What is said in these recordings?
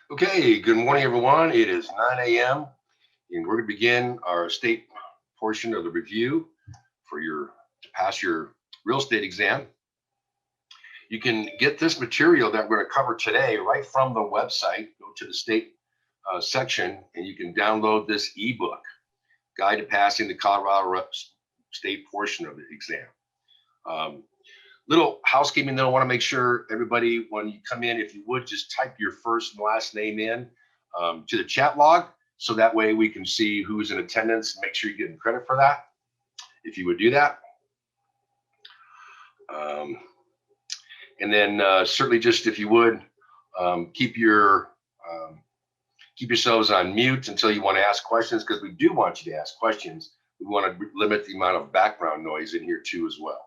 Okay, good morning, everyone. It is 9 a.m. and we're going to begin our state portion of the review for your to pass your real estate exam. You can get this material that we're going to cover today right from the website. Go to the state section and you can download this ebook, Guide to Passing the Colorado State portion of the exam. Um, Little housekeeping though, I want to make sure everybody, when you come in, if you would just type your first and last name in to the chat log, so that way we can see who's in attendance and make sure you're getting credit for that, if you would do that. Um, and then certainly just if you would keep yourselves on mute until you want to ask questions, because we do want you to ask questions. We want to limit the amount of background noise in here too as well.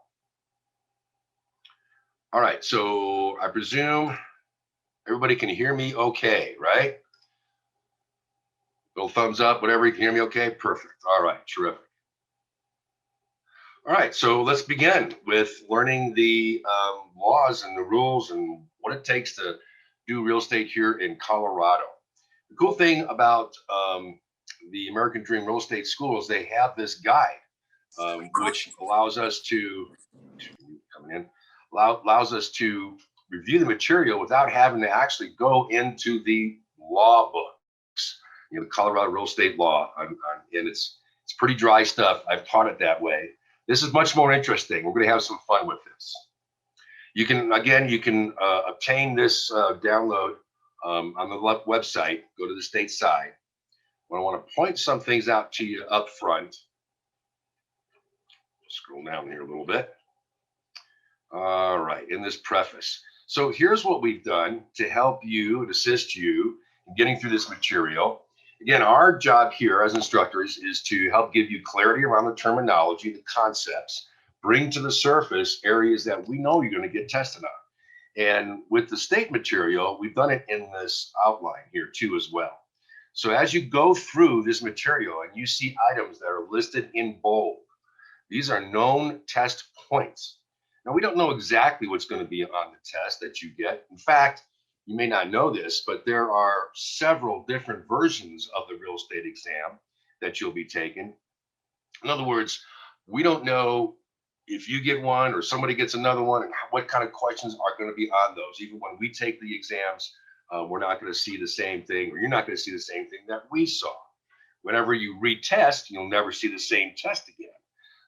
All right, so I presume everybody can hear me okay, right? Little thumbs up, whatever, you can hear me okay? Perfect. All right, terrific. All right, so let's begin with learning the laws and the rules and what it takes to do real estate here in Colorado. The cool thing about the American Dream Real Estate Schools, they have this guide, which allows us to, coming in, allows us to review the material without having to actually go into the law books, the Colorado real estate law, and it's pretty dry stuff. I've taught it that way. This is much more interesting. We're going to have some fun with this. You can obtain this download on the website. Go to the state side. I want to point some things out to you up front. Scroll down here a little bit. All right, in this preface. So here's what we've done to help you and assist you in getting through this material. Again, our job here as instructors is to help give you clarity around the terminology, the concepts, bring to the surface areas that we know you're going to get tested on. And with the state material, we've done it in this outline here too as well. So as you go through this material and you see items that are listed in bold, these are known test points. Now, we don't know exactly what's going to be on the test that you get. In fact, you may not know this, but there are several different versions of the real estate exam that you'll be taking. In other words, we don't know if you get one or somebody gets another one and what kind of questions are going to be on those. Even when we take the exams, we're not going to see the same thing, or you're not going to see the same thing that we saw. Whenever you retest, you'll never see the same test again.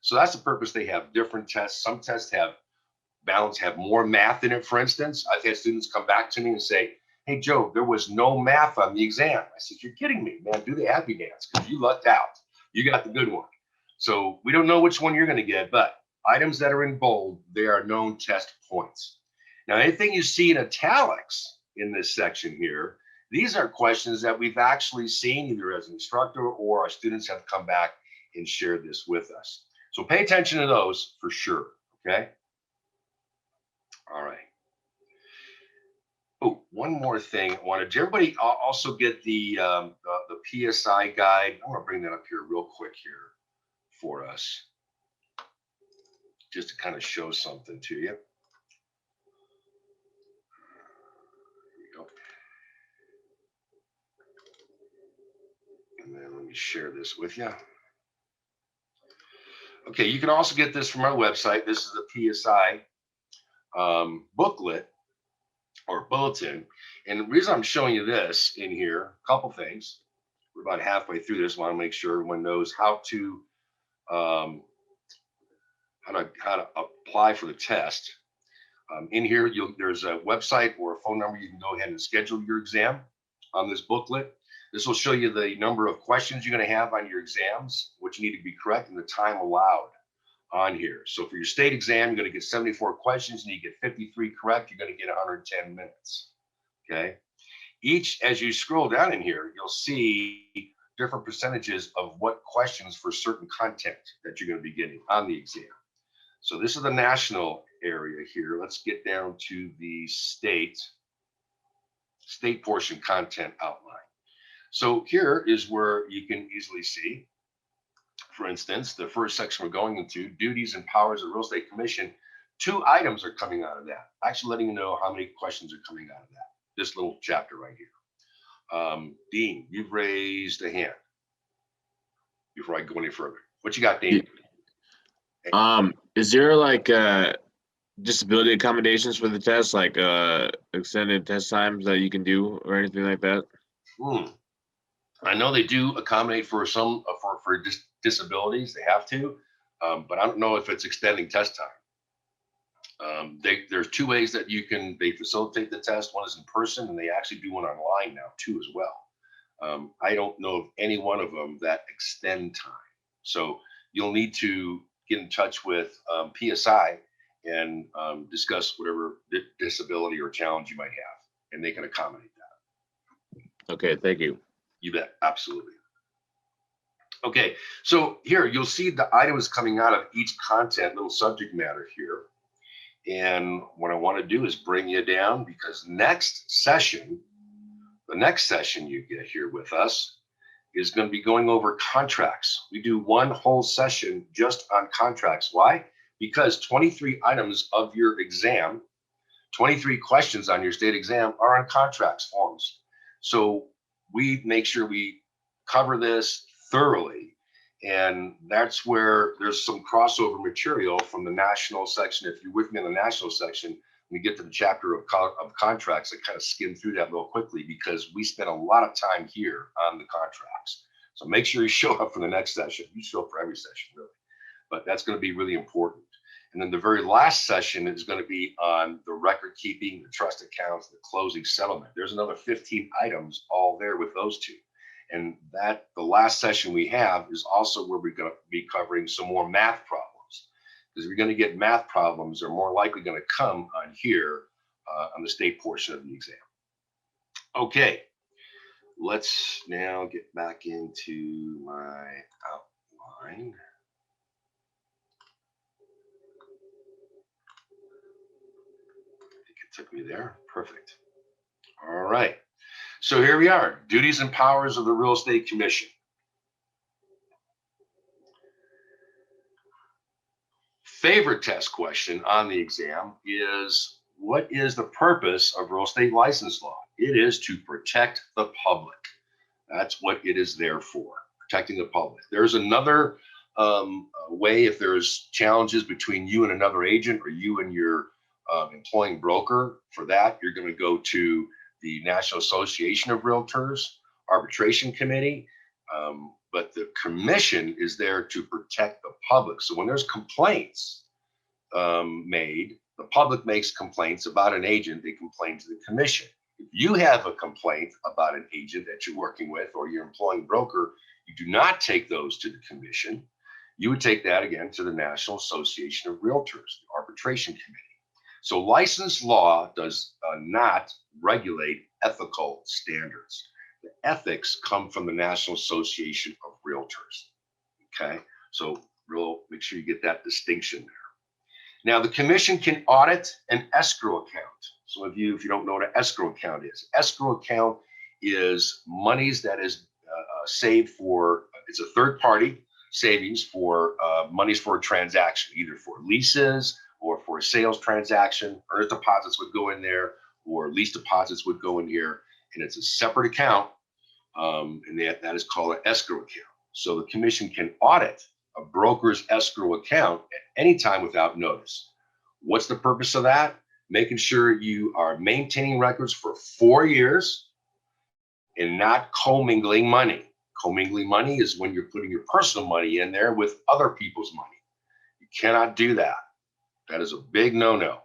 So that's the purpose. They have different tests. Some tests have more math in it, for instance. I've had students come back to me and say, "Hey, Joe, there was no math on the exam." I said, "You're kidding me, man. Do the happy dance because you lucked out. You got the good one." So we don't know which one you're going to get, but items that are in bold, they are known test points. Now, anything you see in italics in this section here, these are questions that we've actually seen either as an instructor or our students have come back and shared this with us. So pay attention to those for sure, okay? All right. Oh, one more thing. Did everybody also get the PSI guide? I'm going to bring that up here real quick here for us, just to kind of show something to you. Here we go. And then let me share this with you. Okay, you can also get this from our website. This is the PSI booklet or bulletin. And the reason I'm showing you this in here, a couple things. We're about halfway through this. Want to make sure everyone knows how to apply for the test. In here, there's a website or a phone number. You can go ahead and schedule your exam on this booklet. This will show you the number of questions you're going to have on your exams, which you need to be correct, and the time allowed on here. So for your state exam, you're going to get 74 questions, and you get 53 correct. You're going to get 110 minutes. Okay. As you scroll down in here, you'll see different percentages of what questions for certain content that you're going to be getting on the exam. So this is the national area here. Let's get down to the state portion content outline. So here is where you can easily see, for instance, the first section we're going into, duties and powers of the Real Estate Commission. 2 items are coming out of that, actually letting you know how many questions are coming out of that, this little chapter right here. Dean, you've raised a hand before I go any further. What you got, Dean? Is there like disability accommodations for the test, like extended test times that you can do or anything like that? I know they do accommodate for some for disabilities. They have to, but I don't know if it's extending test time. There's two ways that they facilitate the test. One is in person, and they actually do one online now too as well. I don't know of any one of them that extend time. So you'll need to get in touch with PSI and discuss whatever disability or challenge you might have, and they can accommodate that. Okay, thank you. You bet, absolutely. Okay, so here you'll see the items coming out of each content, little subject matter here. And what I want to do is bring you down, because the next session you get here with us is going to be going over contracts. We do one whole session just on contracts. Why? Because 23 items of your exam, 23 questions on your state exam are on contracts forms. So we make sure we cover this thoroughly. And that's where there's some crossover material from the national section. If you're with me in the national section, when we get to the chapter of contracts, I kind of skim through that real quickly, because we spend a lot of time here on the contracts. So make sure you show up for the next session. You show up for every session, really. But that's going to be really important. And then the very last session is going to be on the record keeping, the trust accounts, the closing settlement. There's another 15 items all there with those two. And that the last session we have is also where we're going to be covering some more math problems, because we're going to get math problems that are more likely going to come on here on the state portion of the exam. Okay, let's now get back into my outline. Took me there. Perfect. All right. So here we are. Duties and powers of the Real Estate Commission. Favorite test question on the exam is, what is the purpose of real estate license law? It is to protect the public. That's what it is there for, protecting the public. There's another way, if there's challenges between you and another agent, or you and your employing broker. For that, you're going to go to the National Association of Realtors Arbitration Committee. But the commission is there to protect the public. So when there's complaints made, the public makes complaints about an agent, they complain to the commission. If you have a complaint about an agent that you're working with or your employing broker, you do not take those to the commission. You would take that again to the National Association of Realtors, the Arbitration Committee. So license law does not regulate ethical standards. The ethics come from the National Association of Realtors. Okay, so make sure you get that distinction there. Now, the commission can audit an escrow account. Some of you, if you don't know what an escrow account is, escrow account is monies that is saved for, it's a third party savings for monies for a transaction, either for leases or for a sales transaction. Earnest deposits would go in there, or lease deposits would go in here, and it's a separate account, and that is called an escrow account. So the commission can audit a broker's escrow account at any time without notice. What's the purpose of that? Making sure you are maintaining records for 4 years and not commingling money. Commingling money is when you're putting your personal money in there with other people's money. You cannot do that. That is a big no-no.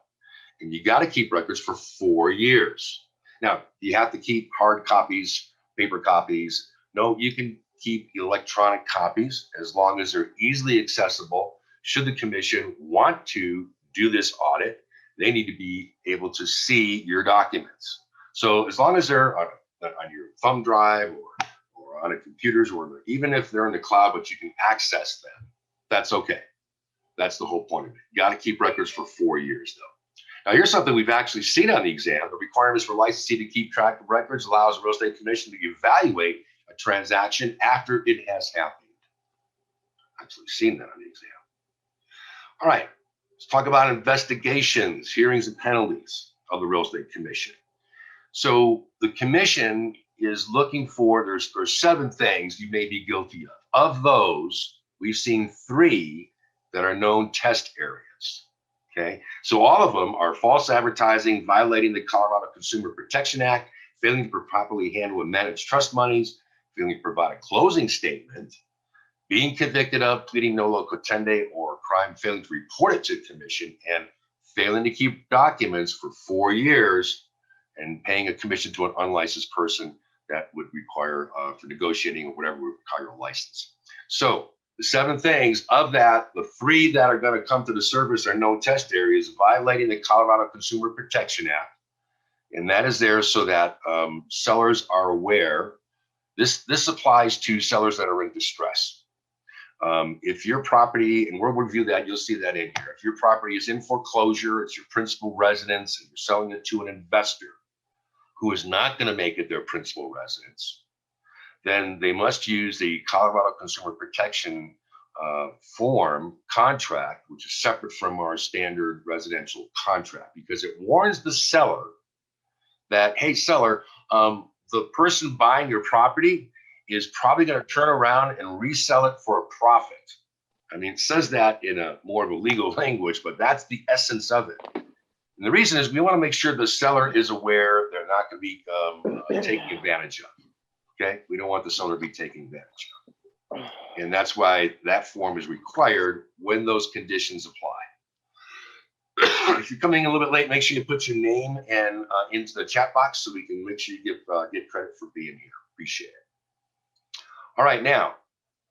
And you got to keep records for 4 years. Now, you have to keep hard copies, paper copies. No, you can keep electronic copies as long as they're easily accessible. Should the commission want to do this audit, they need to be able to see your documents. So as long as they're on your thumb drive or on a computer's, or even if they're in the cloud, but you can access them, that's okay. That's the whole point of it. You got to keep records for 4 years, though. Now, here's something we've actually seen on the exam. The requirements for licensee to keep track of records allows the Real Estate Commission to evaluate a transaction after it has happened. Actually seen that on the exam. All right, let's talk about investigations, hearings, and penalties of the Real Estate Commission. So the commission is looking for, there's 7 things you may be guilty of. Of those, we've seen 3 that are known test areas. Okay, so all of them are false advertising, violating the Colorado Consumer Protection Act, failing to properly handle and manage trust monies, failing to provide a closing statement, being convicted of pleading no loco tende or crime, failing to report it to the commission, and failing to keep documents for 4 years, and paying a commission to an unlicensed person that would require for negotiating or whatever would require a license. So the 7 things of that, the 3 that are going to come to the surface are known test areas: violating the Colorado Consumer Protection Act, and that is there so that sellers are aware. This applies to sellers that are in distress. If your property, and we'll review that, you'll see that in here. If your property is in foreclosure, it's your principal residence, and you're selling it to an investor who is not going to make it their principal residence, then they must use the Colorado Consumer Protection form contract, which is separate from our standard residential contract, because it warns the seller that, hey, seller, the person buying your property is probably going to turn around and resell it for a profit. I mean, it says that in a more of a legal language, but that's the essence of it. And the reason is we want to make sure the seller is aware they're not going to be taken advantage of. Okay, we don't want the seller to be taken advantage of. And that's why that form is required when those conditions apply. If you're coming in a little bit late, make sure you put your name and into the chat box so we can make sure you get credit for being here. Appreciate it. All right, now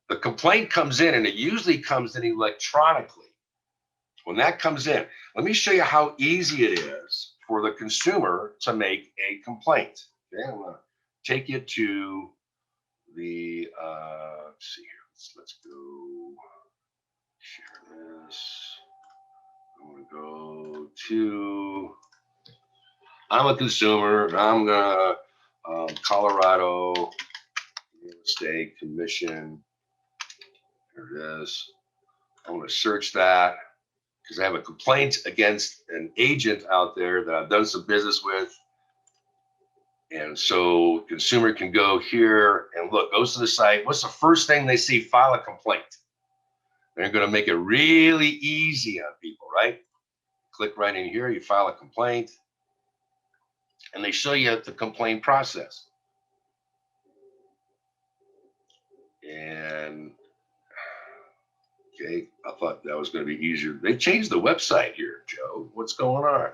the complaint comes in, and it usually comes in electronically. When that comes in, let me show you how easy it is for the consumer to make a complaint. Okay, I'm going to take you to the, let's see here, let's go share this. I'm going to go to, I'm a consumer, I'm going to Colorado Real Estate Commission. There it is. I'm going to search that because I have a complaint against an agent out there that I've done some business with. And so consumer can go here and look, goes to the site. What's the first thing they see? File a complaint. They're going to make it really easy on people, right? Click right in here, you file a complaint, and they show you the complaint process. And okay, I thought that was going to be easier. They changed the website here, Joe. What's going on?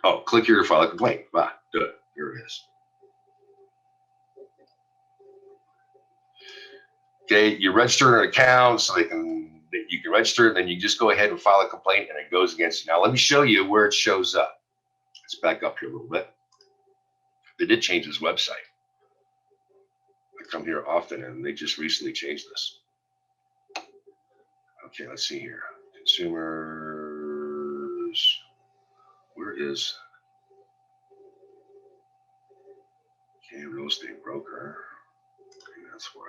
Oh, click here to file a complaint. Ah, good. Here it is. Okay, you register an account so you can register, and then you just go ahead and file a complaint, and it goes against you. Now, let me show you where it shows up. Let's back up here a little bit. They did change this website. I come here often, and they just recently changed this. Okay, let's see here. Consumers. Where is? Okay, real estate broker. Okay, that's why.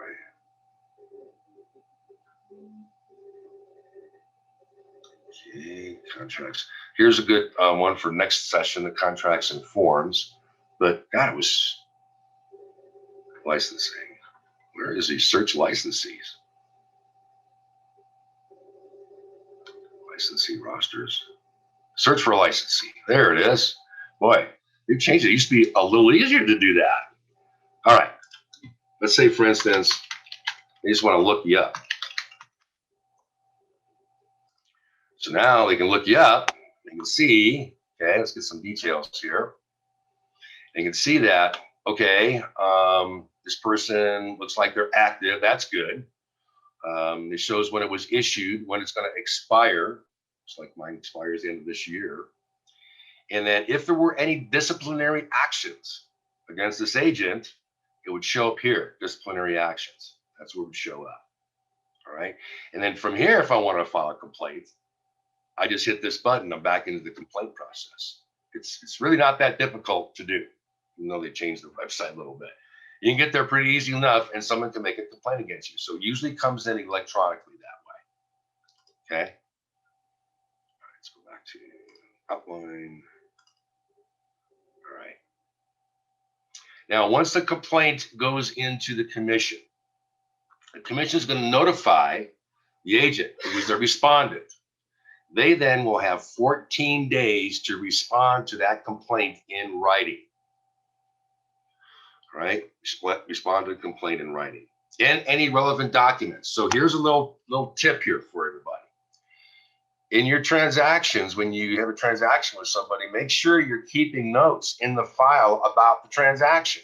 Okay, contracts. Here's a good one for next session, the contracts and forms. But God, it was licensing. Where is he? Search licensees. Licensee rosters. Search for a licensee. There it is. Boy, they've changed it. It used to be a little easier to do that. All right. Let's say, for instance, they just want to look you up. So now they can look you up. They can see, okay, let's get some details here. They can see that, okay, this person looks like they're active. That's good. It shows when it was issued, when it's going to expire. Looks like mine expires the end of this year. And then if there were any disciplinary actions against this agent, it would show up here, disciplinary actions. That's where it would show up. All right. And then from here, if I want to file a complaint, I just hit this button. I'm back into the complaint process. It's really not that difficult to do, even though they changed the website a little bit. You can get there pretty easy enough, and someone can make a complaint against you. So it usually comes in electronically that way. Okay. All right, let's go back to outline. All right. Now, once the complaint goes into the commission is going to notify the agent who was the respondent. They then will have 14 days to respond to that complaint in writing. All right, respond to the complaint in writing and any relevant documents. So here's a little tip here for everybody. In your transactions, when you have a transaction with somebody, make sure you're keeping notes in the file about the transaction.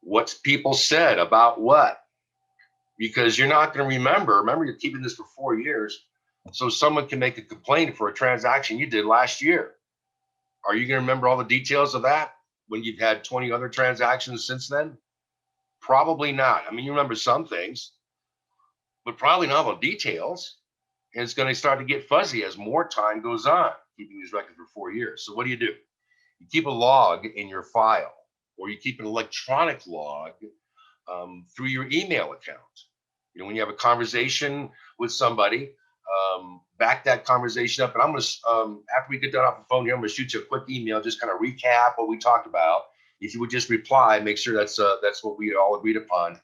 What people said about what, because you're not going to remember. Remember, you're keeping this for 4 years. So someone can make a complaint for a transaction you did last year. Are you going to remember all the details of that when you've had 20 other transactions since then? Probably not. I mean, you remember some things, but probably not all the details. And it's going to start to get fuzzy as more time goes on, keeping these records for 4 years. So what do? You keep a log in your file, or you keep an electronic log through your email account. You know, when you have a conversation with somebody, back that conversation up. And I'm going to, after we get done off the phone here, I'm going to shoot you a quick email, just kind of recap what we talked about. If you would just reply, make sure that's what we all agreed upon.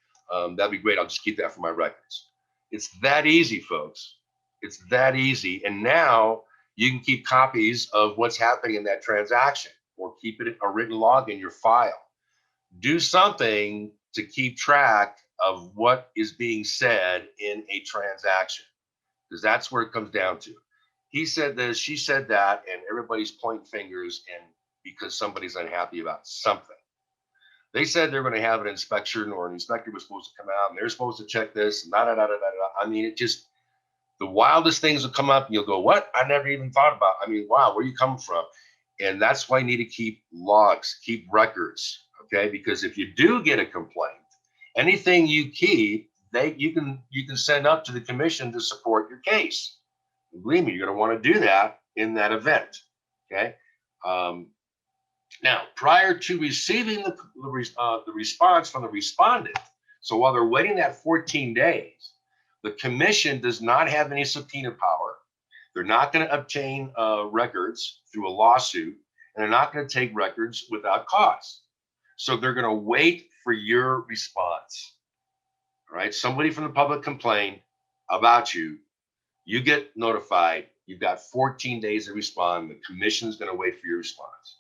That'd be great. I'll just keep that for my records. It's that easy, folks. It's that easy. And now you can keep copies of what's happening in that transaction, or keep it a written log in your file. Do something to keep track of what is being said in a transaction, because that's where it comes down to. He said this, she said that, and everybody's pointing fingers, and because somebody's unhappy about something. They said they're going to have an inspection, or an inspector was supposed to come out and they're supposed to check this. And I mean, it just, the wildest things will come up and you'll go, what? I never even thought about. I mean, wow, where are you coming from? And that's why you need to keep logs, keep records, okay? Because if you do get a complaint, anything you keep, you can send up to the commission to support your case. And believe me, you're going to want to do that in that event, okay? Now, prior to receiving the response from the respondent, so while they're waiting that 14 days, the commission does not have any subpoena power. They're not going to obtain records through a lawsuit, and they're not going to take records without cause. So they're going to wait for your response. All right, somebody from the public complained about you. You get notified. You've got 14 days to respond. The commission is going to wait for your response.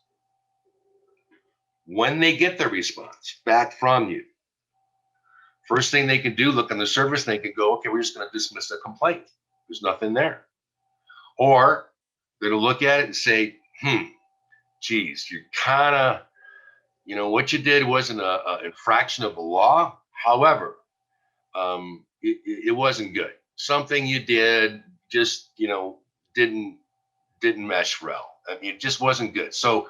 When they get their response back from you, first thing they can do, look on the service, and they can go, okay, we're just going to dismiss the complaint. There's nothing there. Or they're going to look at it and say, geez, you're kind of, you know, what you did wasn't an infraction of the law. However, it wasn't good. Something you did just, you know, didn't mesh well. I mean, it just wasn't good. So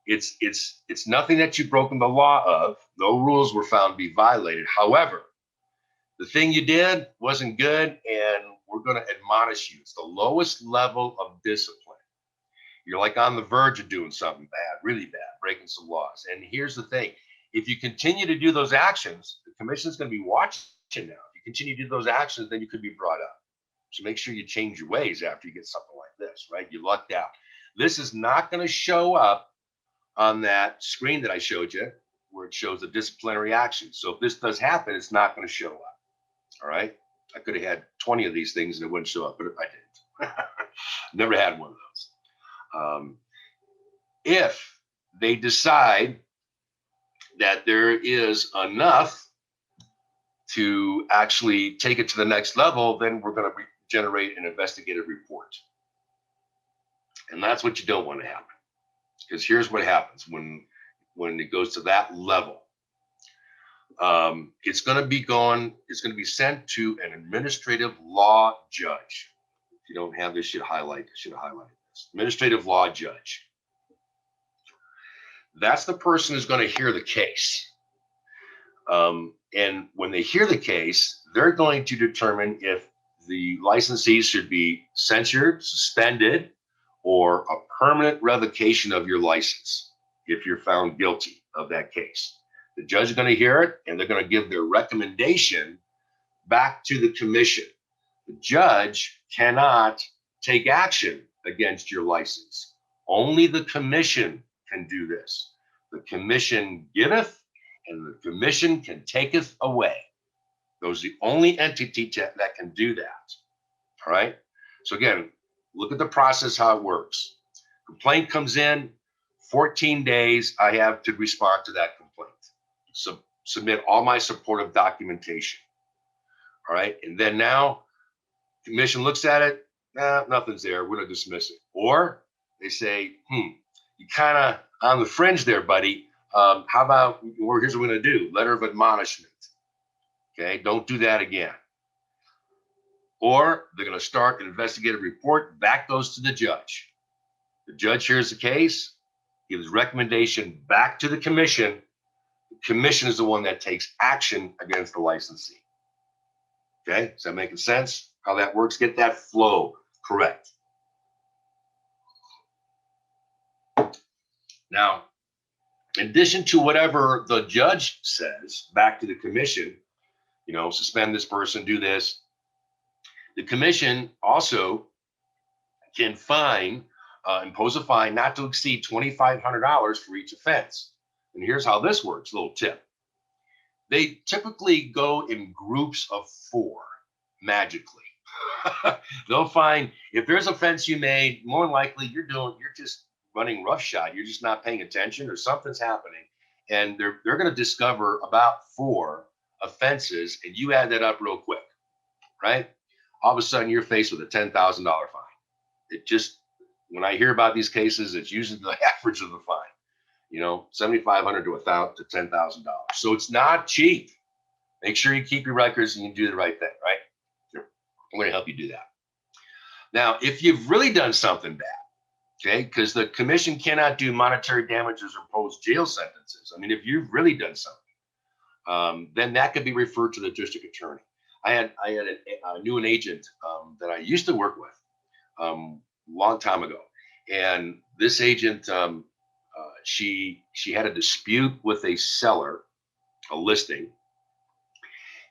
it's nothing that you've broken the law of. No rules were found to be violated. However, the thing you did wasn't good, and we're going to admonish you. It's the lowest level of discipline. You're like on the verge of doing something bad, really bad, breaking some laws. And here's the thing. If you continue to do those actions, the commission's going to be watching now. If you continue to do those actions, then you could be brought up. So make sure you change your ways after you get something like this, right? You lucked out. This is not going to show up on that screen that I showed you where it shows the disciplinary action. So if this does happen, it's not going to show up. All right. I could have had 20 of these things and it wouldn't show up, but I didn't. Never had one of those. If they decide that there is enough to actually take it to the next level, then we're going to generate an investigative report. And that's what you don't want to happen. Because here's what happens when it goes to that level. It's going to be sent to an administrative law judge. If you don't have this, you should have highlighted this. Administrative law judge. That's the person who's going to hear the case. And when they hear the case, they're going to determine if the licensee should be censured, suspended, or a permanent revocation of your license if you're found guilty of that case. The judge is going to hear it, and they're going to give their recommendation back to the commission. The judge cannot take action against your license. Only the commission can do this. The commission giveth, and the commission can taketh away. Those are the only entity that can do that. All right. So again, look at the process, how it works. Complaint comes in, 14 days, I have to respond to that complaint. So submit all my supportive documentation. All right. And then now, commission looks at it, nothing's there, we're gonna dismiss it. Or they say, you kind of on the fringe there, buddy. How about, or here's what we're gonna do, letter of admonishment. Okay, don't do that again. Or they're gonna start an investigative report, back goes to the judge. The judge hears the case, gives recommendation back to the commission. The commission is the one that takes action against the licensee. Okay, is that making sense? How that works? Get that flow correct. Now, in addition to whatever the judge says back to the commission, suspend this person, do this, the commission also can impose a fine not to exceed $2,500 for each offense. And here's how this works, a little tip. They typically go in groups of 4, magically. They'll find if there's offense you made, more than likely you're just running roughshod. You're just not paying attention or something's happening. And they're going to discover about 4 offenses, and you add that up real quick, right? All of a sudden you're faced with a $10,000 fine. It just, when I hear about these cases, it's usually the average of the fine, $7,500 to $1,000 to $10,000. So it's not cheap. Make sure you keep your records and you do the right thing, right? I'm going to help you do that. Now, if you've really done something bad, okay, because the commission cannot do monetary damages or impose jail sentences. I mean, if you've really done something, then that could be referred to the district attorney. I knew an agent that I used to work with long time ago, and this agent, she had a dispute with a seller, a listing,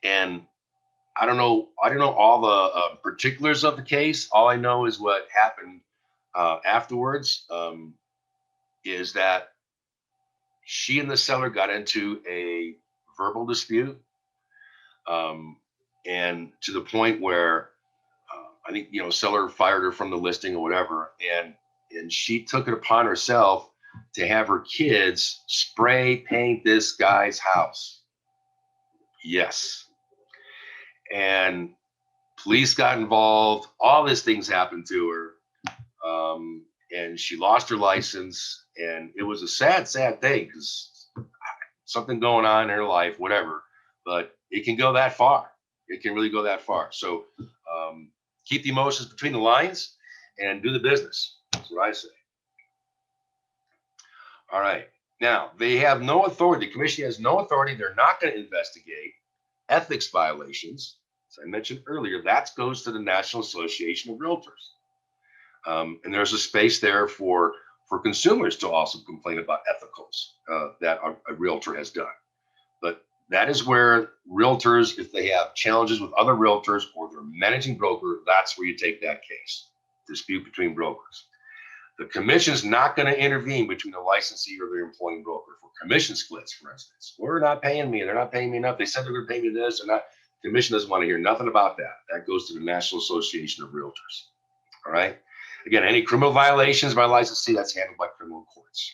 and I don't know all the particulars of the case. All I know is what happened afterwards is that she and the seller got into a verbal dispute, and to the point where I think seller fired her from the listing or whatever, and she took it upon herself to have her kids spray paint this guy's house. Yes. And police got involved. All these things happened to her, and she lost her license. And it was a sad, sad thing because something going on in her life, whatever. But it can go that far. It can really go that far. So keep the emotions between the lines and do the business. That's what I say. All right. Now, they have no authority. The commission has no authority. They're not going to investigate ethics violations. As I mentioned earlier, that goes to the National Association of Realtors. And there's a space there for consumers to also complain about ethicals that a realtor has done. But that is where realtors, if they have challenges with other realtors or they're managing broker, that's where you take that case, dispute between brokers. The commission is not going to intervene between the licensee or the employing broker for commission splits, for instance. We're not paying me. They're not paying me enough. They said they're going to pay me this or not. The commission doesn't want to hear nothing about that. That goes to the National Association of Realtors. All right. Again, any criminal violations by licensee, that's handled by criminal courts.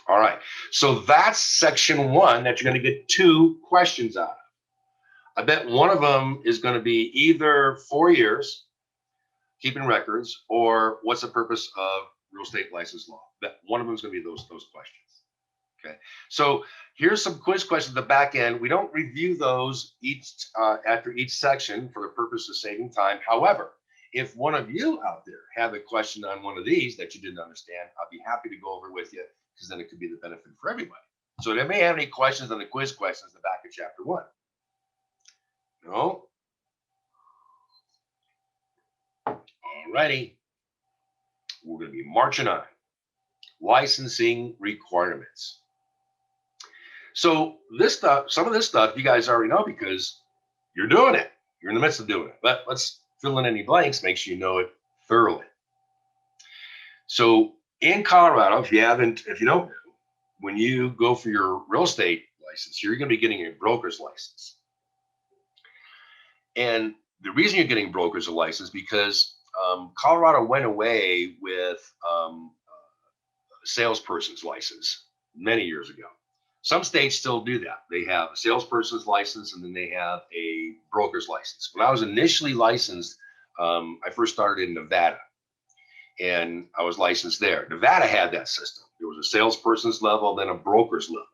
All right. So that's section 1 that you're going to get 2 questions out of. I bet one of them is going to be either 4 years keeping records, or what's the purpose of real estate license law? That one of them is going to be those questions. Okay, so here's some quiz questions at the back end. We don't review those after each section for the purpose of saving time. However, if one of you out there have a question on one of these that you didn't understand, I'll be happy to go over with you, because then it could be the benefit for everybody. So they may have any questions on the quiz questions at the back of chapter 1. No? Alrighty, we're going to be marching on. Licensing requirements. So this stuff, some of this stuff you guys already know because you're doing it. You're in the midst of doing it. But let's fill in any blanks, make sure you know it thoroughly. So in Colorado, if you don't know, when you go for your real estate license, you're going to be getting a broker's license. And the reason you're getting broker's license because Colorado went away with salesperson's license many years ago. Some states still do that. They have a salesperson's license and then they have a broker's license. When I was initially licensed, I first started in Nevada and I was licensed there. Nevada had that system. There was a salesperson's level, then a broker's level.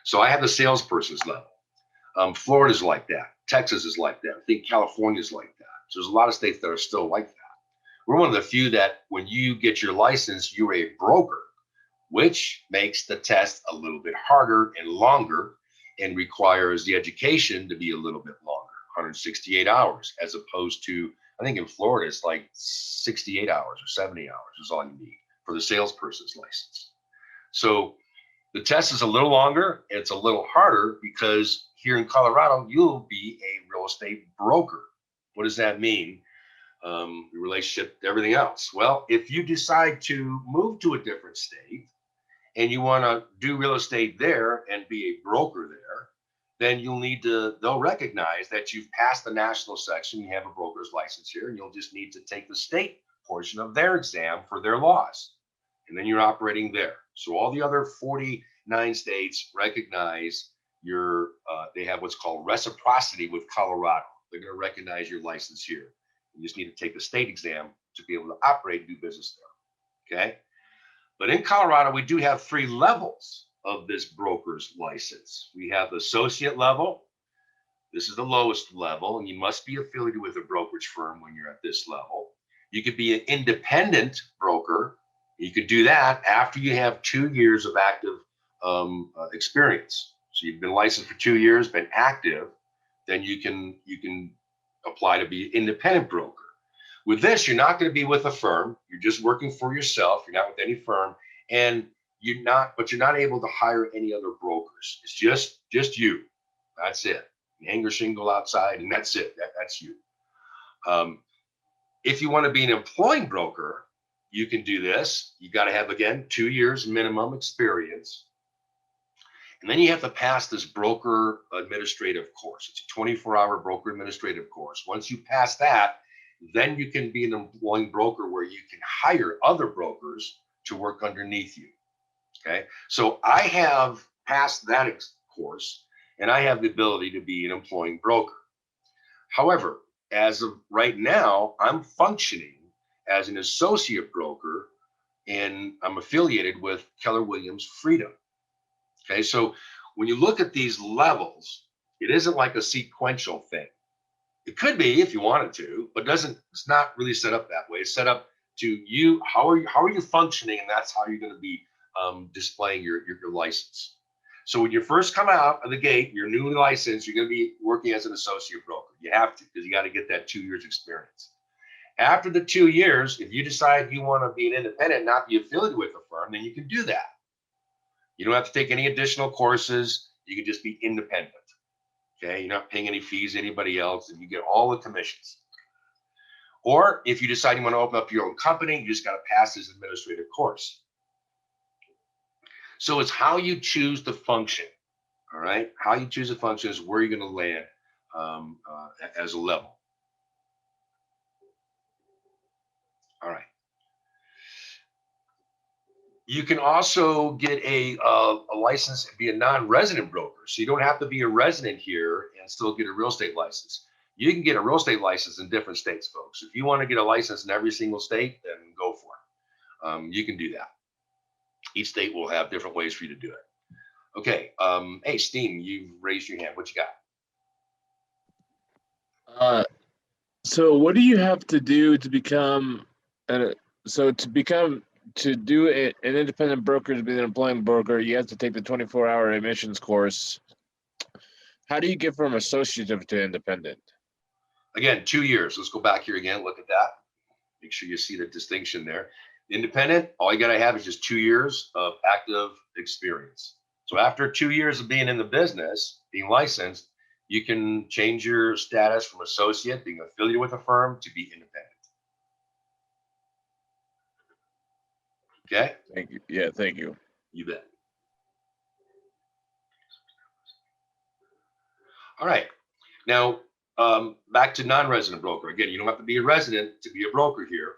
So I had the salesperson's level. Florida's like that. Texas is like that. I think California's like that. So there's a lot of states that are still like that. We're one of the few that when you get your license, you're a broker, which makes the test a little bit harder and longer and requires the education to be a little bit longer, 168 hours, as opposed to, I think in Florida, it's like 68 hours or 70 hours is all you need for the salesperson's license. So the test is a little longer. It's a little harder because here in Colorado, you'll be a real estate broker. What does that mean? The relationship to everything else. Well, if you decide to move to a different state and you want to do real estate there and be a broker there, then they'll recognize that you've passed the national section, you have a broker's license here, and you'll just need to take the state portion of their exam for their laws. And then you're operating there. So all the other 49 states recognize they have what's called reciprocity with Colorado. They're going to recognize your license here. You just need to take the state exam to be able to operate and do business there. Okay. But in Colorado, we do have 3 levels of this broker's license. We have the associate level. This is the lowest level, and you must be affiliated with a brokerage firm when you're at this level. You could be an independent broker. You could do that after you have 2 years of active experience. So you've been licensed for 2 years, been active, then you can apply to be an independent broker. With this, you're not going to be with a firm. You're just working for yourself. You're not with any firm, and you're not able to hire any other brokers. It's just you. That's it. You hang your shingle outside, and that's it. That's you. If you want to be an employing broker, you can do this. You got to have, again, 2 years minimum experience. And then you have to pass this broker administrative course. It's a 24-hour broker administrative course. Once you pass that, then you can be an employing broker where you can hire other brokers to work underneath you. Okay. So I have passed that course and I have the ability to be an employing broker. However, as of right now, I'm functioning as an associate broker and I'm affiliated with Keller Williams Freedom. Okay, so when you look at these levels, it isn't like a sequential thing. It could be if you wanted to, but it's not really set up that way. It's set up to you, how are you functioning, and that's how you're going to be displaying your license. So when you first come out of the gate, you're newly licensed, you're going to be working as an associate broker. You have to, because you got to get that 2 years experience. After the 2 years, if you decide you want to be an independent, not be affiliated with a firm, then you can do that. You don't have to take any additional courses. You can just be independent. Okay, you're not paying any fees to anybody else, and you get all the commissions. Or if you decide you want to open up your own company, you just got to pass this administrative course. So it's how you choose to function. All right, how you choose to function is where you're going to land as a level. All right. You can also get a license and be a non-resident broker. So you don't have to be a resident here and still get a real estate license. You can get a real estate license in different states, folks. If you want to get a license in every single state, then go for it. You can do that. Each state will have different ways for you to do it. Okay. Hey, Steam, you've raised your hand. What you got? So what do you have to do to become to do an independent broker, to be an employing broker? You have to take the 24-hour admissions course. How do you get from associative to independent? Again, 2 years. Let's go back here again. Look at that. Make sure you see the distinction there. Independent, all you got to have is just 2 years of active experience. So after 2 years of being in the business, being licensed, you can change your status from associate, being affiliated with a firm, to be independent. Okay? Thank you. Yeah, thank you. You bet. All right. Now, back to non-resident broker. Again, you don't have to be a resident to be a broker here.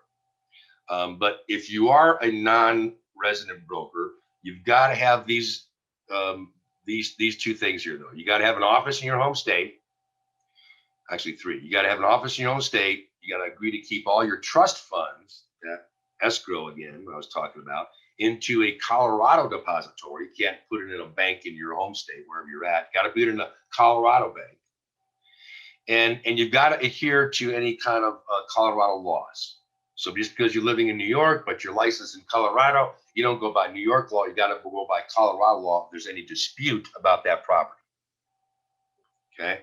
But if you are a non-resident broker, you've got to have these two things here, though. You got to have an office in your home state. Actually, three. You got to have an office in your own state. You got to agree to keep all your trust funds, that escrow again, what I was talking about, into a Colorado depository. You can't put it in a bank in your home state, wherever you're at. You got to put it in a Colorado bank. And you've got to adhere to any kind of Colorado laws. So just because you're living in New York, but you're licensed in Colorado, you don't go by New York law. You got to go by Colorado law if there's any dispute about that property. Okay.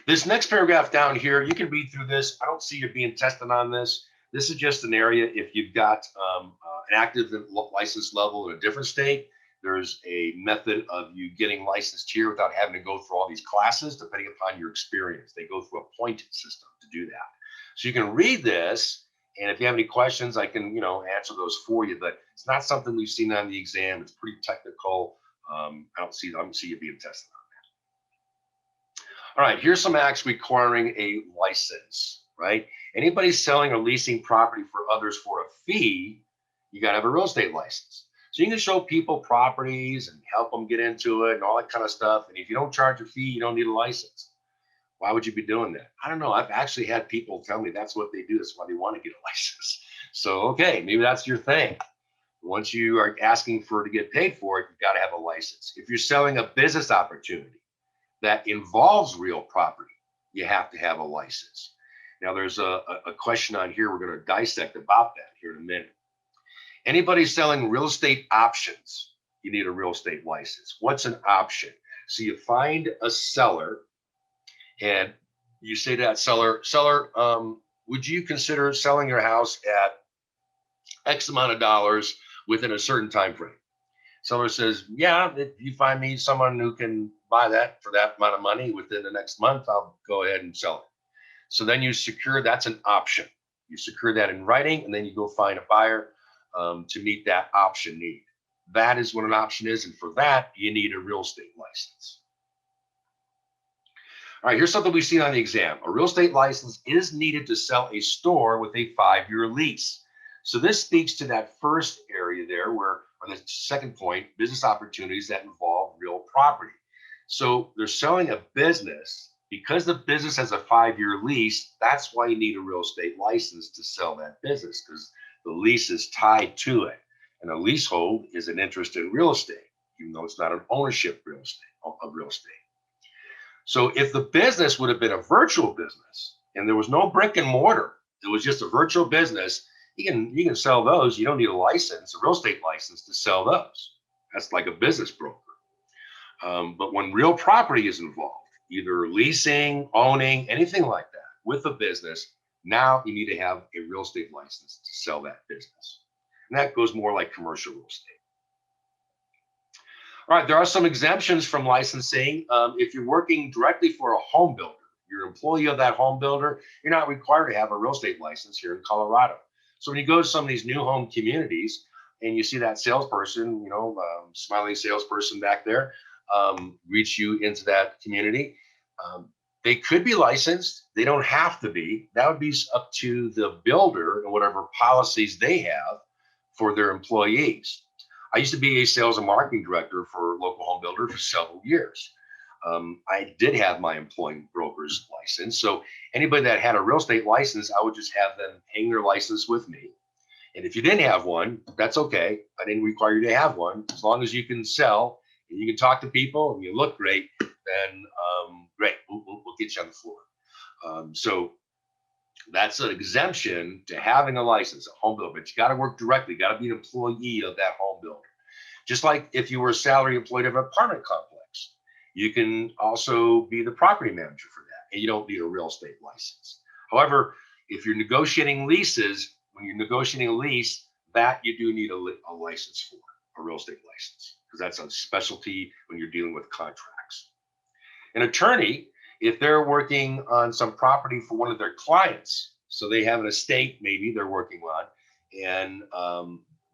This next paragraph down here, you can read through this. I don't see you being tested on this. This is just an area if you've got an active license level in a different state. There's a method of you getting licensed here without having to go through all these classes, depending upon your experience. They go through a pointed system to do that. So you can read this, and if you have any questions, I can, answer those for you. But it's not something we've seen on the exam. It's pretty technical. I don't see you being tested on that. All right, here's some acts requiring a license, right? Anybody selling or leasing property for others for a fee, you got to have a real estate license. So you can show people properties and help them get into it and all that kind of stuff. And if you don't charge a fee, you don't need a license. Why would you be doing that? I don't know. I've actually had people tell me that's what they do. That's why they want to get a license. So, okay, maybe that's your thing. Once you are asking to get paid for it, you've got to have a license. If you're selling a business opportunity that involves real property, you have to have a license. Now, there's a question on here we're going to dissect about that here in a minute. Anybody selling real estate options, you need a real estate license. What's an option? So you find a seller and you say to that seller, would you consider selling your house at X amount of dollars within a certain time frame? Seller says, yeah, if you find me someone who can buy that for that amount of money within the next month, I'll go ahead and sell it. So then you secure, that's an option. You secure that in writing, and then you go find a buyer to meet that option need. That is what an option is. And for that, you need a real estate license. All right, here's something we've seen on the exam. A real estate license is needed to sell a store with a 5-year lease. So this speaks to that first area there or the second point, business opportunities that involve real property. So they're selling a business. Because the business has a 5-year lease, that's why you need a real estate license to sell that business, because the lease is tied to it. And a leasehold is an interest in real estate, even though it's not an ownership of real estate. So if the business would have been a virtual business and there was no brick and mortar, it was just a virtual business, you can sell those. You don't need a license, a real estate license to sell those. That's like a business broker. But when real property is involved, either leasing, owning, anything like that with a business, now you need to have a real estate license to sell that business. And that goes more like commercial real estate. All right, there are some exemptions from licensing. If you're working directly for a home builder, you're an employee of that home builder, you're not required to have a real estate license here in Colorado. So when you go to some of these new home communities and you see that salesperson, smiling salesperson back there, reach you into that community, they could be licensed. They don't have to be. That would be up to the builder and whatever policies they have for their employees. I used to be a sales and marketing director for a local home builder for several years. I did have my employing broker's license. So anybody that had a real estate license, I would just have them hang their license with me. And if you didn't have one, that's okay. I didn't require you to have one. As long as you can sell and you can talk to people and you look great, then great, we'll get you on the floor. So that's an exemption to having a license, a home builder, but you got to work directly, got to be an employee of that home builder. Just like if you were a salary employee of an apartment complex, you can also be the property manager for that, and you don't need a real estate license. However, if you're negotiating leases, when you're negotiating a lease, that you do need a license for, a real estate license, because that's a specialty when you're dealing with contracts. An attorney, if they're working on some property for one of their clients, so they have an estate maybe they're working on, and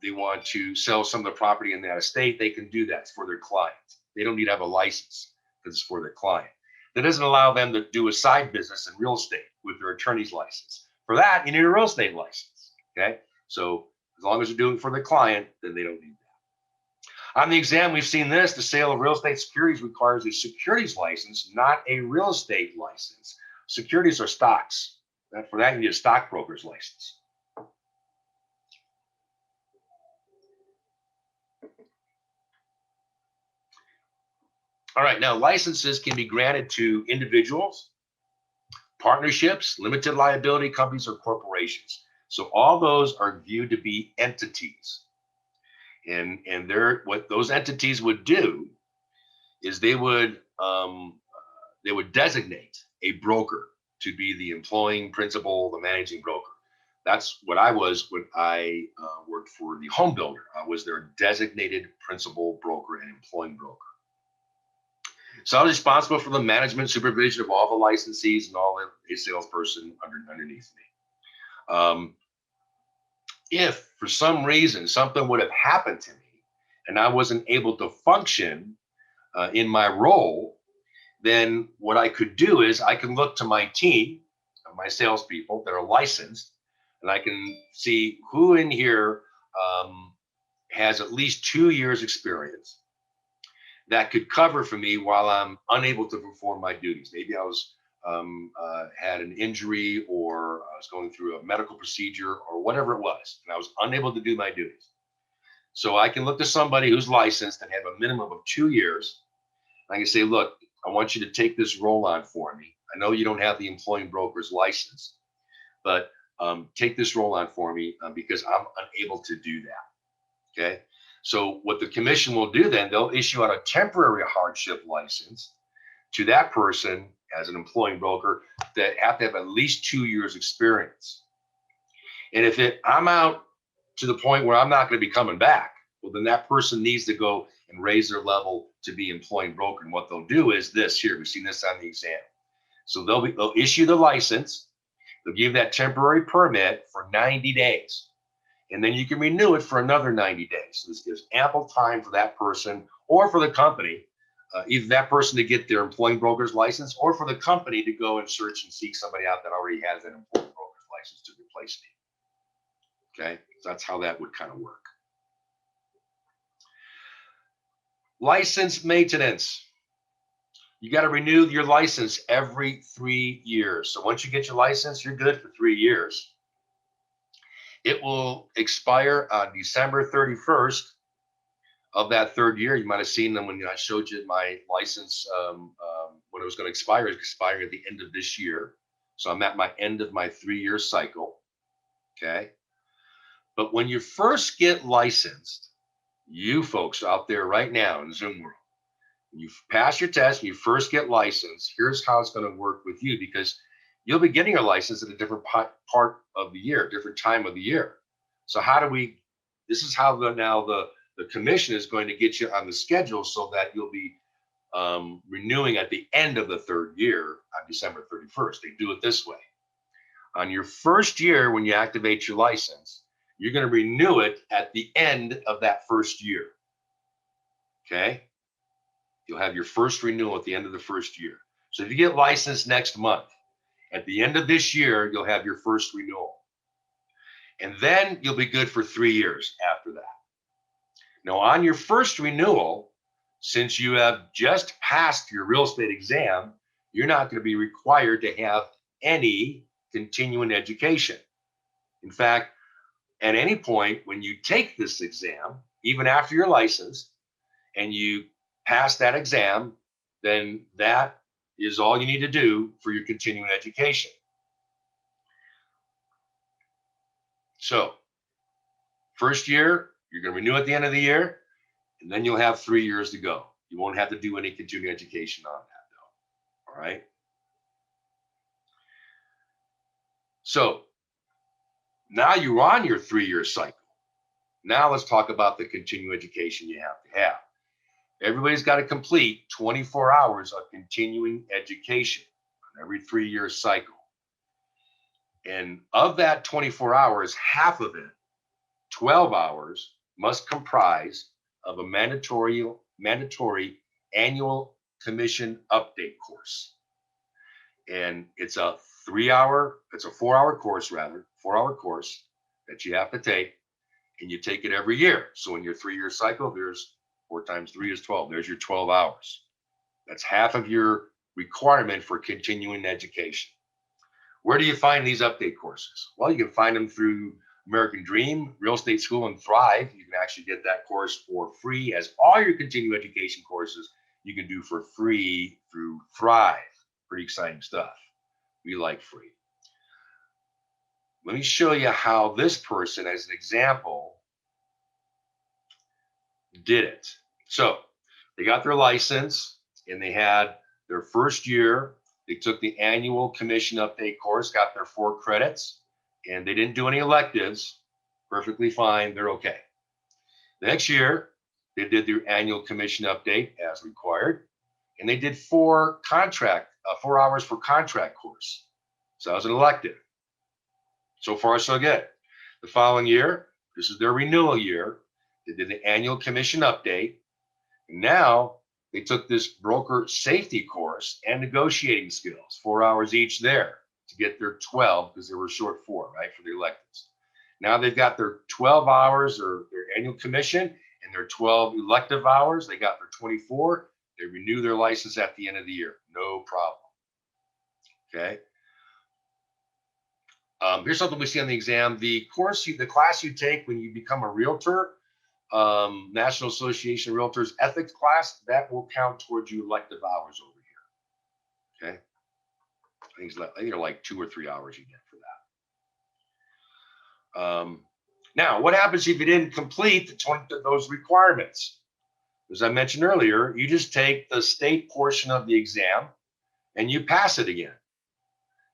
they want to sell some of the property in that estate, they can do that for their client. They don't need to have a license because it's for their client. That doesn't allow them to do a side business in real estate with their attorney's license. For that, you need a real estate license. Okay, so as long as you're doing it for the client, then they don't need that. On the exam, we've seen this: the sale of real estate securities requires a securities license, not a real estate license. Securities are stocks. For that, you need a stockbroker's license. All right, now licenses can be granted to individuals, partnerships, limited liability companies, or corporations. So all those are viewed to be entities. And what those entities would do is they would designate a broker to be the employing principal, the managing broker. That's what I was when I worked for the home builder. I was their designated principal broker and employing broker. So I was responsible for the management supervision of all the licensees and all the salesperson underneath me. If for some reason something would have happened to me and I wasn't able to function in my role, then what I could do is I can look to my team, my salespeople that are licensed, and I can see who in here has at least 2 years experience that could cover for me while I'm unable to perform my duties. Maybe I was had an injury, or I was going through a medical procedure, or whatever it was, and I was unable to do my duties. So I can look to somebody who's licensed and have a minimum of 2 years. I can say, look, I want you to take this role on for me. I know you don't have the employing broker's license, but take this role on for me because I'm unable to do that. Okay. So what the commission will do then, they'll issue out a temporary hardship license to that person as an employing broker that have to have at least 2 years experience. And if I'm out to the point where I'm not going to be coming back, well, then that person needs to go and raise their level to be employing broker. And what they'll do is this here. We've seen this on the exam. So they'll issue the license. They'll give that temporary permit for 90 days. And then you can renew it for another 90 days. So this gives ample time for that person or for the company, either that person to get their employing broker's license, or for the company to go and search and seek somebody out that already has that employing broker's license to replace me. Okay, so that's how that would kind of work. License maintenance. You got to renew your license every 3 years. So once you get your license, you're good for 3 years. It will expire on December 31st of that third year. You might have seen them when I showed you my license when it was going to expire. It's expiring at the end of this year. So I'm at my end of my 3-year cycle. Okay. But when you first get licensed, you folks out there right now in Zoom world, when you pass your test and you first get licensed, here's how it's going to work with you, because you'll be getting your license at a different part of the year, different time of the year. So this is how the commission is going to get you on the schedule so that you'll be renewing at the end of the third year on December 31st. They do it this way. On your first year, when you activate your license, you're going to renew it at the end of that first year. Okay? You'll have your first renewal at the end of the first year. So if you get licensed next month, at the end of this year, you'll have your first renewal. And then you'll be good for 3 years after that. Now, on your first renewal, since you have just passed your real estate exam, you're not going to be required to have any continuing education. In fact, at any point when you take this exam, even after you're licensed and you pass that exam, then that is all you need to do for your continuing education. So first year, you're going to renew at the end of the year, and then you'll have 3 years to go. You won't have to do any continuing education on that, though. All right. So now you're on your 3-year cycle. Now let's talk about the continuing education you have to have. Everybody's got to complete 24 hours of continuing education on every 3-year cycle. And of that 24 hours, half of it, 12 hours, must comprise of a mandatory annual commission update course. And it's a 4-hour course rather, 4-hour course that you have to take, and you take it every year. So in your 3-year cycle, there's 4 times 3 is 12. There's your 12 hours. That's half of your requirement for continuing education. Where do you find these update courses? Well, you can find them through American Dream, Real Estate School, and Thrive. You can actually get that course for free, as all your continuing education courses you can do for free through Thrive. Pretty exciting stuff. We like free. Let me show you how this person, as an example, did it. So they got their license and they had their first year. They took the annual commission update course, got their 4 credits, and they didn't do any electives. Perfectly fine. They're okay. The next year, they did their annual commission update as required, and they did 4 hours for contract course. So that was an elective. So far, so good. The following year, this is their renewal year. They did the annual commission update. And now they took this broker safety course and negotiating skills, 4 hours each there to get their 12, because they were short 4, right, for the electives. Now they've got their 12 hours or their annual commission and their 12 elective hours. They got their 24. They renew their license at the end of the year. No problem. Okay. Here's something we see on the exam. The class you take when you become a realtor, National Association of Realtors Ethics class, that will count towards your elective hours over here. Okay. I think they're like 2 or 3 hours you get for that. Now, what happens if you didn't complete those requirements? As I mentioned earlier, you just take the state portion of the exam and you pass it again.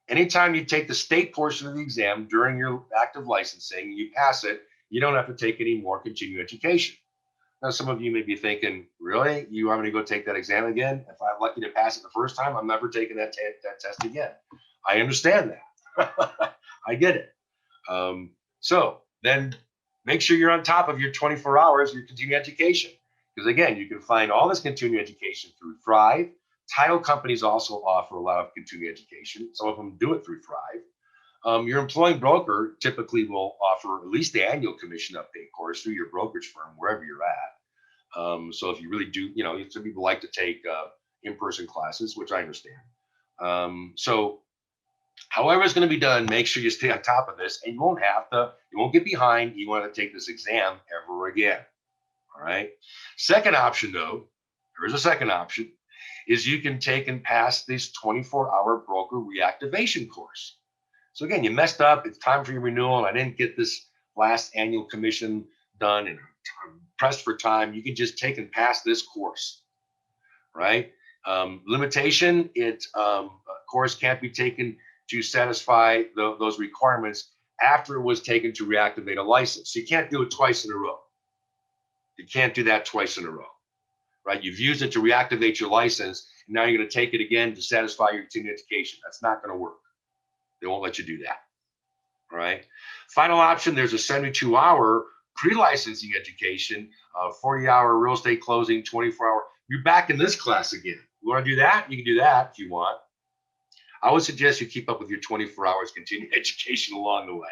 Anytime you take the state portion of the exam during your active licensing, you pass it, you don't have to take any more continuing education. Now, some of you may be thinking, really? You want me to go take that exam again? If I'm lucky to pass it the first time, I'm never taking that test again. I understand that. I get it. So then make sure you're on top of your 24 hours, your continuing education. Because again, you can find all this continuing education through Thrive. Title companies also offer a lot of continuing education. Some of them do it through Thrive. Your employing broker typically will offer at least the annual commission update course through your brokerage firm, wherever you're at. So if you really do, some people like to take in-person classes, which I understand. So however it's going to be done, make sure you stay on top of this, and you won't get behind. You want to take this exam ever again. All right. Second option, though, there is a second option, is you can take and pass this 24-hour broker reactivation course. So again, you messed up. It's time for your renewal, and I didn't get this last annual commission done, and I'm pressed for time. You can just take and pass this course, right? Limitation: a course can't be taken to satisfy those requirements after it was taken to reactivate a license. So you can't do it twice in a row. You can't do that twice in a row, right? You've used it to reactivate your license, and now you're going to take it again to satisfy your continuing education. That's not going to work. They won't let you do that. All right. Final option, there's a 72-hour pre-licensing education, 40-hour real estate closing, 24-hour. You're back in this class again. You want to do that? You can do that if you want. I would suggest you keep up with your 24 hours continuing education along the way.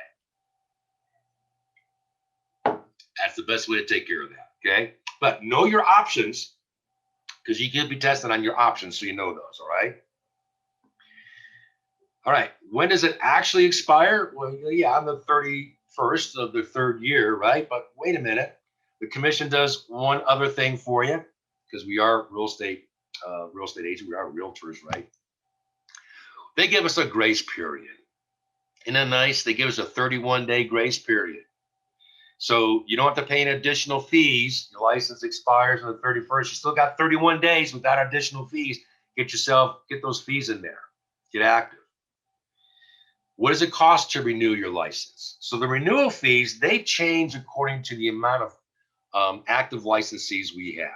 That's the best way to take care of that. Okay. But know your options, because you can be tested on your options, so you know those. All right. All right. When does it actually expire? Well, yeah, on the 31st of the 3rd year, right? But wait a minute. The commission does one other thing for you, because we are real estate agents. We are realtors, right? They give us a grace period. Isn't that nice? They give us a 31-day grace period. So you don't have to pay any additional fees. Your license expires on the 31st. You still got 31 days without additional fees. Get those fees in there. Get active. What does it cost to renew your license? So the renewal fees, they change according to the amount of active licensees we have.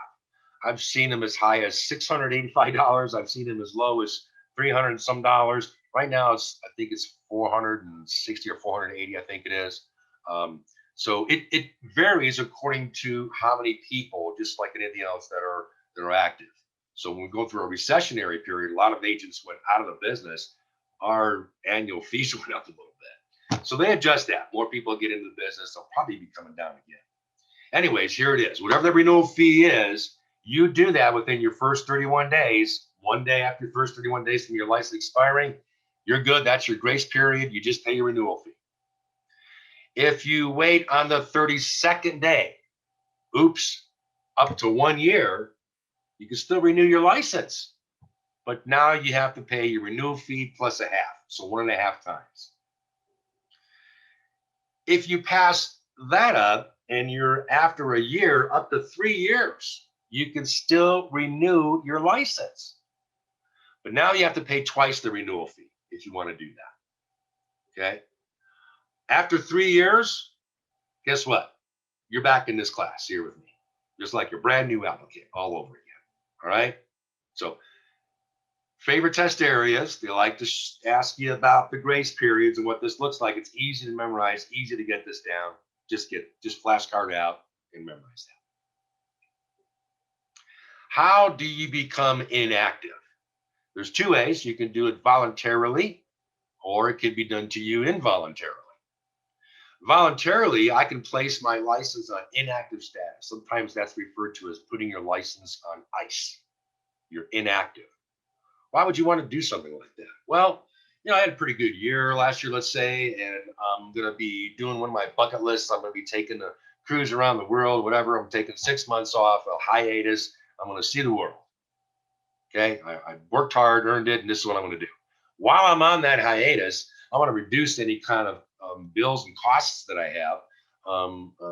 I've seen them as high as $685. I've seen them as low as $300 and some dollars. Right now, I think it's $460 or $480. I think it is. So it varies according to how many people, just like anything else, that are active. So when we go through a recessionary period, a lot of agents went out of the business. Our annual fees went up a little bit. So they adjust that. More people get into the business, they'll probably be coming down again. Anyways, here it is. Whatever the renewal fee is, you do that within your first 31 days. One day after your first 31 days from your license expiring, you're good. That's your grace period. You just pay your renewal fee. If you wait on the 32nd day, oops, up to 1 year, you can still renew your license. But now you have to pay your renewal fee plus a half, so 1.5 times. If you pass that up and you're after a year, up to 3 years, you can still renew your license. But now you have to pay twice the renewal fee if you want to do that. Okay. After 3 years, guess what? You're back in this class here with me, just like your brand new applicant all over again. All right. So favorite test areas, they like to ask you about the grace periods and what this looks like. It's easy to memorize, easy to get this down. Just flashcard out and memorize that. How do you become inactive? There's 2 ways. You can do it voluntarily, or it can be done to you involuntarily. Voluntarily, I can place my license on inactive status. Sometimes that's referred to as putting your license on ice. You're inactive. Why would you want to do something like that? Well, I had a pretty good year last year, let's say, and I'm going to be doing one of my bucket lists. I'm going to be taking a cruise around the world, whatever. I'm taking 6 months off, a hiatus. I'm going to see the world. Okay, I worked hard, earned it, and this is what I'm going to do. While I'm on that hiatus, I want to reduce any kind of bills and costs that I have.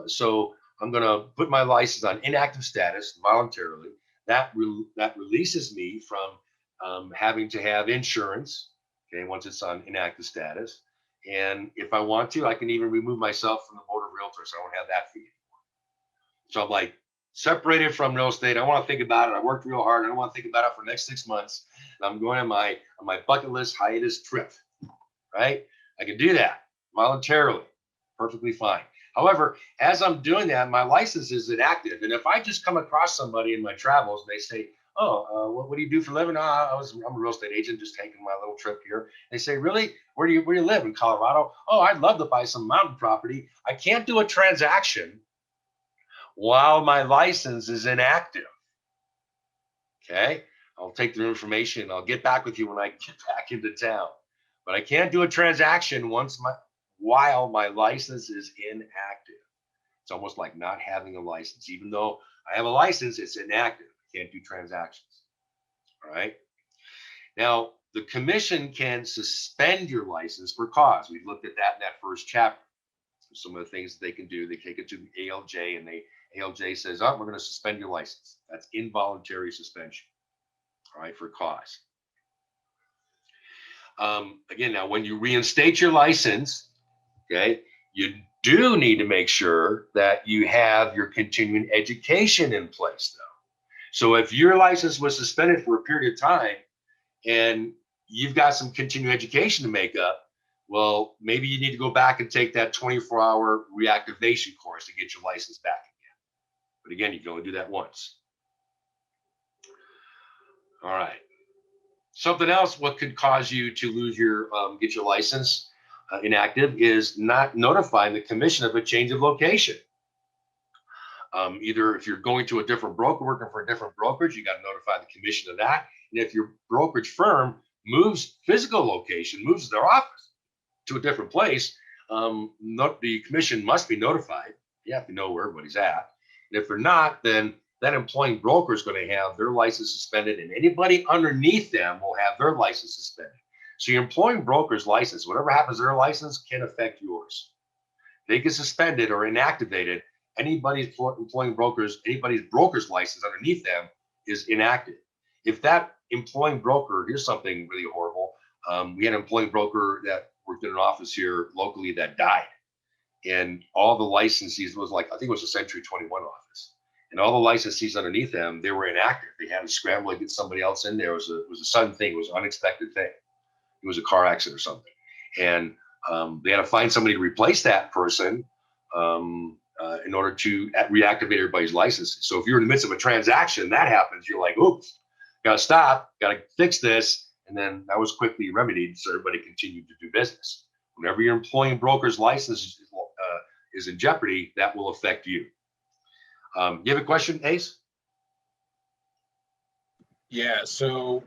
So I'm going to put my license on inactive status voluntarily. That releases me from having to have insurance. Okay, once it's on inactive status, and if I want to, I can even remove myself from the board of realtors. I don't have that fee anymore. So I'm like separated from real estate. I don't want to think about it. I worked real hard. I don't want to think about it for the next 6 months. And I'm going on my bucket list hiatus trip. Right? I can do that voluntarily, perfectly fine. However, as I'm doing that, my license is inactive. And if I just come across somebody in my travels and they say, "Oh, what do you do for a living?" I'm a real estate agent, just taking my little trip here. They say, "Really? Where do you live?" "In Colorado." "Oh, I'd love to buy some mountain property." I can't do a transaction while my license is inactive. Okay, I'll take their information. I'll get back with you when I get back into town. But I can't do a transaction while my license is inactive. It's almost like not having a license. Even though I have a license, it's inactive. I can't do transactions. All right. Now, the commission can suspend your license for cause. We looked at that in that first chapter. Some of the things that they can do, they take it to the ALJ, and ALJ says, "Oh, we're going to suspend your license." That's involuntary suspension. All right, for cause. Again, now when you reinstate your license, okay, you do need to make sure that you have your continuing education in place, though. So if your license was suspended for a period of time and you've got some continuing education to make up, well, maybe you need to go back and take that 24-hour reactivation course to get your license back again. But again, you can only do that once. All right. Something else, what could cause you to lose your, get your license inactive, is not notifying the commission of a change of location. Either if you're going to a different broker, working for a different brokerage, you got to notify the commission of that. And if your brokerage firm moves physical location, moves their office to a different place, the commission must be notified. You have to know where everybody's at. And if they're not, then that employing broker is going to have their license suspended, and anybody underneath them will have their license suspended. So your employing broker's license, whatever happens to their license, can affect yours. They get suspended or inactivated. Anybody's broker's license underneath them is inactive. If that employing broker, here's something really horrible. We had an employing broker that worked in an office here locally that died, and all the licensees was I think it was a Century 21 office. And all the licensees underneath them, they were inactive. They had to scramble to get somebody else in there. It was a sudden thing. It was an unexpected thing. It was a car accident or something. And they had to find somebody to replace that person in order to reactivate everybody's license. So if you're in the midst of a transaction, that happens, you're like, oops, Got to stop, got to fix this. And then that was quickly remedied so everybody continued to do business. Whenever your employing broker's license is in jeopardy, that will affect you. You have a question, Ace? Yeah, so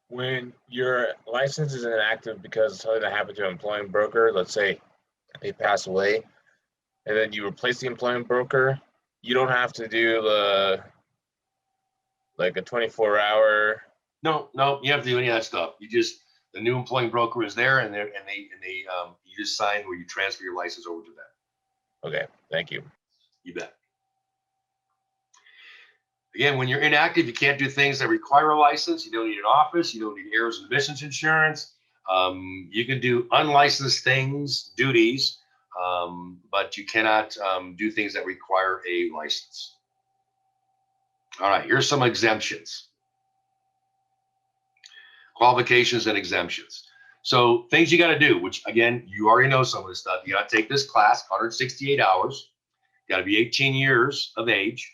when your license is inactive because of something that happened to an employing broker, let's say they pass away, and then you replace the employing broker, you don't have to do the like a 24-hour. No, you have to do any of that stuff. You just, the new employing broker is there, and they you just sign where you transfer your license over to them. Okay, thank you. You bet. Again, when you're inactive, you can't do things that require a license. You don't need an office. You don't need errors and omissions insurance. You can do unlicensed things, duties, but you cannot do things that require a license. All right, here's some exemptions. Qualifications and exemptions. So things you got to do, which again, you already know some of this stuff. You got to take this class, 168 hours. Got to be 18 years of age.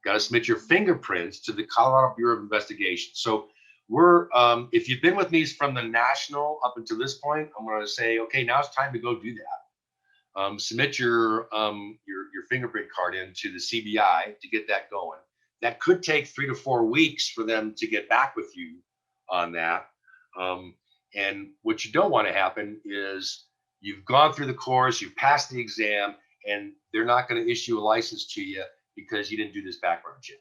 Got to submit your fingerprints to the Colorado Bureau of Investigation. So we're, if you've been with me from the national up until this point, I'm going to say, okay, now it's time to go do that. Submit your fingerprint card into the CBI to get that going. That could take 3 to 4 weeks for them to get back with you on that. And what you don't want to happen is you've gone through the course, you've passed the exam, and they're not going to issue a license to you because you didn't do this background check.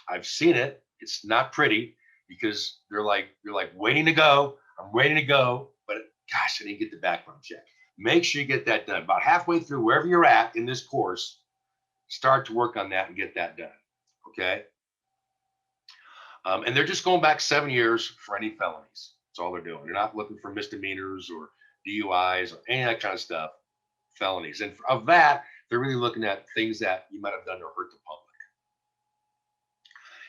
I've seen it. It's not pretty because you're like waiting to go. I'm waiting to go, but gosh, I didn't get the background check. Make sure you get that done. About halfway through, wherever you're at in this course, start to work on that and get that done. Okay. And they're just going back 7 years for any felonies. That's all they're doing. They're not looking for misdemeanors or DUIs or any of that kind of stuff. Felonies. And of that, they're really looking at things that you might have done to hurt the public.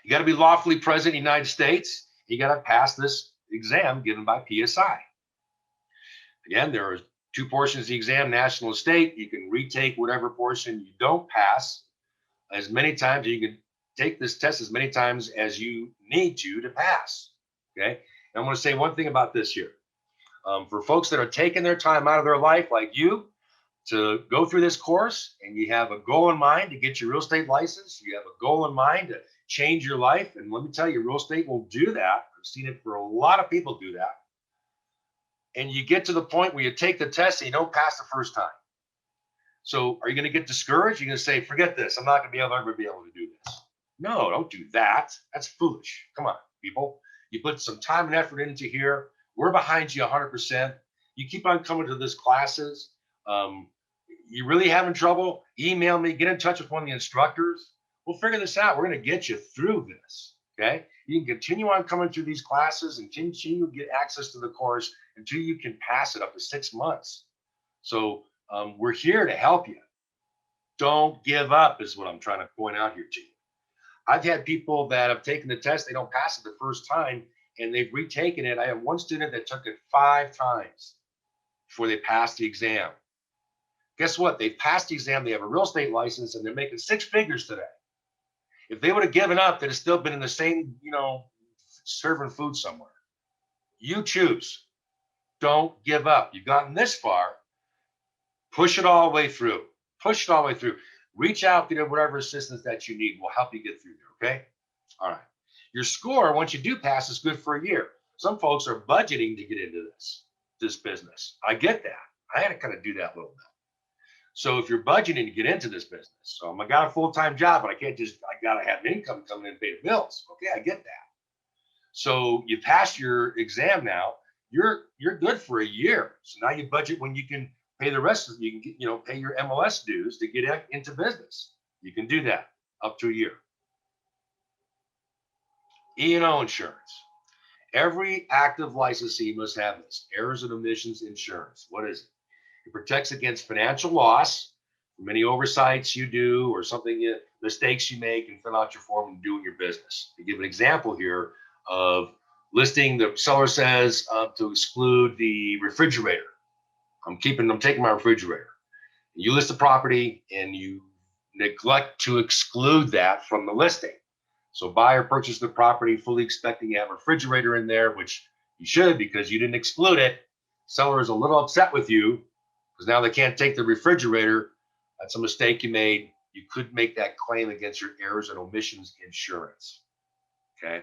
You got to be lawfully present in the United States. You got to pass this exam given by PSI. Again, there are 2 portions of the exam, national and state. You can retake whatever portion you don't pass as many times. You can take this test as many times as you need to pass. Okay. And I'm going to say one thing about this here. For folks that are taking their time out of their life, like you, to go through this course, and you have a goal in mind to get your real estate license, you have a goal in mind to change your life. And let me tell you, real estate will do that. I've seen it for a lot of people do that. And you get to the point where you take the test and you don't pass the first time. So are you going to get discouraged? You're going to say, forget this. I'm not going to be able to do this. No, don't do that. That's foolish. Come on, people. You put some time and effort into here. We're behind you 100%. You keep on coming to these classes. You really having trouble? Email me. Get in touch with one of the instructors. We'll figure this out. We're going to get you through this. Okay. You can continue on coming through these classes and continue to get access to the course until you can pass it up to 6 months. So we're here to help you. Don't give up is what I'm trying to point out here to you. I've had people that have taken the test, they don't pass it the first time, and they've retaken it. I have one student that took it 5 times before they passed the exam. Guess what? They passed the exam, they have a real estate license, and they're making 6 figures today. If they would have given up, they'd have still been in the same, serving food somewhere. You choose. Don't give up. You've gotten this far. Push it all the way through. Push it all the way through. Reach out to whatever assistance that you need. Will help you get through there, okay? All right. Your score, once you do pass, is good for a year. Some folks are budgeting to get into this business. I get that. I had to kind of do that a little bit. So if you're budgeting to get into this business, I got a full-time job, but I got to have income coming in to pay the bills. Okay, I get that. So you pass your exam now, you're good for a year. So now you budget when you can pay the rest of it. You can pay your MLS dues to get into business. You can do that up to a year. E&O insurance. Every active licensee must have this, errors and omissions insurance. What is it? It protects against financial loss from any oversights you do or mistakes you make and fill out your form and doing your business. To give an example here of listing, the seller says to exclude the refrigerator. I'm taking my refrigerator. You list the property and you neglect to exclude that from the listing. So buyer purchased the property fully expecting to have a refrigerator in there, which you should because you didn't exclude it. Seller is a little upset with you because now they can't take the refrigerator. That's a mistake you made. You could make that claim against your errors and omissions insurance. Okay.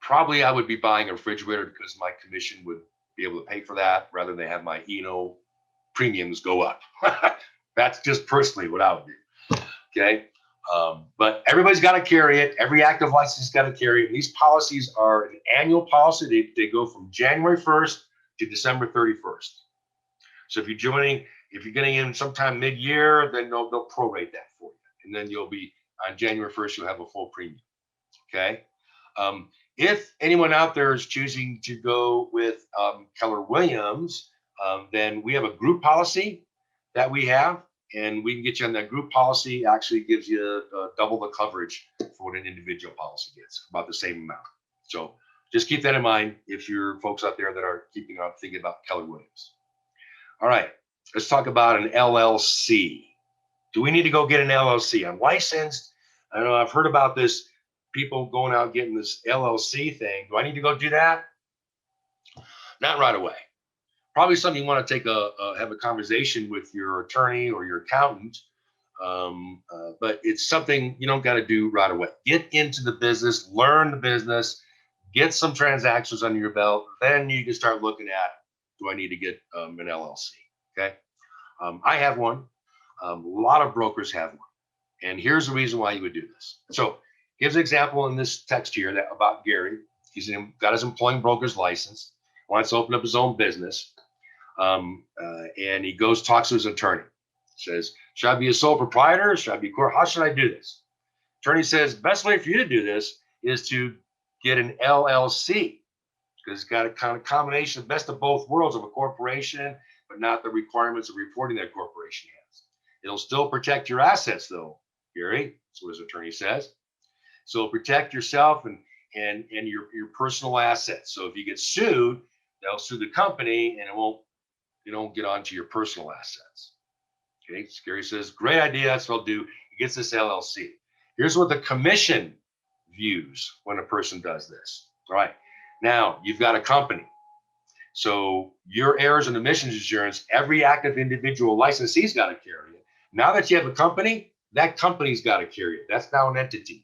Probably I would be buying a refrigerator because my commission would be able to pay for that rather than have my premiums go up. That's just personally what I would do. Okay. But everybody's got to carry it. Every active license has got to carry it. These policies are an annual policy. They go from January 1st to December 31st. So if you're getting in sometime mid-year, then they'll prorate that for you. And then you'll be on January 1st, you'll have a full premium. Okay. If anyone out there is choosing to go with Keller Williams, then we have a group policy that we have, and we can get you on that group policy. Actually gives you double the coverage for what an individual policy gets, about the same amount. So just keep that in mind if you're folks out there that are thinking about Keller Williams. All right, let's talk about an LLC. Do we need to go get an LLC? I'm licensed. I know I've heard about this, people going out getting this LLC thing. Do I need to go do that? Not right away. Probably something you want to have a conversation with your attorney or your accountant. But it's something you don't got to do right away. Get into the business, learn the business, get some transactions under your belt. Then you can start looking at, do I need to get an LLC? Okay. I have one. A lot of brokers have one. And here's the reason why you would do this. So gives an example in this text here about Gary. He's got his employing broker's license, wants to open up his own business. And he talks to his attorney. Says, should I be a sole proprietor? Should I be how should I do this? Attorney says, best way for you to do this is to get an LLC, because it's got a kind of combination of best of both worlds of a corporation, but not the requirements of reporting that corporation has. It'll still protect your assets though, Gary. That's what his attorney says. So protect yourself and your personal assets. So if you get sued, they'll sue the company and you don't get onto your personal assets. Okay, Gary says, great idea. That's what I'll do. He gets this LLC. Here's what the commission views when a person does this. All right. Now you've got a company. So your errors and omissions insurance, every active individual licensee's got to carry it. Now that you have a company, that company's got to carry it. That's now an entity.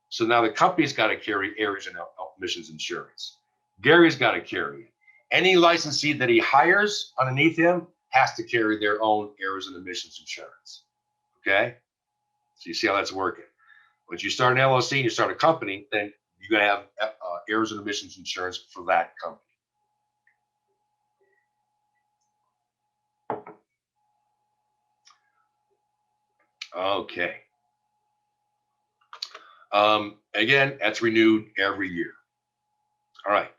So now the company's got to carry errors and omissions insurance. Gary's got to carry it. Any licensee that he hires underneath him has to carry their own errors and omissions insurance. Okay? So you see how that's working. Once you start an LLC and you start a company, then you're going to have errors and omissions insurance for that company. Okay. Again, that's renewed every year. All right.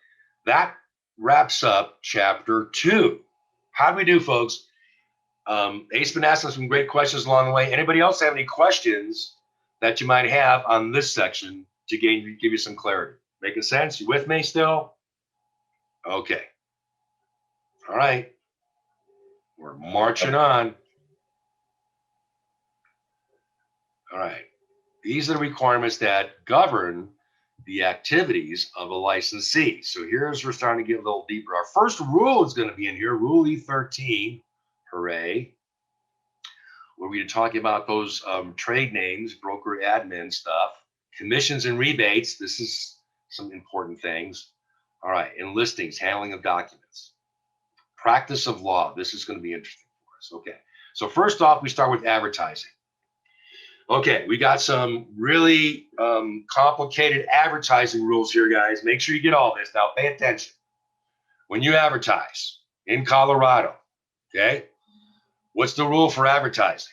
That wraps up chapter 2. How do we do, folks? Ace been asking some great questions along the way. Anybody else have any questions that you might have on this section to give you some clarity? Making sense? You with me still? Okay. All right. We're marching on. All right. These are the requirements that govern the activities of a licensee. So we're starting to get a little deeper. Our first rule is going to be in here, Rule E13. Hooray. Where we're talking about those trade names, broker admin stuff, commissions and rebates. This is some important things. All right. And listings, handling of documents. Practice of law. This is going to be interesting for us. Okay. So first off, we start with advertising. Okay, we got some really complicated advertising rules here, guys. Make sure you get all this. Now, pay attention. When you advertise in Colorado, okay, what's the rule for advertising?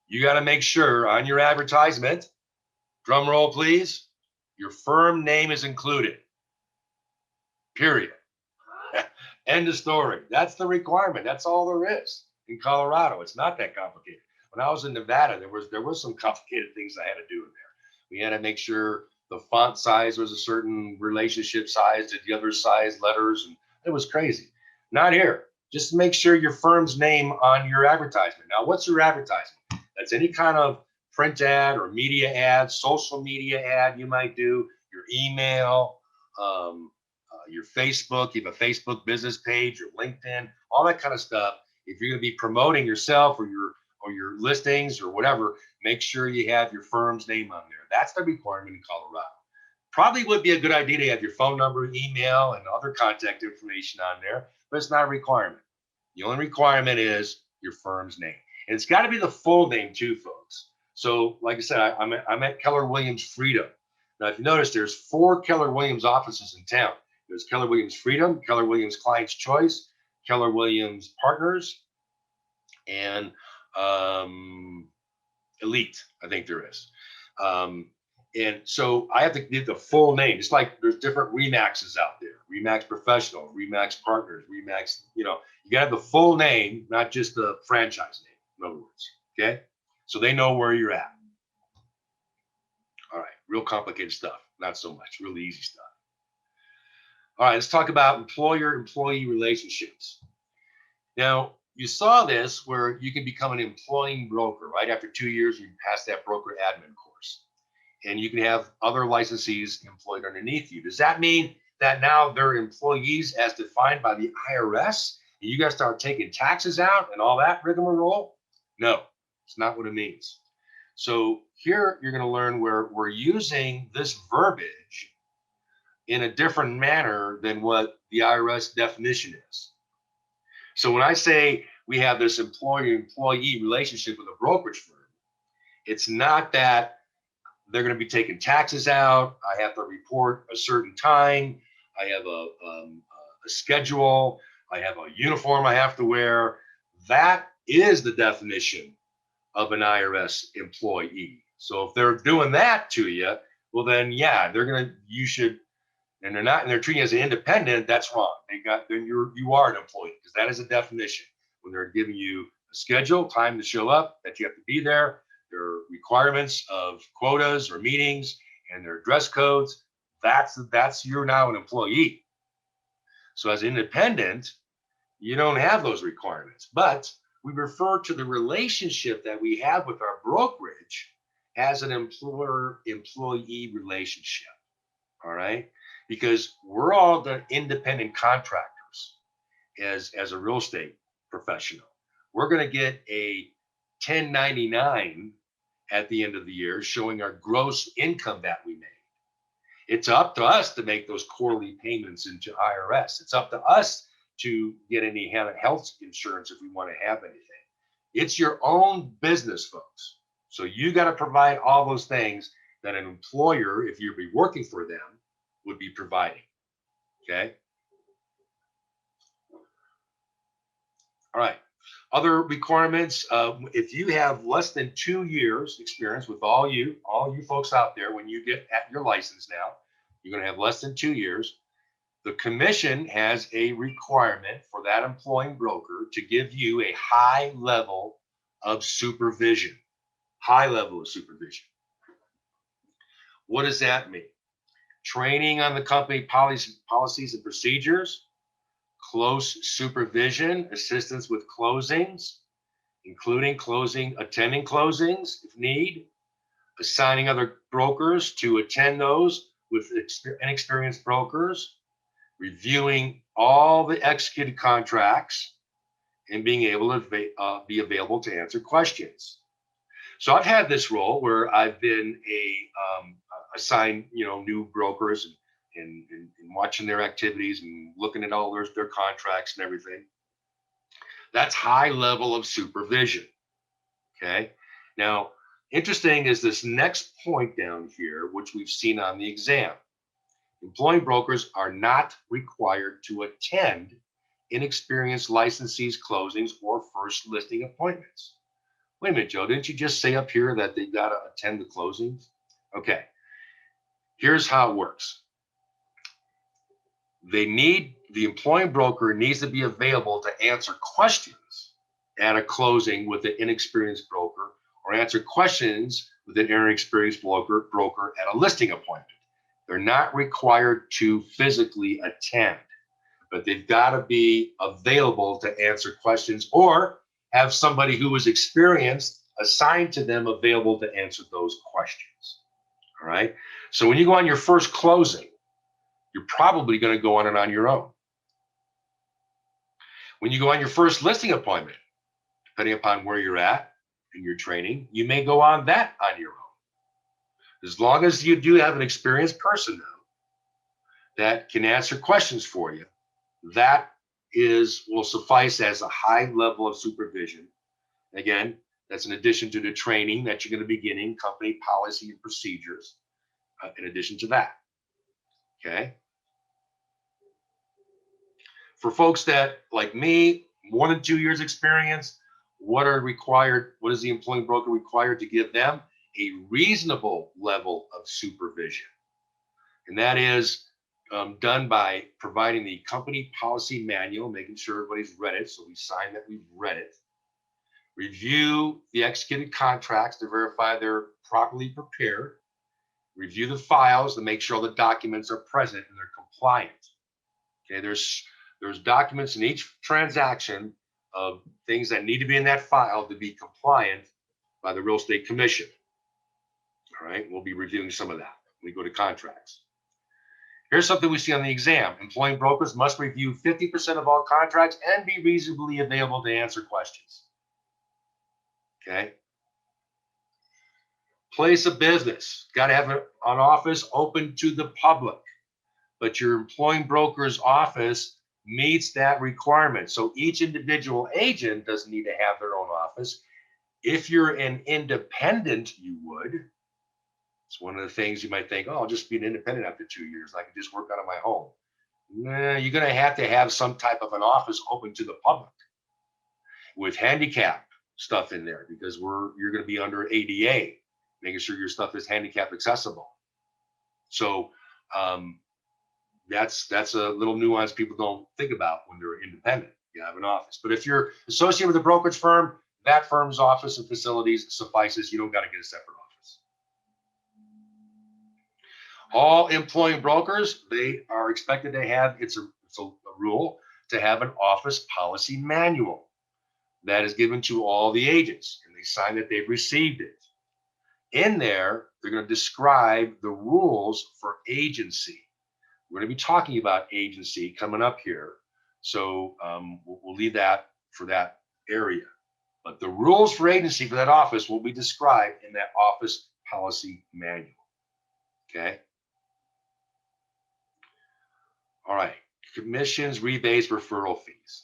You got to make sure on your advertisement, drum roll, please, your firm name is included. Period. End of story. That's the requirement. That's all there is in Colorado. It's not that complicated. When I was in Nevada, there was some complicated things I had to do in there. We had to make sure the font size was a certain relationship size to the other size letters, and it was crazy. Not here. Just make sure your firm's name on your advertisement. Now, what's your advertisement? That's any kind of print ad or media ad, social media ad you might do, your email, your Facebook, you have a Facebook business page, your LinkedIn, all that kind of stuff. If you're going to be promoting yourself or your listings or whatever, make sure you have your firm's name on there. That's the requirement in Colorado. Probably would be a good idea to have your phone number, email, and other contact information on there, but it's not a requirement. The only requirement is your firm's name. And it's got to be the full name too, folks. So like I said, I'm at Keller Williams Freedom. Now, if you notice, there's 4 Keller Williams offices in town. There's Keller Williams Freedom, Keller Williams Client's Choice, Keller Williams Partners, and Elite, I think there is. And so I have to get the full name. It's like there's different Remaxes out there. Remax Professional, Remax Partners, Remax, you got to have the full name, not just the franchise name, in other words, okay? So they know where you're at. All right, real complicated stuff. Not so much, really easy stuff. All right, let's talk about employer-employee relationships. Now, you saw this where you can become an employing broker, right? After 2 years, you pass that broker admin course. And you can have other licensees employed underneath you. Does that mean that now they're employees as defined by the IRS? And you guys start taking taxes out and all that rigmarole? No, it's not what it means. So here you're going to learn where we're using this verbiage in a different manner than what the IRS definition is. So when I say we have this employer-employee relationship with a brokerage firm, it's not that they're going to be taking taxes out. I have to report a certain time. I have a schedule. I have a uniform I have to wear. That is the definition of an IRS employee. So if they're doing that to you, well then, yeah, you should, and they're not, and they're treating you as an independent, that's wrong. Then you are an employee, because that is a definition. When they're giving you a schedule, time to show up, that you have to be there, their requirements of quotas or meetings and their dress codes, that's you're now an employee. So as an independent, you don't have those requirements, but we refer to the relationship that we have with our brokerage as an employer-employee relationship. All right, because we're all the independent contractors as a real estate professional. We're going to get a 1099 at the end of the year showing our gross income that we made. It's up to us to make those quarterly payments into IRS. It's up to us to get any health insurance if we want to have anything. It's your own business, folks. So you got to provide all those things that an employer, if you'd be working for them, would be providing. Okay. All right. Other requirements, if you have less than 2 years experience with all you folks out there, when you get at your license now, you're going to have less than 2 years. The commission has a requirement for that employing broker to give you a high level of supervision. High level of supervision. What does that mean? Training on the company policies and procedures, close supervision, assistance with closings, including attending closings if need, assigning other brokers to attend those with inexperienced brokers, reviewing all the executed contracts, and being able to be available to answer questions. So I've had this role where I've been assigned, new brokers and watching their activities and looking at all their contracts and everything. That's high level of supervision. Okay. Now, interesting is this next point down here, which we've seen on the exam. Employing brokers are not required to attend inexperienced licensees' closings or first listing appointments. Wait a minute, Joe, didn't you just say up here that they got to attend the closings? Okay, here's how it works. The employing broker needs to be available to answer questions at a closing with an inexperienced broker, or answer questions with an inexperienced broker at a listing appointment. They're not required to physically attend, but they've got to be available to answer questions or have somebody who is experienced assigned to them available to answer those questions. All right. So when you go on your first closing, you're probably going to go on it on your own. When you go on your first listing appointment, depending upon where you're at in your training, you may go on that on your own. As long as you do have an experienced person now that can answer questions for you, that will suffice as a high level of supervision. Again, that's in addition to the training that you're going to be getting, company policy and procedures, in addition to that. Okay. For folks that, like me, more than 2 years experience, what is the employing broker required to give them? A reasonable level of supervision. And that is done by providing the company policy manual, making sure everybody's read it. So we sign that we've read it. Review the executed contracts to verify they're properly prepared. Review the files to make sure all the documents are present and they're compliant. Okay, there's documents in each transaction of things that need to be in that file to be compliant by the real estate commission. All right, we'll be reviewing some of that when we go to contracts. Here's something we see on the exam. Employing brokers must review 50% of all contracts and be reasonably available to answer questions. Okay. Place of business. Got to have an office open to the public, but your employing broker's office meets that requirement. So each individual agent doesn't need to have their own office. If you're an independent, you would. It's one of the things you might think, oh, I'll just be an independent after 2 years. I can just work out of my home. Nah, you're going to have some type of an office open to the public with handicap stuff in there, because you're going to be under ADA, making sure your stuff is handicap accessible. So that's a little nuance people don't think about when they're independent. You have an office. But if you're associated with a brokerage firm, that firm's office and facilities suffices. You don't got to get a separate office. All employing brokers, they are expected to have, it's a rule, to have an office policy manual that is given to all the agents, and they sign that they've received it. In there, they're going to describe the rules for agency. We're going to be talking about agency coming up here, so we'll leave that for that area. But the rules for agency for that office will be described in that office policy manual. Okay. All right. Commissions, rebates, referral fees.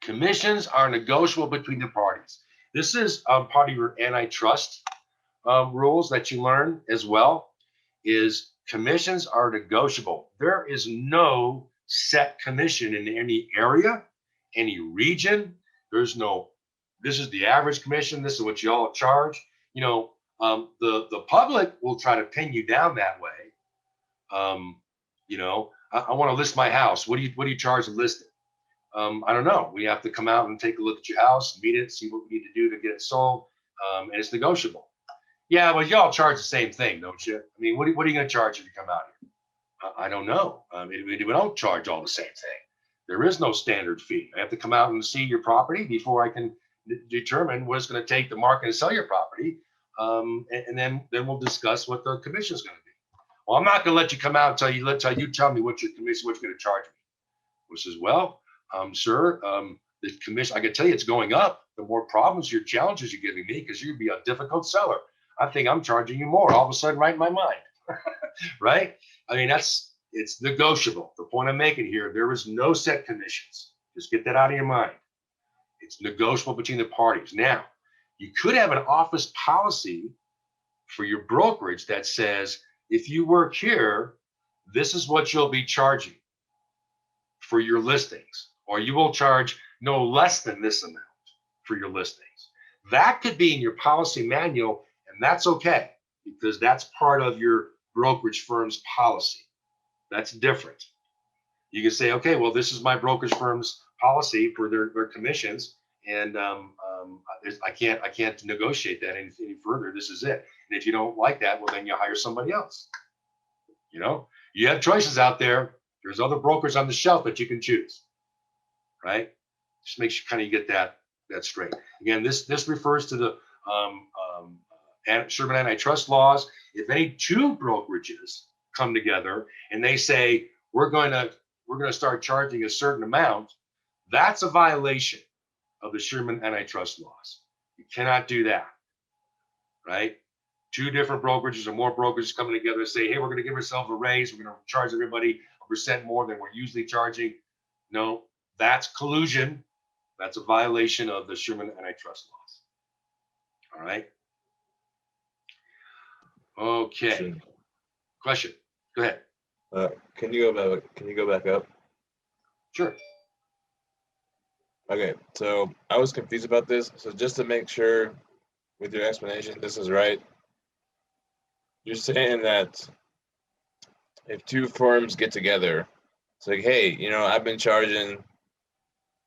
Commissions are negotiable between the parties. This is part of your antitrust rules that you learn as well, is commissions are negotiable. There is no set commission in any area, any region. There's no, this is the average commission. This is what you all charge. You know, the public will try to pin you down that way. You know, I want to list my house. What do you charge to list it? I don't know. We have to come out and take a look at your house, meet it, see what we need to do to get it sold, and it's negotiable. Yeah, well, y'all charge the same thing, don't you? I mean, what are you going to charge if you come out here? I don't know. We don't charge all the same thing. There is no standard fee. I have to come out and see your property before I can determine what it's going to take to market and sell your property, and then we'll discuss what the commission is going to be. Well, I'm not going to let you come out until you tell me what your commission, what you're going to charge me. Which is, well, sir, the commission, I can tell you it's going up. The more problems, your challenges you're giving me, because you'd be a difficult seller. I think I'm charging you more all of a sudden, right in my mind. Right? I mean, it's negotiable. The point I'm making here, there is no set commissions. Just get that out of your mind. It's negotiable between the parties. Now, you could have an office policy for your brokerage that says, if you work here, this is what you'll be charging for your listings, or you will charge no less than this amount for your listings. That could be in your policy manual, and that's okay, because that's part of your brokerage firm's policy. That's different. You can say, okay, well, this is my brokerage firm's policy for their commissions, and I can't negotiate that any further. This is it. And if you don't like that, well, then you hire somebody else. You know, you have choices out there. There's other brokers on the shelf that you can choose, right? Just make sure kind of you get that that straight. Again, this refers to the Sherman antitrust laws. If any two brokerages come together and they say we're going to start charging a certain amount, that's a violation of the Sherman antitrust laws. You cannot do that, right? Two different brokerages or more brokerages coming together and say, hey, we're going to give ourselves a raise. We're going to charge everybody a % more than we're usually charging. No, that's collusion. That's a violation of the Sherman antitrust laws. All right. Okay. Sure. Question. Go ahead. Can you go back up? Sure. Okay, so I was confused about this. So just to make sure with your explanation, this is right. You're saying that if two firms get together, it's like, hey, I've been charging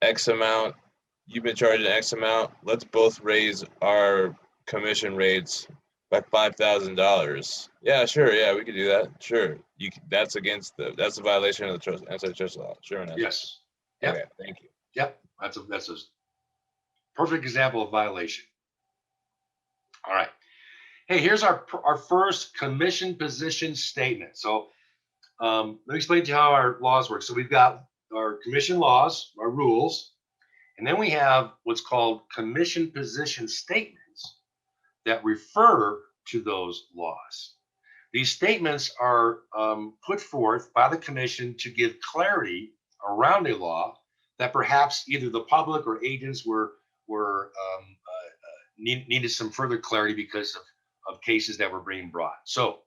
X amount, you've been charging X amount, let's both raise our commission rates by $5,000. Yeah, sure, yeah, we could do that. Sure. That's a violation of the antitrust law. Sure enough. Yes. Yep. Okay, thank you. Yep. That's a perfect example of violation. All right. Hey, here's our first commission position statement. So let me explain to you how our laws work. So we've got our commission laws, our rules, and then we have what's called commission position statements that refer to those laws. These statements are put forth by the commission to give clarity around a law that perhaps either the public or agents needed some further clarity because of cases that were being brought. So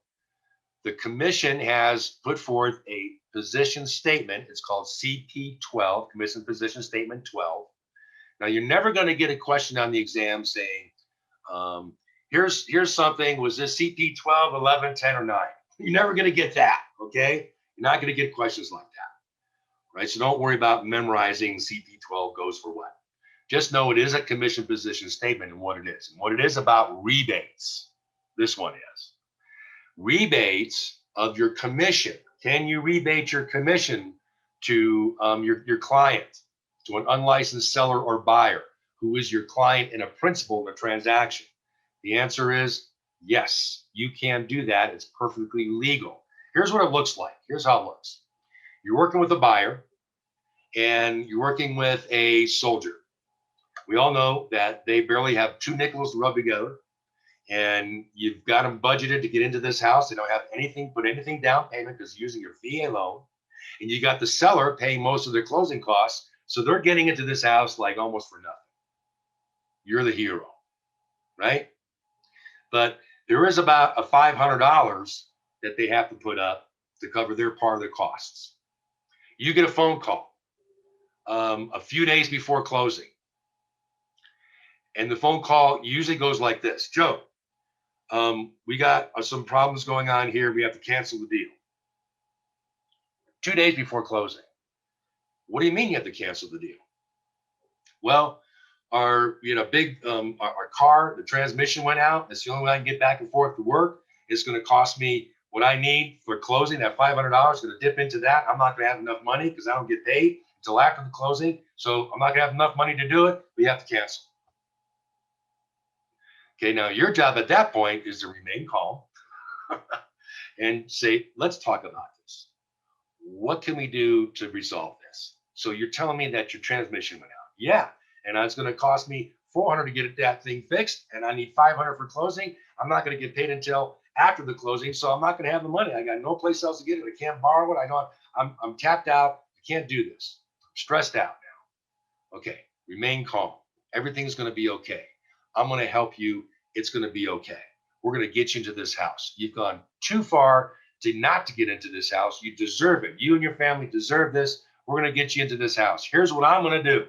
the commission has put forth a position statement. It's called CP 12, Commission Position Statement 12. Now, you're never going to get a question on the exam saying, here's something, was this CP 12, 11, 10, or 9? You're never going to get that, okay? You're not going to get questions like that, right? So don't worry about memorizing CP 12 goes for what. Just know it is a commission position statement and what it is. And what it is about rebates, this one is. Rebates of your commission. Can you rebate your commission to your client, to an unlicensed seller or buyer who is your client and a principal in a transaction? The answer is yes, you can do that. It's perfectly legal. Here's what it looks like. Here's how it looks. You're working with a buyer and you're working with a soldier. We all know that they barely have 2 nickels to rub together, and you've got them budgeted to get into this house. They don't have put anything down payment because using your VA loan, and you got the seller paying most of their closing costs. So they're getting into this house like almost for nothing. You're the hero, right? But there is about a $500 that they have to put up to cover their part of the costs. You get a phone call a few days before closing. And the phone call usually goes like this: Joe, we got some problems going on here. We have to cancel the deal. 2 days before closing. What do you mean you have to cancel the deal? Well, our car, the transmission went out. It's the only way I can get back and forth to work. It's going to cost me what I need for closing. That $500 is going to dip into that. I'm not going to have enough money because I don't get paid until after the closing. So I'm not going to have enough money to do it. We have to cancel. Okay, now your job at that point is to remain calm and say, let's talk about this. What can we do to resolve this? So you're telling me that your transmission went out. Yeah, and it's going to cost me $400 to get that thing fixed, and I need $500 for closing. I'm not going to get paid until after the closing, so I'm not going to have the money. I got no place else to get it. I can't borrow it. I know I'm tapped out. I can't do this. I'm stressed out now. Okay, remain calm. Everything's going to be okay. I'm going to help you. It's going to be okay. We're going to get you into this house. You've gone too far not to get into this house. You deserve it. You and your family deserve this. We're going to get you into this house. Here's what I'm going to do.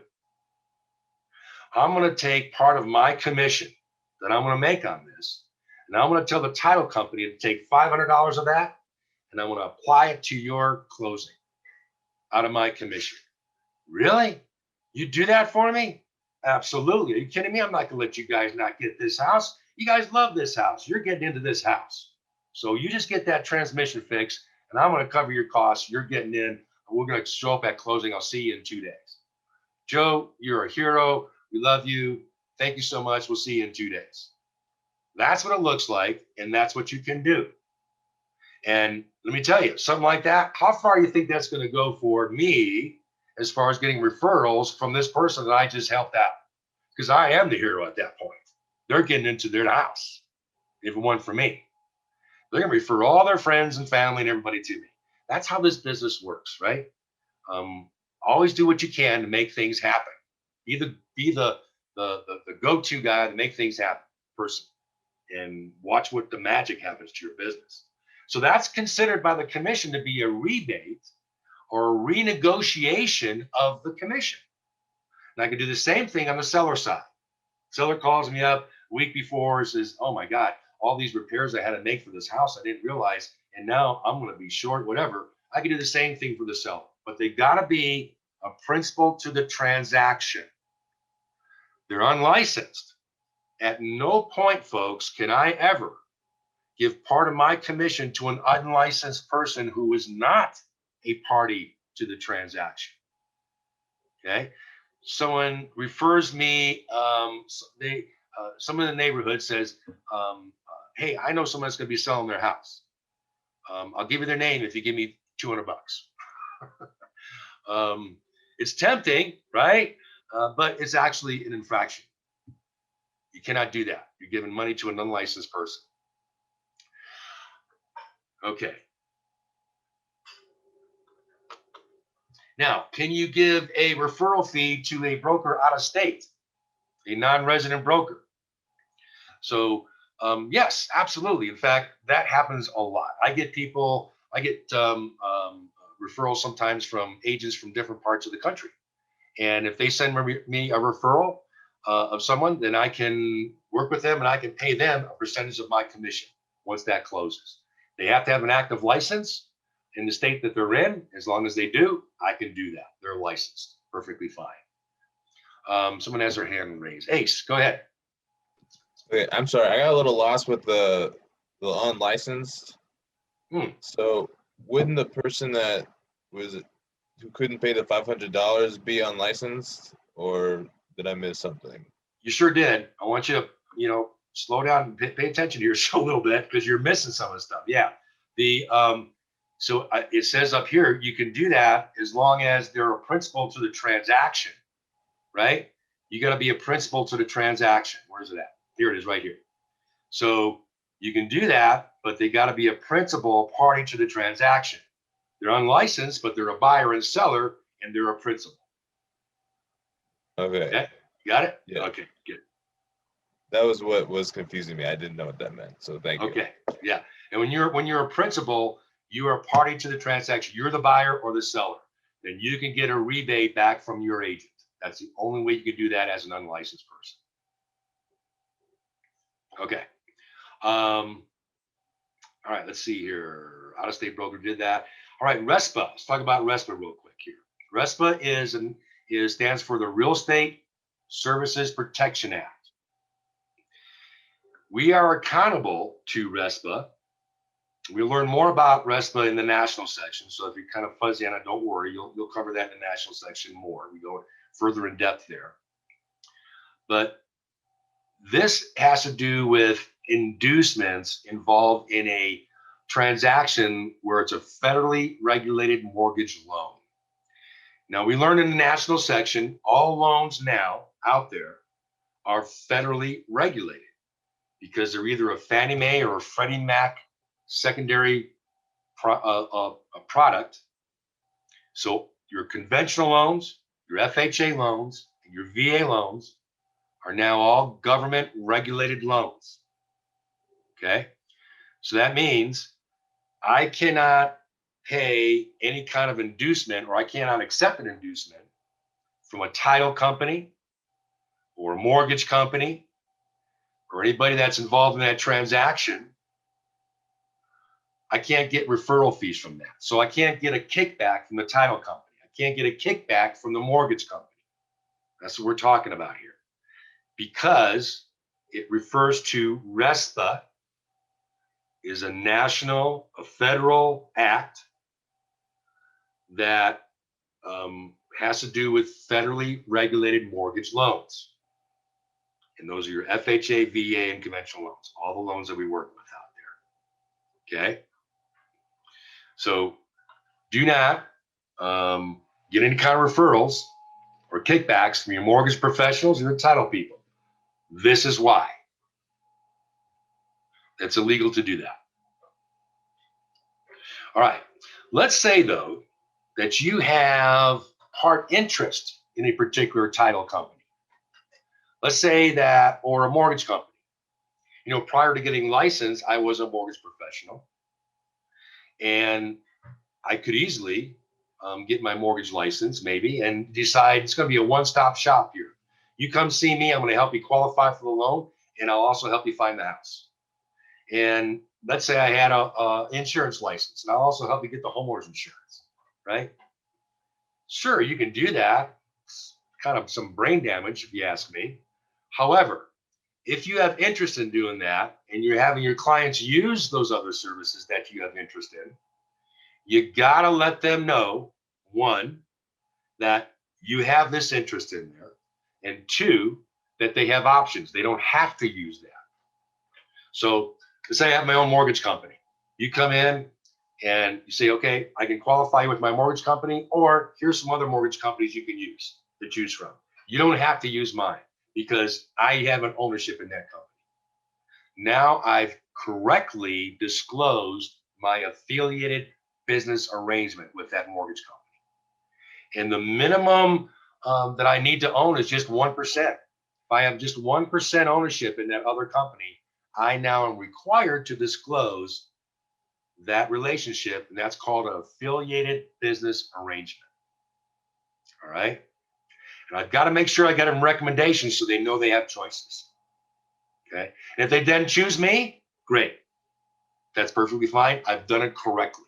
I'm going to take part of my commission that I'm going to make on this, and I'm going to tell the title company to take $500 of that, and I'm going to apply it to your closing out of my commission. Really? You do that for me? Absolutely. Are you kidding me? I'm not going to let you guys not get this house. You guys love this house. You're getting into this house. So you just get that transmission fixed, and I'm going to cover your costs. You're getting in. We're going to show up at closing. I'll see you in 2 days. Joe, you're a hero. We love you. Thank you so much. We'll see you in 2 days. That's what it looks like, and that's what you can do. And let me tell you, something like that, how far do you think that's going to go for me as far as getting referrals from this person that I just helped out? Because I am the hero at that point. They're getting into their house, if it weren't for me. They're going to refer all their friends and family and everybody to me. That's how this business works, right? Always do what you can to make things happen. Be the go-to guy to make things happen person, and watch what the magic happens to your business. So that's considered by the commission to be a rebate or a renegotiation of the commission. And I can do the same thing on the seller side. Seller calls me up a week before and says, oh my God, all these repairs I had to make for this house, I didn't realize, and now I'm going to be short, whatever. I can do the same thing for the seller, but they got to be a principal to the transaction. They're unlicensed. At no point, folks, can I ever give part of my commission to an unlicensed person who is not a party to the transaction. Okay. Someone refers me, someone in the neighborhood says, hey, I know someone that's going to be selling their house. I'll give you their name if you give me $200. It's tempting, right? But it's actually an infraction. You cannot do that. You're giving money to an unlicensed person. Okay. Now, can you give a referral fee to a broker out of state, a non-resident broker? So, yes, absolutely. In fact, that happens a lot. I get referrals sometimes from agents from different parts of the country. And if they send me a referral of someone, then I can work with them and I can pay them a percentage of my commission once that closes. They have to have an active license in the state that they're in. As long as they do, I can do that. They're licensed, perfectly fine. Someone has their hand raised. Ace, go ahead. Okay, I'm sorry. I got a little lost with the unlicensed. So wouldn't the person that who couldn't pay the $500 be unlicensed, or did I miss something? You sure did. I want you to, slow down and pay attention to your show a little bit because you're missing some of the stuff. Yeah. It says up here, you can do that as long as they're a principal to the transaction, right? You got to be a principal to the transaction. Where's it at? Here it is right here. So you can do that, but they got to be a principal party to the transaction. They're unlicensed, but they're a buyer and seller, and they're a principal. Okay. You got it? Yeah. Okay, good. That was what was confusing me. I didn't know what that meant. So thank you. Okay. Yeah. And when you're a principal, you are a party to the transaction. You're the buyer or the seller. Then you can get a rebate back from your agent. That's the only way you can do that as an unlicensed person. Okay. All right, let's see here. Out-of-state broker did that. All right, RESPA. Let's talk about RESPA real quick here. RESPA stands for the Real Estate Services Protection Act. We are accountable to RESPA. We'll learn more about RESPA in the national section. So if you're kind of fuzzy on it, don't worry. You'll cover that in the national section more. We go further in depth there. But this has to do with inducements involved in a transaction where it's a federally regulated mortgage loan. Now, we learned in the national section, all loans now out there are federally regulated because they're either a Fannie Mae or a Freddie Mac secondary product. So your conventional loans, your FHA loans, and your VA loans are now all government regulated loans. Okay. So that means I cannot pay any kind of inducement, or I cannot accept an inducement from a title company or a mortgage company or anybody that's involved in that transaction. I can't get referral fees from that. So I can't get a kickback from the title company. I can't get a kickback from the mortgage company. That's what we're talking about here. Because it refers to RESPA, is a federal act that has to do with federally regulated mortgage loans. And those are your FHA, VA, and conventional loans, all the loans that we work with out there. Okay. So do not get any kind of referrals or kickbacks from your mortgage professionals or your title people. This is why. It's illegal to do that. All right. Let's say, though, that you have part interest in a particular title company. Let's say that, or a mortgage company. You know, prior to getting licensed, I was a mortgage professional, and I could easily get my mortgage license maybe and decide it's going to be a one-stop shop here. You come see me, I'm going to help you qualify for the loan, and I'll also help you find the house. And let's say I had a insurance license, and I'll also help you get the homeowner's insurance, right? Sure, you can do that. It's kind of some brain damage, if you ask me. However, if you have interest in doing that and you're having your clients use those other services that you have interest in, you got to let them know, one, that you have this interest in there, and two, that they have options. They don't have to use that. So let's say I have my own mortgage company. You come in and you say, okay, I can qualify you with my mortgage company, or here's some other mortgage companies you can use to choose from. You don't have to use mine because I have an ownership in that company. Now I've correctly disclosed my affiliated business arrangement with that mortgage company. And the minimum that I need to own is just 1%. If I have just 1% ownership in that other company, I now am required to disclose that relationship, and that's called an affiliated business arrangement. All right. And I've got to make sure I get them recommendations so they know they have choices. Okay. And if they then choose me, great. That's perfectly fine. I've done it correctly.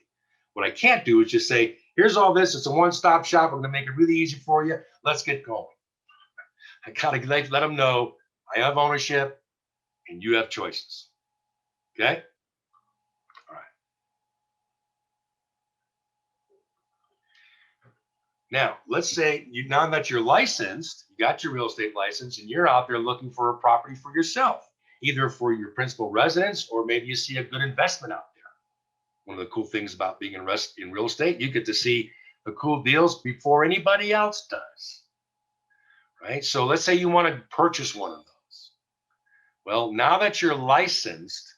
What I can't do is just say, here's all this. It's a one-stop shop. I'm going to make it really easy for you. Let's get going. I got to let them know I have ownership and you have choices. Okay. All right. Now, let's say now that you're licensed, you got your real estate license, and you're out there looking for a property for yourself, either for your principal residence or maybe you see a good investment out there. One of the cool things about being in real estate, you get to see the cool deals before anybody else does. Right? So let's say you want to purchase one of those. Well, now that you're licensed,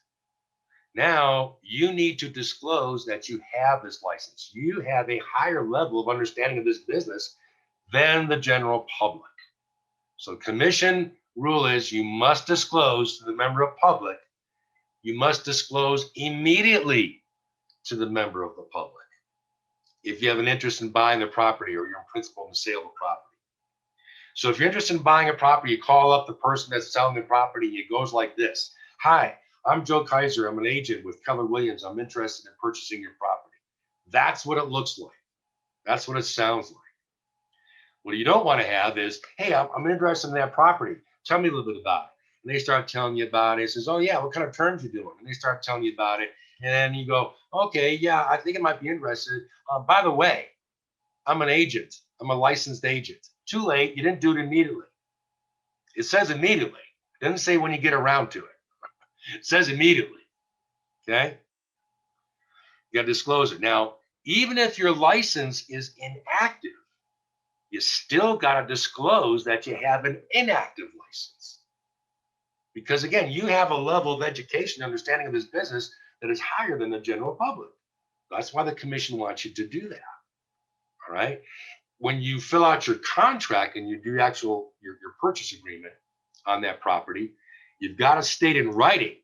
now you need to disclose that you have this license. You have a higher level of understanding of this business than the general public. So commission rule is you must disclose to the member of public. You must disclose immediately to the member of the public if you have an interest in buying the property or you're in principal in the sale of the property. So if you're interested in buying a property, you call up the person that's selling the property. It goes like this. Hi, I'm Joe Kaiser. I'm an agent with Keller Williams. I'm interested in purchasing your property. That's what it looks like. That's what it sounds like. What you don't want to have is, hey, I'm interested in that property. Tell me a little bit about it. And they start telling you about it. It says, oh, yeah, what kind of terms you doing? And they start telling you about it. And then you go, okay, yeah, I think I might be interested. By the way, I'm an agent. I'm a licensed agent. Too late. You didn't do it immediately. It says immediately. It doesn't say when you get around to it. It says immediately. Okay? You got to disclose it. Now, even if your license is inactive, you still got to disclose that you have an inactive license. Because again, you have a level of education, understanding of this business that is higher than the general public. That's why the commission wants you to do that. All right. When you fill out your contract and you do your purchase agreement on that property, you've got to state in writing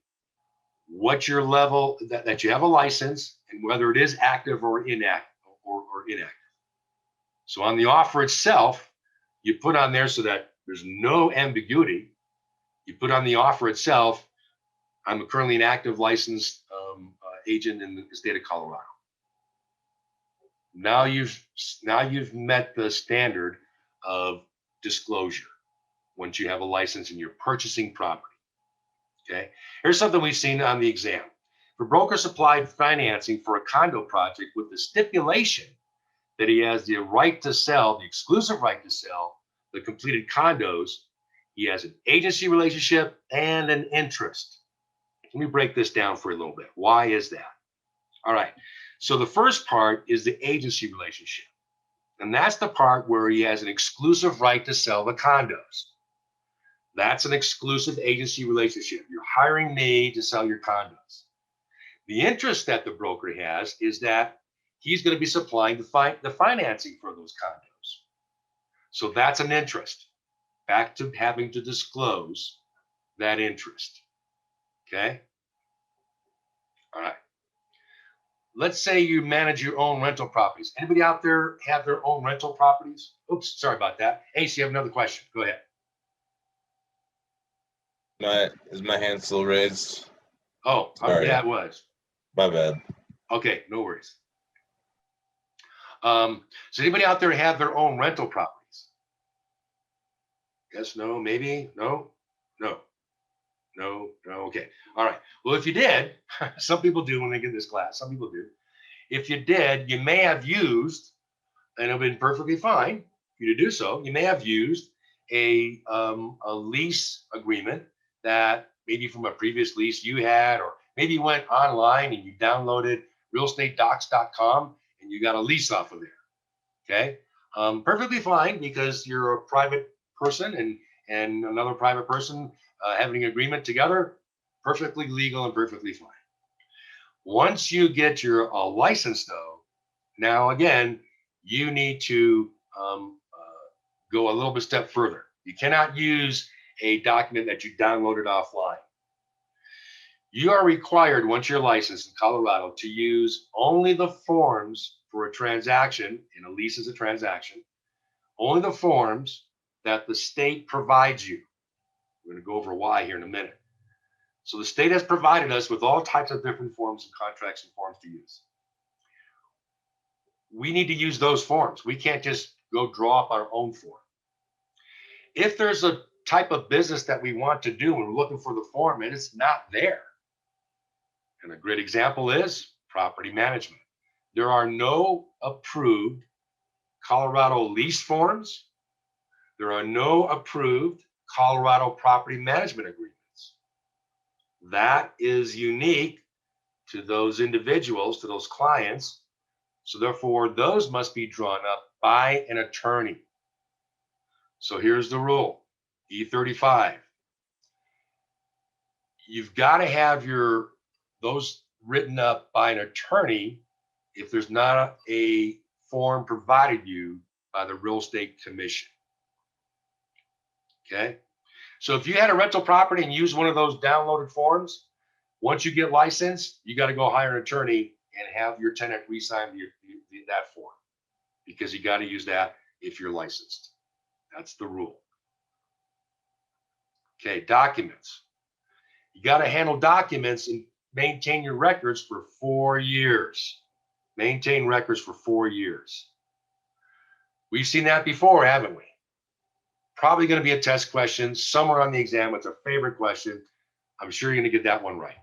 what your level that you have a license and whether it is active or inactive or inactive. So on the offer itself, you put on there so that there's no ambiguity. You put on the offer itself, I'm currently an active licensed agent in the state of Colorado. Now you've met the standard of disclosure once you have a license and you're purchasing property. Okay. Here's something we've seen on the exam. For broker supplied financing for a condo project with the stipulation that he has the right to sell, the exclusive right to sell the completed condos, he has an agency relationship and an interest. Let me break this down for a little bit. Why is that? All right. So the first part is the agency relationship. And that's the part where he has an exclusive right to sell the condos. That's an exclusive agency relationship. You're hiring me to sell your condos. The interest that the broker has is that he's going to be supplying the financing for those condos. So that's an interest. Back to having to disclose that interest. Okay? All right. Let's say you manage your own rental properties. Anybody out there have their own rental properties? Oops, sorry about that. Ace, you have another question. Go ahead. Is my hand still raised? Oh, Sorry. yeah, it was. My bad. Okay, no worries. So anybody out there have their own rental properties? Yes, no, maybe, no. Okay. All right. Well, if you did, some people do when they get this class. Some people do. If you did, you may have used, and it would have been perfectly fine for you to do so. You may have used a lease agreement that maybe from a previous lease you had, or maybe you went online and you downloaded realestatedocs.com and you got a lease off of there. Okay. Perfectly fine, because you're a private person and another private person having an agreement together. Perfectly legal and perfectly fine. Once you get your license, though, now again, you need to go a little bit step further. You cannot use a document that you downloaded offline. You are required, once you're licensed in Colorado, to use only the forms for a transaction, and a lease is a transaction, only the forms that the state provides you. We're going to go over why here in a minute. So the state has provided us with all types of different forms and contracts and forms to use. We need to use those forms. We can't just go draw up our own form. If there's a type of business that we want to do and we're looking for the form and it's not there, and a great example is property management. There are no approved Colorado lease forms. There are no approved Colorado property management agreements. That is unique to those individuals, to those clients. So therefore, those must be drawn up by an attorney. So here's the rule, E35. You've got to have those written up by an attorney if there's not a form provided you by the Real Estate Commission. Okay? So if you had a rental property and use one of those downloaded forms, once you get licensed, you got to go hire an attorney and have your tenant re-sign that form, because you got to use that if you're licensed. That's the rule. Okay, documents. You got to handle documents and maintain your records for 4 years. Maintain records for 4 years. We've seen that before, haven't we? Probably going to be a test question somewhere on the exam. It's a favorite question. I'm sure you're going to get that one right.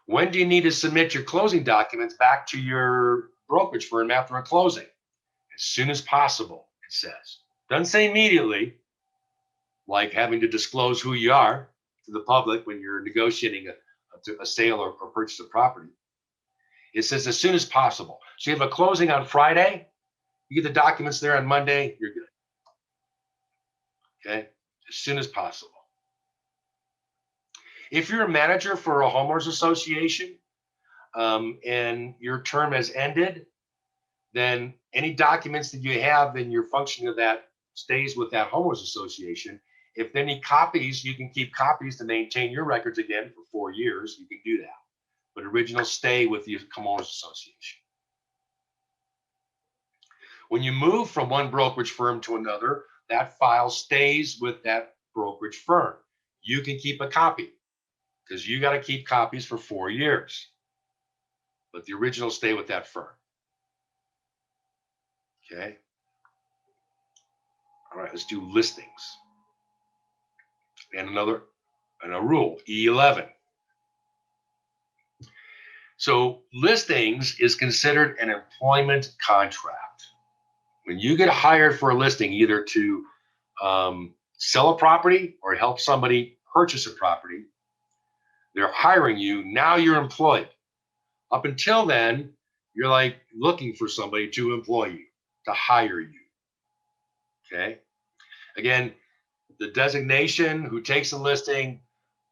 When do you need to submit your closing documents back to your brokerage firm after a closing? As soon as possible, it says. Doesn't say immediately, like having to disclose who you are to the public when you're negotiating a sale or purchase of property. It says as soon as possible. So you have a closing on Friday, you get the documents there on Monday, you're good. Okay, as soon as possible. If you're a manager for a homeowners association and your term has ended, then any documents that you have in your functioning of that stays with that homeowners association. If they need copies, you can keep copies to maintain your records again for 4 years. You can do that. But original stay with the homeowners association. When you move from one brokerage firm to another, that file stays with that brokerage firm. You can keep a copy because you got to keep copies for 4 years. But the original stay with that firm. Okay. All right, let's do listings. And a rule, E11. So listings is considered an employment contract. When you get hired for a listing, either to sell a property or help somebody purchase a property. They're hiring you. Now you're employed. Up until then, you're like looking for somebody to employ you, to hire you. Okay. Again, the designation, who takes the listing,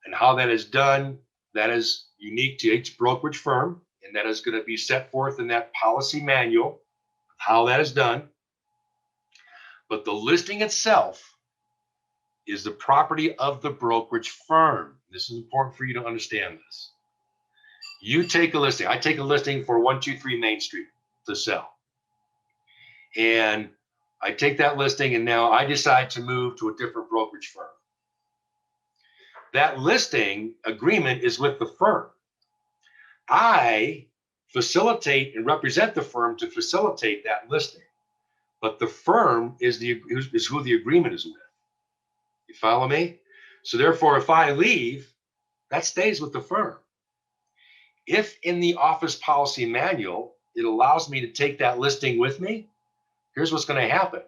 and how that is done, that is unique to each brokerage firm, and that is going to be set forth in that policy manual, how that is done. But the listing itself is the property of the brokerage firm. This is important for you to understand this. You take a listing. I take a listing for 123 Main Street to sell. And I take that listing, and now I decide to move to a different brokerage firm. That listing agreement is with the firm. I facilitate and represent the firm to facilitate that listing, but the firm is who the agreement is with. You follow me? So therefore, if I leave, that stays with the firm. If in the office policy manual, it allows me to take that listing with me, here's what's going to happen.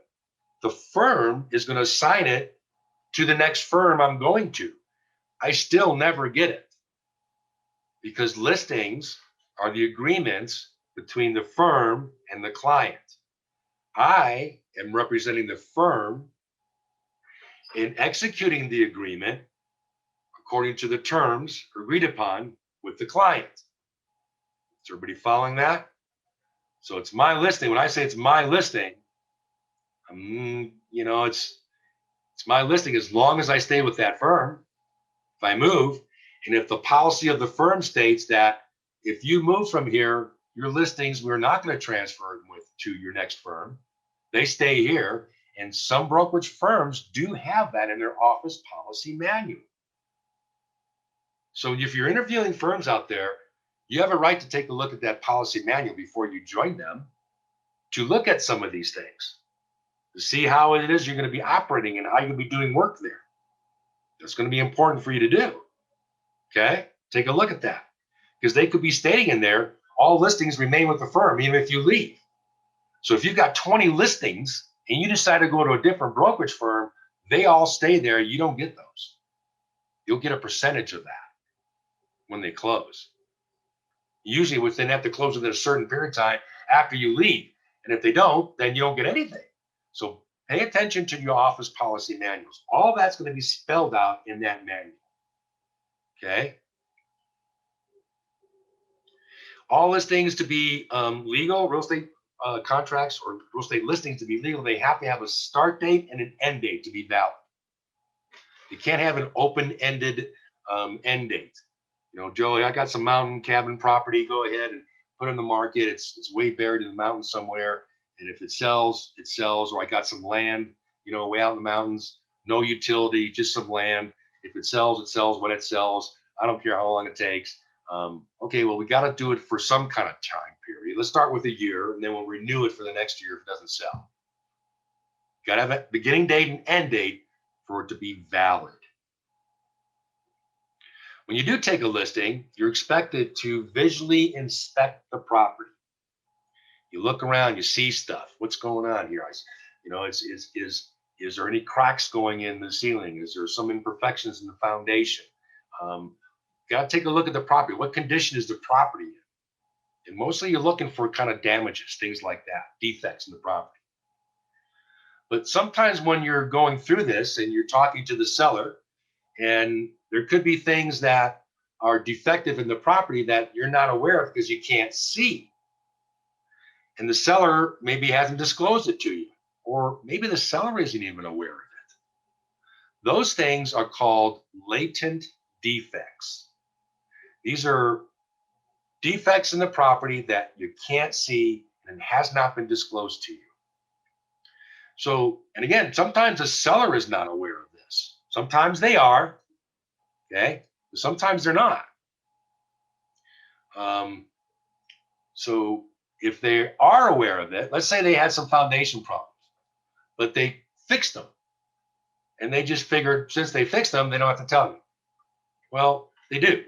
The firm is going to assign it to the next firm I'm going to. I still never get it, because listings are the agreements between the firm and the client. I am representing the firm in executing the agreement according to the terms agreed upon with the client. Is everybody following that? So it's my listing. When I say it's my listing, it's my listing as long as I stay with that firm. If I move, and if the policy of the firm states that if you move from here, your listings, we're not going to transfer them to your next firm. They stay here. And some brokerage firms do have that in their office policy manual. So if you're interviewing firms out there, you have a right to take a look at that policy manual before you join them, to look at some of these things, to see how it is you're going to be operating and how you're going to be doing work there. That's going to be important for you to do. Okay? Take a look at that, because they could be stating in there, all listings remain with the firm, even if you leave. So if you've got 20 listings and you decide to go to a different brokerage firm, they all stay there. You don't get those. You'll get a percentage of that when they close. Usually within, have to close within a certain period of time after you leave. And if they don't, then you don't get anything. So pay attention to your office policy manuals. All that's going to be spelled out in that manual. Okay? All listings to be legal, real estate contracts or real estate listings to be legal, they have to have a start date and an end date to be valid. You can't have an open-ended end date. Joey, I got some mountain cabin property. Go ahead and put it in the market. It's way buried in the mountains somewhere. And if it sells, it sells. Or I got some land, way out in the mountains, no utility, just some land. If it sells, it sells when it sells. I don't care how long it takes. Okay, well, we got to do it for some kind of time period. Let's start with a year, and then we'll renew it for the next year if it doesn't sell. Got to have a beginning date and end date for it to be valid. When you do take a listing, you're expected to visually inspect the property. You look around, you see stuff. What's going on here? Is there any cracks going in the ceiling? Is there some imperfections in the foundation? Got to take a look at the property. What condition is the property in? And mostly you're looking for kind of damages, things like that, defects in the property. But sometimes when you're going through this and you're talking to the seller, and there could be things that are defective in the property that you're not aware of because you can't see. And the seller maybe hasn't disclosed it to you, or maybe the seller isn't even aware of it. Those things are called latent defects. These are defects in the property that you can't see and has not been disclosed to you. So, and again, sometimes the seller is not aware of this. Sometimes they are, okay? But sometimes they're not. So if they are aware of it, let's say they had some foundation problems, but they fixed them. And they just figured since they fixed them, they don't have to tell you. Well, they do,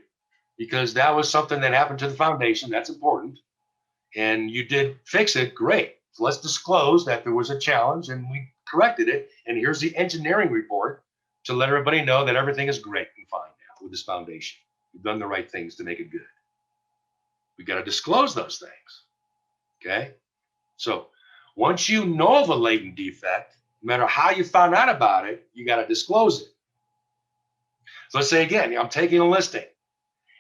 because that was something that happened to the foundation. That's important. And you did fix it. Great. So let's disclose that there was a challenge and we corrected it, and here's the engineering report to let everybody know that everything is great and fine now with this foundation. We've done the right things to make it good. We got to disclose those things. Okay? So once you know of a latent defect, no matter how you found out about it, you got to disclose it. So let's say again, I'm taking a listing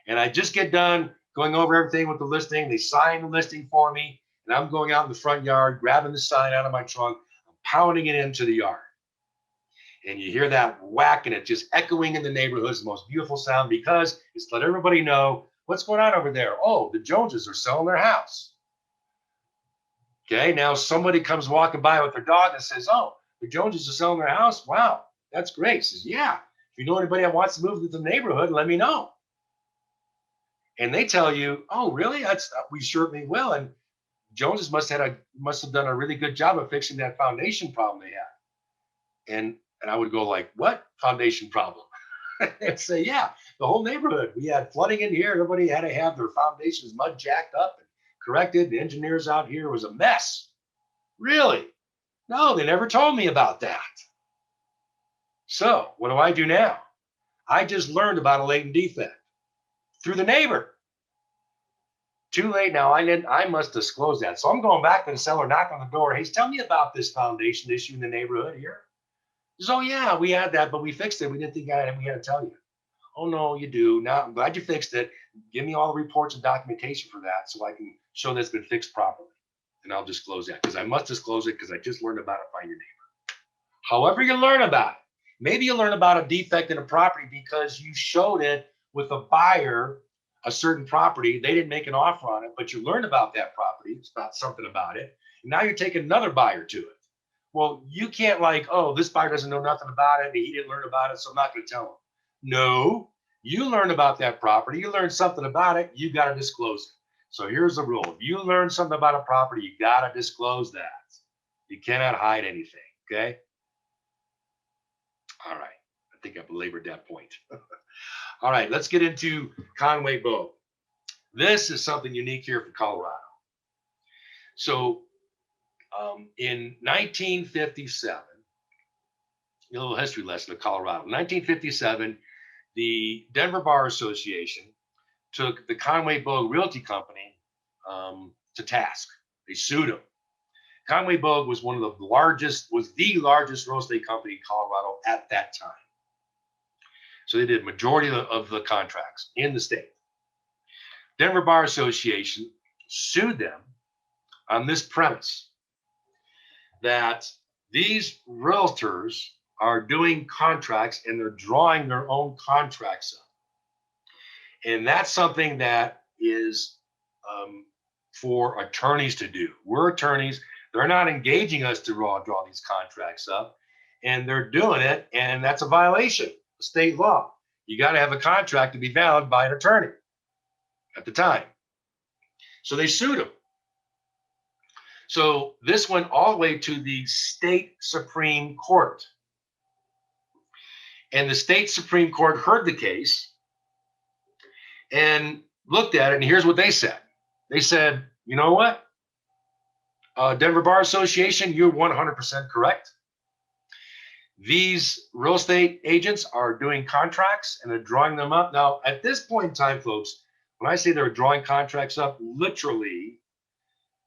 and I just get done going over everything with the listing. They sign the listing for me, and I'm going out in the front yard, grabbing the sign out of my trunk, I'm pounding it into the yard. And you hear that whack and it just echoing in the neighborhood. It's the most beautiful sound because it's to let everybody know what's going on over there. Oh, the Joneses are selling their house. Okay, now somebody comes walking by with their dog and says, oh, the Joneses are selling their house? Wow, that's great. He says, yeah, if you know anybody that wants to move to the neighborhood, let me know. And they tell you, oh, really? We certainly will. And Joneses must have done a really good job of fixing that foundation problem they had. And I would go like, what foundation problem? And say, yeah, the whole neighborhood. We had flooding in here. Everybody had to have their foundations mud jacked up and corrected. The engineers out here was a mess. Really? No, they never told me about that. So what do I do now? I just learned about a latent defect through the neighbor. Too late now. I must disclose that. So I'm going back to the seller, knock on the door. Hey, tell me about this foundation issue in the neighborhood here. He says, oh yeah, we had that, but we fixed it. We didn't think we had to tell you. Oh no, you do. Now I'm glad you fixed it. Give me all the reports and documentation for that so I can show that it's been fixed properly. And I'll disclose that because I must disclose it because I just learned about it by your neighbor. However you learn about it. Maybe you learn about a defect in a property because you showed it with a buyer, a certain property. They didn't make an offer on it, but you learned about that property. It's about something about it. And now you're taking another buyer to it. Well, you can't like, oh, this buyer doesn't know nothing about it. And he didn't learn about it, so I'm not going to tell him. No, you learned about that property. You learned something about it. You got to disclose it. So here's the rule. If you learn something about a property, you got to disclose that. You cannot hide anything, okay? All right. I think I belabored that point. All right, let's get into Conway Bogue. This is something unique here for Colorado. So in 1957, a little history lesson of Colorado. In 1957, the Denver Bar Association took the Conway Bogue Realty Company to task. They sued them. Conway Bogue was the largest real estate company in Colorado at that time. So they did majority of the contracts in the state. Denver Bar Association sued them on this premise that these realtors are doing contracts and they're drawing their own contracts up. And that's something that is for attorneys to do. We're attorneys. They're not engaging us to draw these contracts up, and they're doing it, and that's a violation of state law. You got to have a contract to be valid by an attorney at the time. So they sued him. So this went all the way to the state Supreme Court. And the state Supreme Court heard the case and looked at it, and here's what they said. They said, you know what? Denver Bar Association, you're 100% correct. These real estate agents are doing contracts and they're drawing them up. Now, at this point in time, folks, when I say they're drawing contracts up, literally,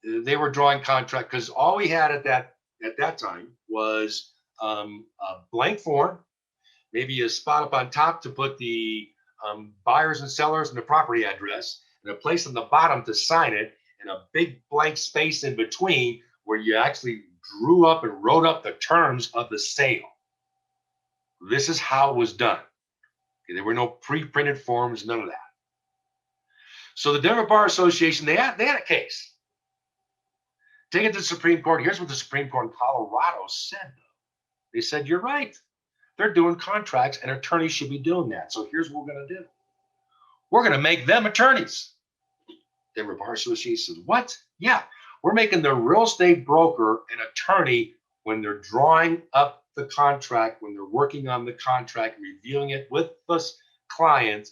they were drawing contract because all we had at that time was a blank form, maybe a spot up on top to put the buyers and sellers and the property address, and a place on the bottom to sign it, and a big blank space in between where you actually drew up and wrote up the terms of the sale. This is how it was done. Okay, there were no pre-printed forms, none of that. So the Denver Bar Association, they had a case. Take it to the Supreme Court. Here's what the Supreme Court in Colorado said, though. They said, you're right. They're doing contracts, and attorneys should be doing that. So here's what we're going to do. We're going to make them attorneys. Denver Bar Association says, what? Yeah, we're making the real estate broker an attorney when they're drawing up the contract, when they're working on the contract, reviewing it with the client.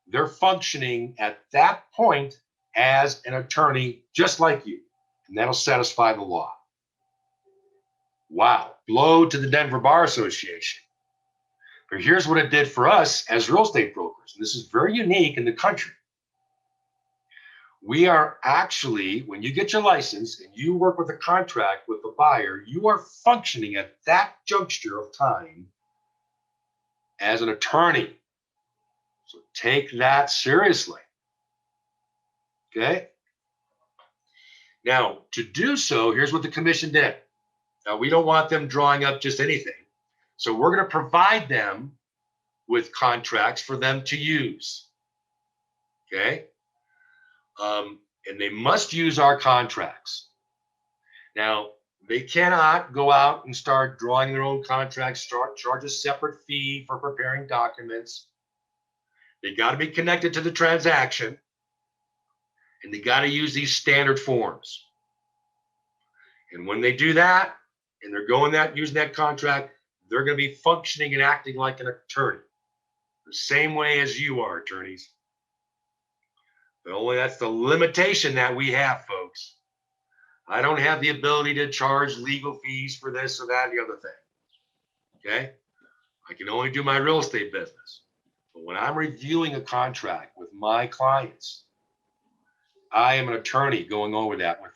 They're functioning at that point as an attorney just like you, and that'll satisfy the law. Wow. blow to the Denver Bar Association. But here's what it did for us as real estate brokers. And this is very unique in the country. We are actually, when you get your license and you work with a contract with the buyer, you are functioning at that juncture of time as an attorney. So take that seriously. Okay? Now, to do so, here's what the commission did. Now, we don't want them drawing up just anything. So we're going to provide them with contracts for them to use. Okay? And they must use our contracts. Now, they cannot go out and start drawing their own contracts, charge a separate fee for preparing documents. They got to be connected to the transaction, and they got to use these standard forms. And when they do that, and they're going that using that contract, they're going to be functioning and acting like an attorney, the same way as you are, attorneys. But only that's the limitation that we have, folks. I don't have the ability to charge legal fees for this or that and the other thing. Okay? I can only do my real estate business. But when I'm reviewing a contract with my clients, I am an attorney going over that with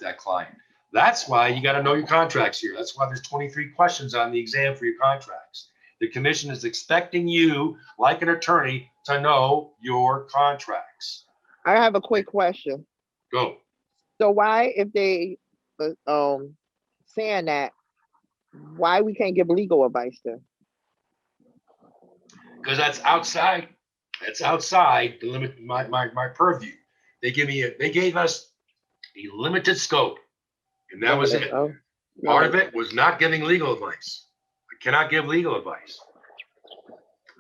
that client. That's why you got to know your contracts here. That's why there's 23 questions on the exam for your contracts. The commission is expecting you, like an attorney, to know your contracts. I have a quick question. Go. So why, if they saying that, why we can't give legal advice then? Because that's outside. That's outside the limit, my purview. They gave us a limited scope, and that was it. Oh, Part of it was not giving legal advice. I cannot give legal advice.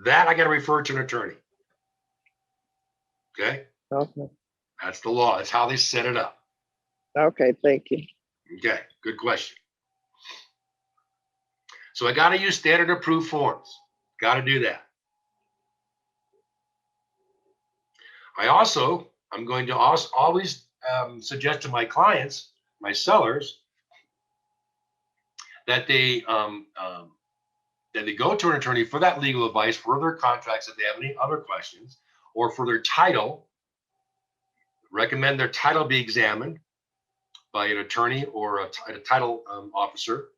That I got to refer to an attorney. Okay? okay. That's the law. That's how they set it up. Okay, thank you. Okay, good question. So I got to use standard approved forms. Got to do that. I'm going to always suggest to my clients, my sellers, that they go to an attorney for that legal advice, for their contracts if they have any other questions, or for their title. Recommend their title be examined by an attorney or a title officer.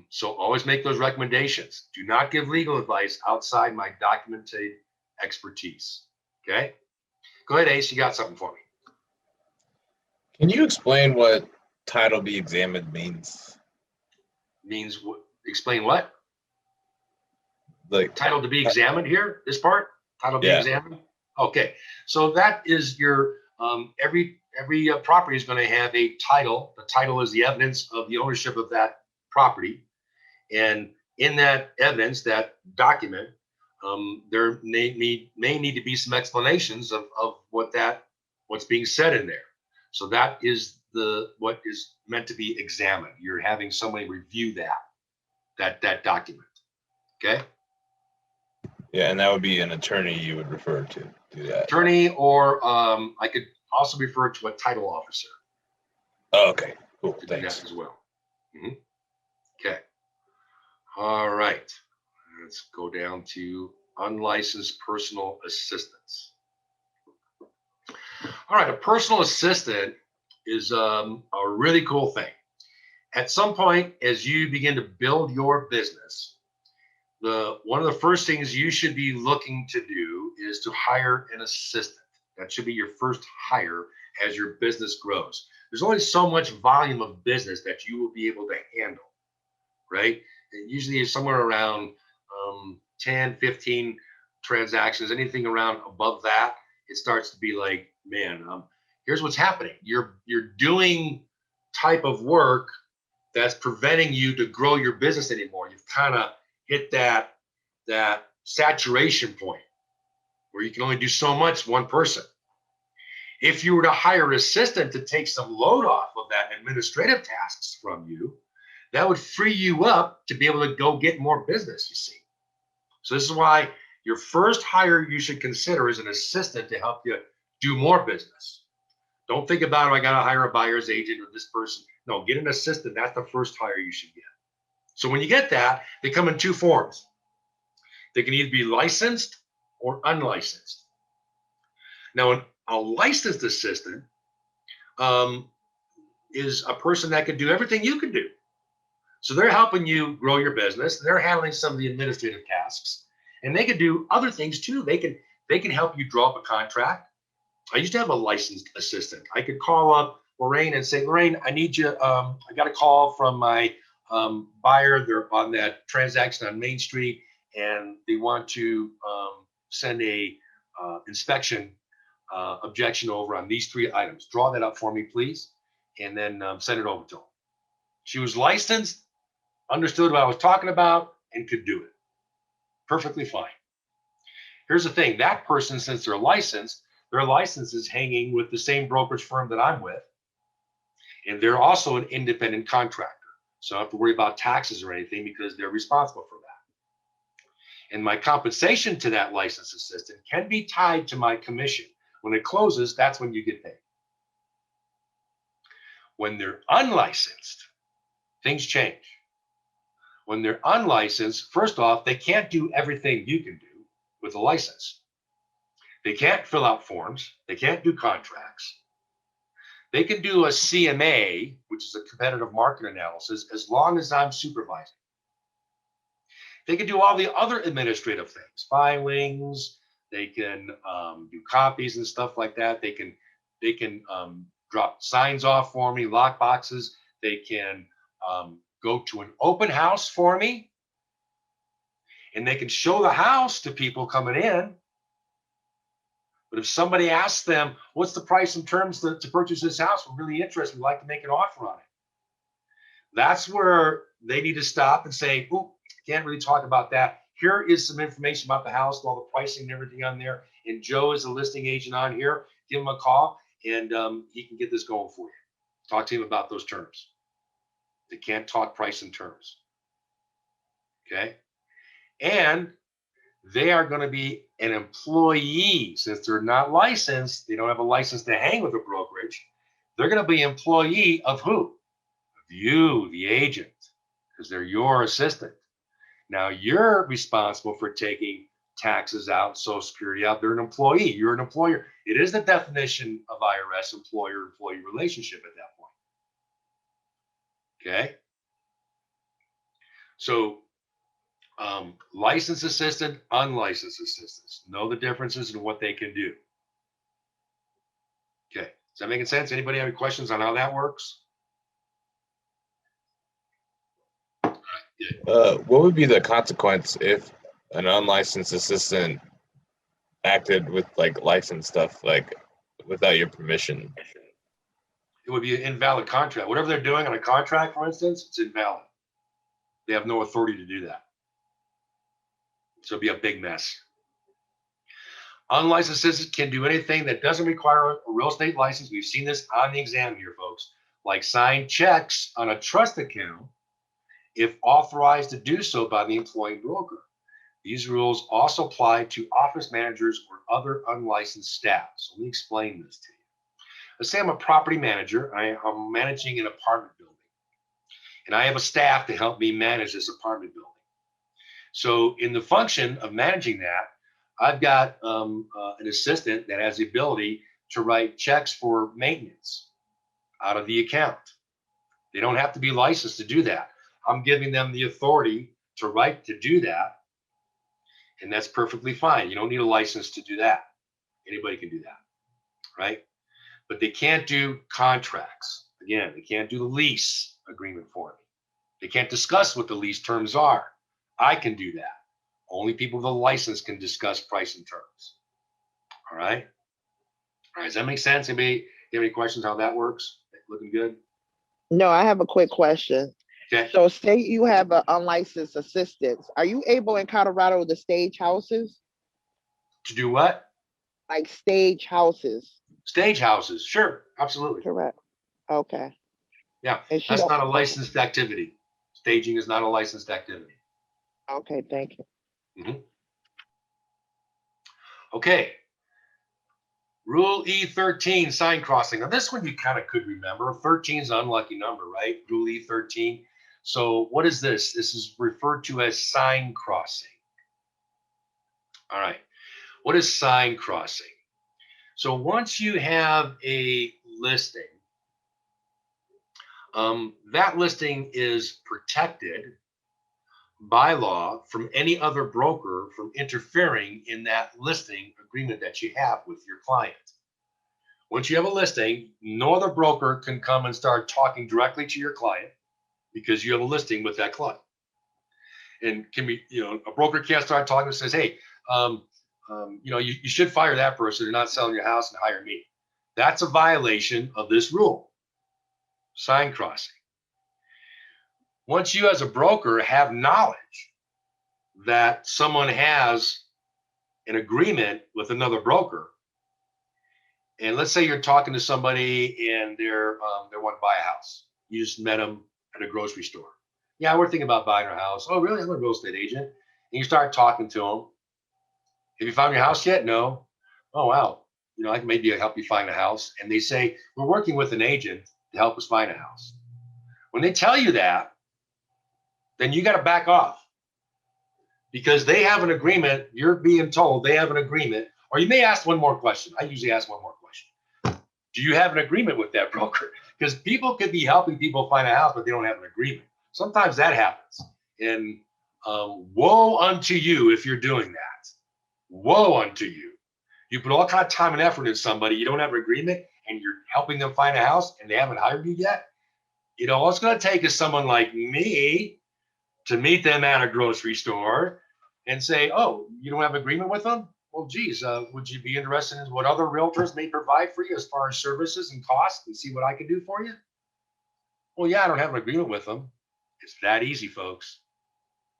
So always make those recommendations. Do not give legal advice outside my documented expertise. Okay? Go ahead, Ace. You got something for me. Can you explain what title be examined means? Means what? Explain what? Like Title to be examined here? This part? Title to be examined? Okay. So that is your every property is going to have a title. The title is the evidence of the ownership of that property. And in that evidence, that document, there may need to be some explanations of what's being said in there. So that is what is meant to be examined. You're having somebody review that document. Okay. Yeah, and that would be an attorney you would refer to do that. Attorney, or I could also refer to a title officer. Oh, okay, cool. To do Thanks. that as well. Okay. All right. Let's go down to unlicensed personal assistants. All right, a personal assistant is a really cool thing. At some point, as you begin to build your business, one of the first things you should be looking to do is to hire an assistant. That should be your first hire as your business grows. There's only so much volume of business that you will be able to handle, right? It usually is somewhere around 10, 15 transactions, anything around above that, it starts to be like, man, here's what's happening. You're doing type of work that's preventing you to grow your business anymore. You've kind of hit that saturation point where you can only do so much one person. If you were to hire an assistant to take some load off of that administrative tasks from you, that would free you up to be able to go get more business, you see. So this is why your first hire you should consider is an assistant to help you do more business. Don't think about, I got to hire a buyer's agent or this person. No, get an assistant. That's the first hire you should get. So when you get that, they come in two forms. They can either be licensed or unlicensed. Now, a licensed assistant is a person that can do everything you can do. So they're helping you grow your business. They're handling some of the administrative tasks, and they can do other things too. They can help you draw up a contract. I used to have a licensed assistant. I could call up Lorraine and say, Lorraine, I need you. I got a call from my buyer. They're on that transaction on Main Street, and they want to send a inspection objection over on these 3 items. Draw that up for me, please, and then send it over to them. She was licensed, understood what I was talking about, and could do it perfectly fine. Here's the thing. That person, since they're licensed, their license is hanging with the same brokerage firm that I'm with, and they're also an independent contractor. So I don't have to worry about taxes or anything because they're responsible for that. And my compensation to that licensed assistant can be tied to my commission. When it closes, that's when you get paid. When they're unlicensed, things change. When they're unlicensed, first off, they can't do everything you can do with a license. They can't fill out forms. They can't do contracts. They can do a CMA, which is a competitive market analysis, as long as I'm supervising. They can do all the other administrative things, filings. They can do copies and stuff like that. They can drop signs off for me, lock boxes. They can go to an open house for me, and they can show the house to people coming in. But if somebody asks them, what's the price and terms to purchase this house? We're really interested. We'd like to make an offer on it. That's where they need to stop and say, oh, can't really talk about that. Here is some information about the house, all the pricing and everything on there. And Joe is the listing agent on here. Give him a call, and he can get this going for you. Talk to him about those terms. They can't talk price and terms. Okay? And they are going to be an employee. Since they're not licensed, they don't have a license to hang with a brokerage. They're going to be employee of who? Of you, the agent, because they're your assistant. Now you're responsible for taking taxes out, Social Security out. They're an employee. You're an employer. It is the definition of IRS employer-employee relationship at that point. Okay? So licensed assistant, unlicensed assistants. Know the differences and what they can do. Okay, is that making sense? Anybody have any questions on how that works? What would be the consequence if an unlicensed assistant acted with like licensed stuff, like without your permission? It would be an invalid contract. Whatever they're doing on a contract, for instance, it's invalid. They have no authority to do that. So it'd be a big mess. Unlicensed assistants can do anything that doesn't require a real estate license. We've seen this on the exam here, folks. Like sign checks on a trust account if authorized to do so by the employing broker. These rules also apply to office managers or other unlicensed staff. So let me explain this to you. Let's say I'm a property manager. I'm managing an apartment building, and I have a staff to help me manage this apartment building. So in the function of managing that, I've got an assistant that has the ability to write checks for maintenance out of the account. They don't have to be licensed to do that. I'm giving them the authority to do that, and that's perfectly fine. You don't need a license to do that. Anybody can do that, right? But they can't do contracts. Again, they can't do the lease agreement for me. They can't discuss what the lease terms are. I can do that. Only people with a license can discuss price and terms. All right? All right, does that make sense? Anybody have any questions how that works? Looking good? No, I have a quick question. Okay. So say you have an unlicensed assistant. Are you able in Colorado to stage houses? To do what? Like stage houses? Stage houses. Sure, absolutely. Correct. Okay. Yeah, And she that's don't- not a licensed activity. Staging is not a licensed activity. Okay, thank you. Okay. Rule E13, sign crossing. Now this one you kind of could remember. 13 is an unlucky number, right? Rule E13. So what is this? This is referred to as sign crossing. All right. What is sign crossing? So once you have a listing, that listing is protected by law from any other broker from interfering in that listing agreement that you have with your client. Once you have a listing, no other broker can come and start talking directly to your client because you have a listing with that client. And can be, a broker can't start talking and says, hey, you should fire that person. They're not selling your house and hire me. That's a violation of this rule, sign crossing. Once you as a broker have knowledge that someone has an agreement with another broker, and let's say you're talking to somebody and they want to buy a house. You just met them at a grocery store. Yeah, we're thinking about buying our house. Oh, really? I'm a real estate agent. And you start talking to them. Have you found your house yet? No. Oh, wow. I can maybe help you find a house. And they say, we're working with an agent to help us find a house. When they tell you that, then you got to back off because they have an agreement. You're being told they have an agreement. Or you may ask one more question. I usually ask one more question. Do you have an agreement with that broker? Because people could be helping people find a house, but they don't have an agreement. Sometimes that happens. And woe unto you if you're doing that. Woe unto you. You put all kind of time and effort in somebody, you don't have an agreement, and you're helping them find a house, and they haven't hired you yet. All it's going to take is someone like me to meet them at a grocery store and say, oh, you don't have an agreement with them? Well, geez, would you be interested in what other realtors may provide for you as far as services and costs and see what I can do for you? Well, yeah, I don't have an agreement with them. It's that easy, folks.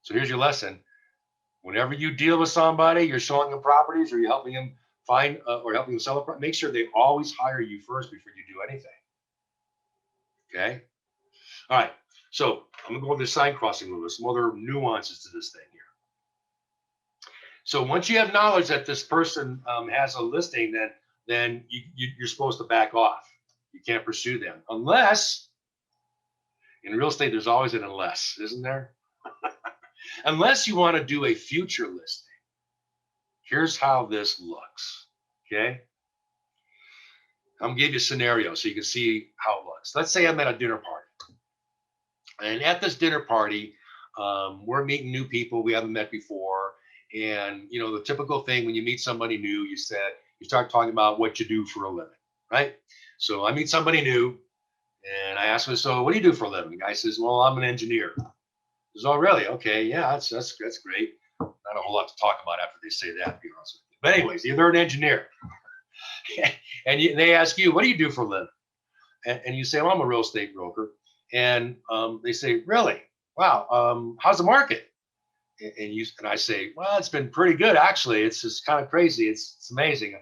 So here's your lesson. Whenever you deal with somebody, you're showing them properties or you're helping them find or helping them sell a property, make sure they always hire you first before you do anything. Okay? All right. So I'm going to go over the sign crossing rule. There's some other nuances to this thing here. So once you have knowledge that this person has a listing, then you're supposed to back off. You can't pursue them unless, in real estate, there's always an unless, isn't there? Unless you want to do a future listing. Here's how this looks, okay? I'm gonna give you a scenario so you can see how it looks. Let's say I'm at a dinner party. And at this dinner party, we're meeting new people we haven't met before. And, the typical thing when you meet somebody new, you start talking about what you do for a living, right? So I meet somebody new and I ask him, so what do you do for a living? The guy says, well, I'm an engineer. He says, oh, really? Okay, yeah, that's great. Not a whole lot to talk about after they say that, to be honest with you. But anyways, they're an engineer. And they ask you, what do you do for a living? And you say, well, I'm a real estate broker. And they say, really? Wow. How's the market? And I say, well, it's been pretty good, actually. It's just kind of crazy. It's amazing.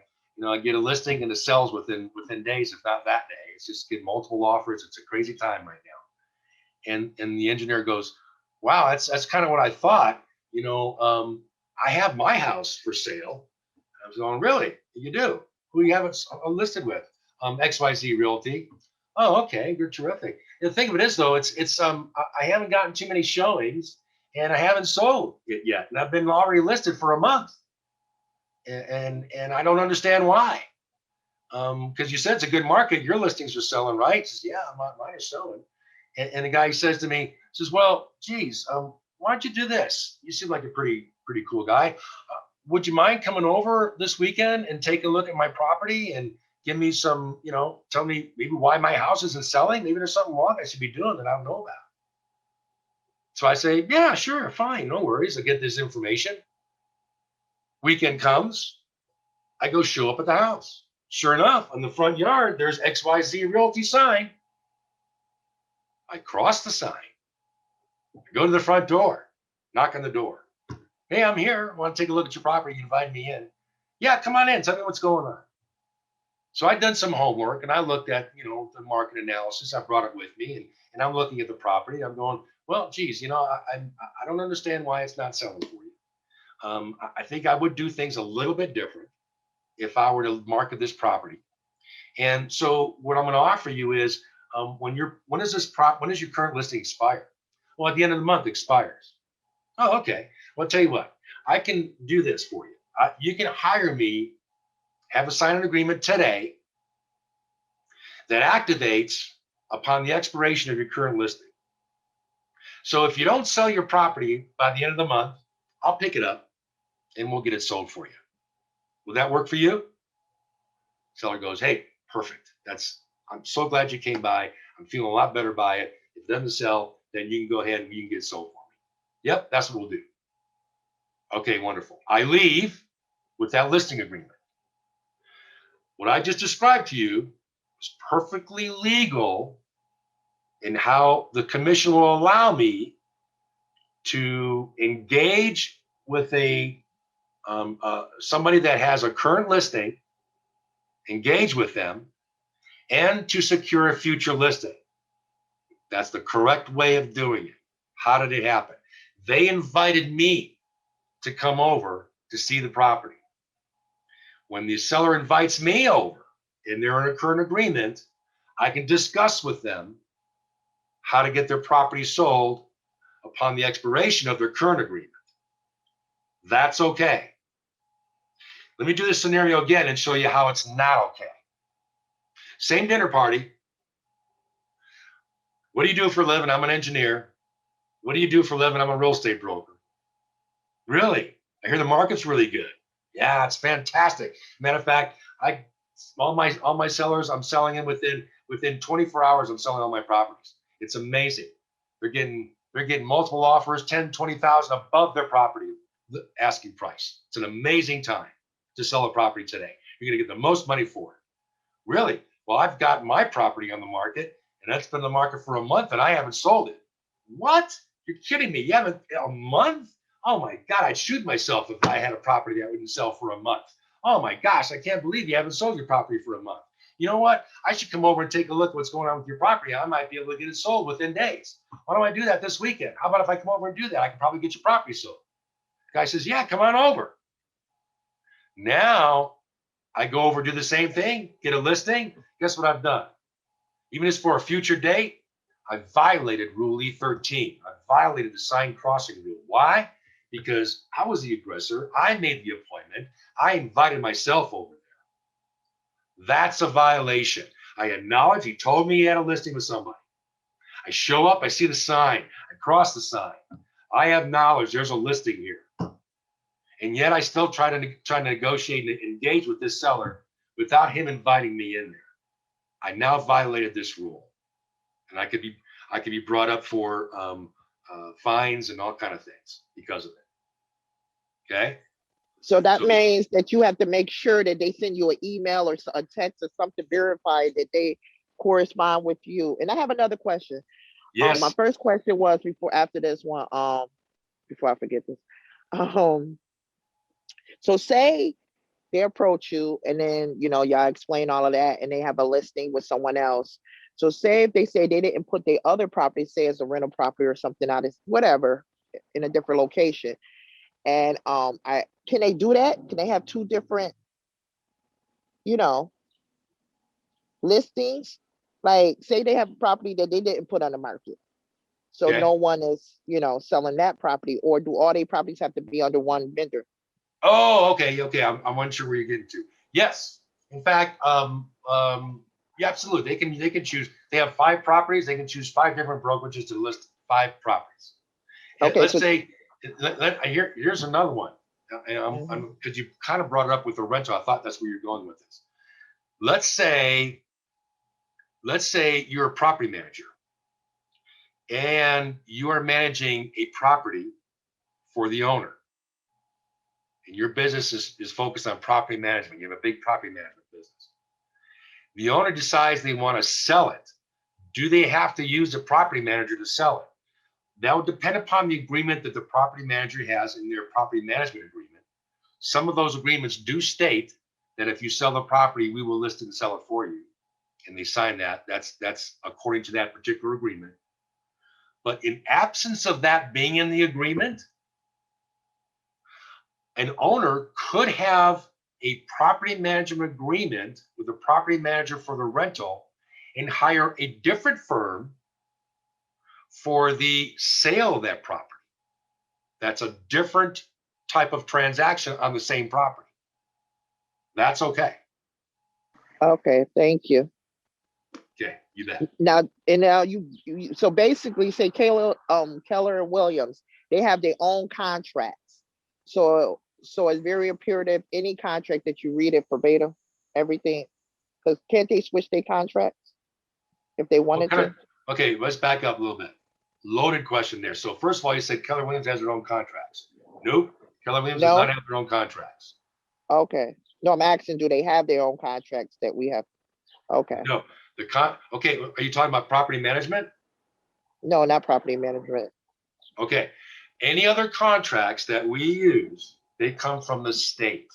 I get a listing and it sells within days, if not that day. It's just getting multiple offers. It's a crazy time right now. And the engineer goes, wow, that's kind of what I thought. I have my house for sale. I was going, really? You do? Who do you have it listed with? XYZ Realty. Oh, okay, you're terrific. The thing of it is, though, it's I haven't gotten too many showings, and I haven't sold it yet, and I've been already listed for a month, and I don't understand why. Because you said it's a good market, your listings are selling, right? He says, yeah, mine is selling. And the guy says to me, says, well, geez, why don't you do this? You seem like a pretty cool guy. Would you mind coming over this weekend and take a look at my property and give me some, tell me maybe why my house isn't selling? Maybe there's something wrong I should be doing that I don't know about. So I say, yeah, sure, fine, no worries. I get this information. Weekend comes, I go show up at the house. Sure enough, on the front yard, there's XYZ Realty sign. I cross the sign. I go to the front door, knock on the door. Hey, I'm here. I want to take a look at your property. You invite me in. Yeah, come on in. Tell me what's going on. So I've done some homework and I looked at, the market analysis. I brought it with me and I'm looking at the property. I'm going, well, geez, I don't understand why it's not selling for you. I think I would do things a little bit different. if I were to market this property. And so what I'm going to offer you is when does your current listing expire? Well, at the end of the month it expires. Oh, okay. Well, I'll tell you what, I can do this for you. You can hire me, have a sign an agreement today that activates upon the expiration of your current listing. So if you don't sell your property by the end of the month, I'll pick it up and we'll get it sold for you. Will that work for you? Seller goes, hey, perfect. I'm so glad you came by. I'm feeling a lot better by it. If it doesn't sell, then you can go ahead and you can get it sold for me. Yep, that's what we'll do. Okay, wonderful. I leave with that listing agreement. What I just described to you is perfectly legal in how the commission will allow me to engage with somebody that has a current listing, engage with them, and to secure a future listing. That's the correct way of doing it. How did it happen? They invited me to come over to see the property. When the seller invites me over and they're in a current agreement, I can discuss with them how to get their property sold upon the expiration of their current agreement. That's okay. Let me do this scenario again and show you how it's not okay. Same dinner party. What do you do for a living? I'm an engineer. What do you do for a living? I'm a real estate broker. Really? I hear the market's really good. Yeah, it's fantastic. Matter of fact, all my sellers, I'm selling them within 24 hours. I'm selling all my properties. It's amazing. They're getting multiple offers, 10, 20,000 above their property asking price. It's an amazing time to sell a property today. You're going to get the most money for it. Really? Well, I've got my property on the market, and that's been on the market for a month, and I haven't sold it. What? You're kidding me? You haven't a month? Oh my God, I'd shoot myself if I had a property that wouldn't sell for a month. Oh my gosh, I can't believe you haven't sold your property for a month. You know what? I should come over and take a look at what's going on with your property. I might be able to get it sold within days. Why don't I do that this weekend? How about if I come over and do that? I can probably get your property sold. The guy says, yeah, come on over. Now I go over, do the same thing, get a listing. Guess what I've done? Even if it's for a future date, I violated Rule E13. I violated the sign crossing rule. Why? Because I was the aggressor. I made the appointment. I invited myself over there. That's a violation. I acknowledge he told me he had a listing with somebody. I show up, I see the sign, I cross the sign. I have knowledge there's a listing here. And yet I still try to negotiate and engage with this seller without him inviting me in there. I now violated this rule. And I could be brought up for fines and all kind of things because of it. Okay. So that means that you have to make sure that they send you an email or a text or something verified that they correspond with you. And I have another question. Yes. My first question was before I forget this. So say they approach you and then, y'all explain all of that and they have a listing with someone else. So say if they say they didn't put their other property, say as a rental property or something out of whatever in a different location. And can they do that? Can they have two different, listings? Like say they have a property that they didn't put on the market. So Okay. no one is, selling that property, or do all their properties have to be under one vendor? Oh, okay. I'm unsure where you're getting to. Yes. In fact, yeah, absolutely. They can choose. They have 5 properties. They can choose 5 different brokerages to list 5 properties. Okay. Let's say, here's another one. Because you kind of brought it up with the rental. I thought that's where you're going with this. Let's say you're a property manager and you are managing a property for the owner. And your business is focused on property management. You have a big property management business. The owner decides they want to sell it. Do they have to use a property manager to sell it? That would depend upon the agreement that the property manager has in their property management agreement. Some of those agreements do state that if you sell the property, we will list it and sell it for you. And they sign that. That's according to that particular agreement. But in absence of that being in the agreement, an owner could have a property management agreement with the property manager for the rental and hire a different firm for the sale of that property. That's a different type of transaction on the same property. That's okay. Okay, thank you. Okay, you bet. Now, you so basically say Keller and Williams, they have their own contracts. So it's very imperative any contract that you read it verbatim, everything, because can't they switch their contracts if they wanted to? Okay, let's back up a little bit. Loaded question there. So first of all, you said Keller Williams has their own contracts. Nope, Keller Williams does not have their own contracts. Okay. No, I'm asking, do they have their own contracts that we have? Okay. No, okay, are you talking about property management? No, not property management. Okay, any other contracts that we use, they come from the state.